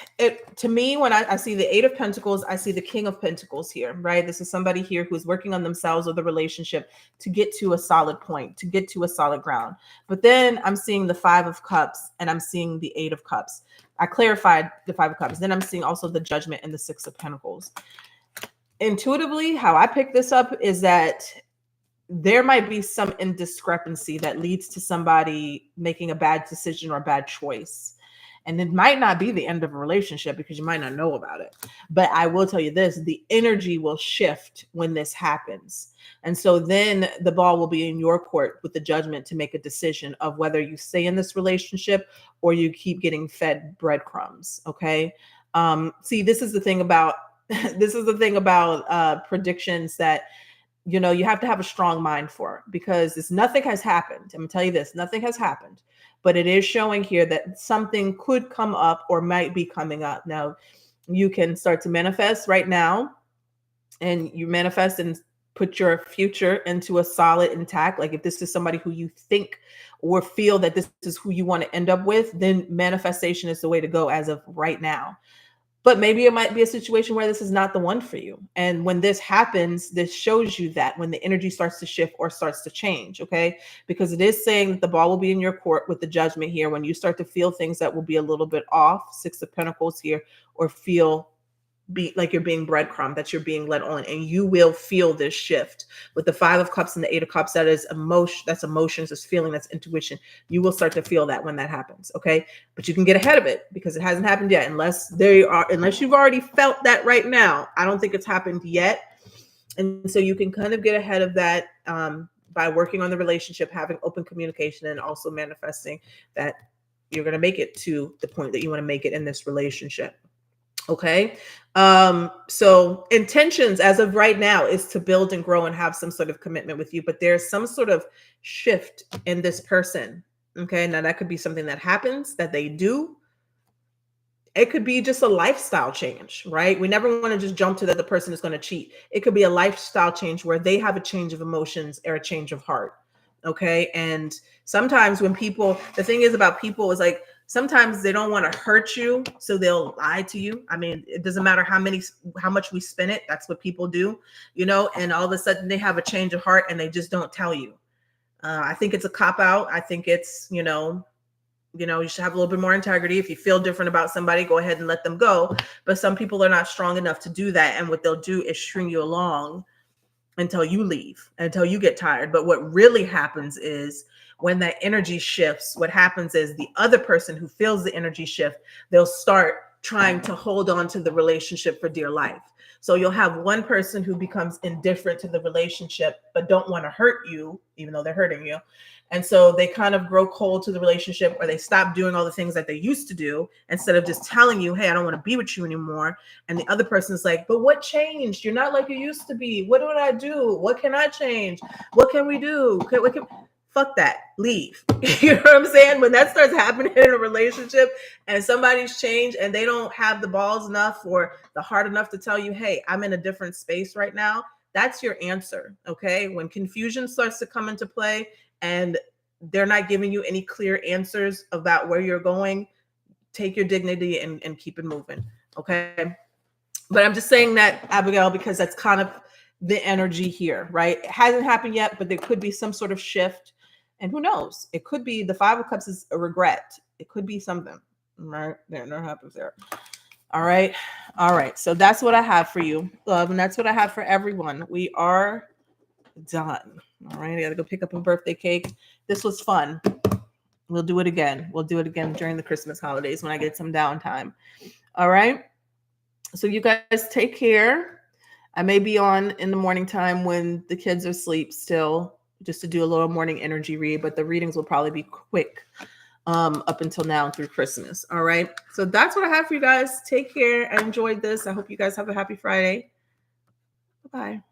to me, when I see the 8 of Pentacles, I see the King of Pentacles here, right? This is somebody here who's working on themselves or the relationship to get to a solid point, to get to a solid ground. But then I'm seeing the 5 of Cups and I'm seeing the 8 of Cups. I clarified the 5 of Cups. Then I'm seeing also the Judgment and the 6 of Pentacles. Intuitively, how I pick this up is that there might be some indiscrepancy that leads to somebody making a bad decision or a bad choice. And it might not be the end of a relationship because you might not know about it. But I will tell you this, the energy will shift when this happens. And so then the ball will be in your court with the Judgment to make a decision of whether you stay in this relationship or you keep getting fed breadcrumbs. Okay. See, this is the thing about predictions that, you know, you have to have a strong mind for, because nothing has happened. I'm gonna tell you this, nothing has happened. But it is showing here that something could come up or might be coming up. Now, you can start to manifest right now, and you manifest and put your future into a solid intact. Like if this is somebody who you think or feel that this is who you want to end up with, then manifestation is the way to go as of right now. But maybe it might be a situation where this is not the one for you. And when this happens, this shows you that when the energy starts to shift or starts to change, okay? Because it is saying that the ball will be in your court with the Judgment here. When you start to feel things that will be a little bit off, 6 of Pentacles here, or feel like you're being breadcrumbed, that you're being led on, and you will feel this shift. With the 5 of Cups and the 8 of Cups, that is emotion, that's emotions, that's feeling, that's intuition. You will start to feel that when that happens, okay? But you can get ahead of it because it hasn't happened yet, unless you've already felt that right now. I don't think it's happened yet. And so you can kind of get ahead of that by working on the relationship, having open communication, and also manifesting that you're going to make it to the point that you want to make it in this relationship. Okay. So intentions as of right now is to build and grow and have some sort of commitment with you, but there's some sort of shift in this person. Okay. Now that could be something that happens, that they do. It could be just a lifestyle change, right? We never want to just jump to that the person is going to cheat. It could be a lifestyle change where they have a change of emotions or a change of heart. Okay. And sometimes when people, the thing is about people is like, sometimes they don't want to hurt you, so they'll lie to you. I mean, it doesn't matter how much we spin it. That's what people do, you know, and all of a sudden they have a change of heart and they just don't tell you. I think it's a cop out. I think it's, you should have a little bit more integrity. If you feel different about somebody, go ahead and let them go. But some people are not strong enough to do that. And what they'll do is string you along until you leave, until you get tired. But what really happens is when that energy shifts, what happens is the other person who feels the energy shift, they'll start trying to hold on to the relationship for dear life. So you'll have one person who becomes indifferent to the relationship, but don't want to hurt you, even though they're hurting you. And so they kind of grow cold to the relationship, or they stop doing all the things that they used to do instead of just telling you, hey, I don't want to be with you anymore. And the other person's like, but what changed? You're not like you used to be. What did I do? What can I change? What can we do? Fuck that. Leave. You know what I'm saying? When that starts happening in a relationship and somebody's changed and they don't have the balls enough or the heart enough to tell you, hey, I'm in a different space right now, that's your answer. Okay. When confusion starts to come into play and they're not giving you any clear answers about where you're going, take your dignity and keep it moving. Okay. But I'm just saying that, Abigail, because that's kind of the energy here, right? It hasn't happened yet, but there could be some sort of shift. And who knows? It could be the Five of Cups is a regret. It could be something, right? There, no happens there. All right. All right. So that's what I have for you, love. And that's what I have for everyone. We are done. All right. I got to go pick up a birthday cake. This was fun. We'll do it again. We'll do it again during the Christmas holidays when I get some downtime. All right. So you guys take care. I may be on in the morning time when the kids are asleep still, just to do a little morning energy read, but the readings will probably be quick up until now through Christmas. All right. So that's what I have for you guys. Take care. I enjoyed this. I hope you guys have a happy Friday. Bye-bye.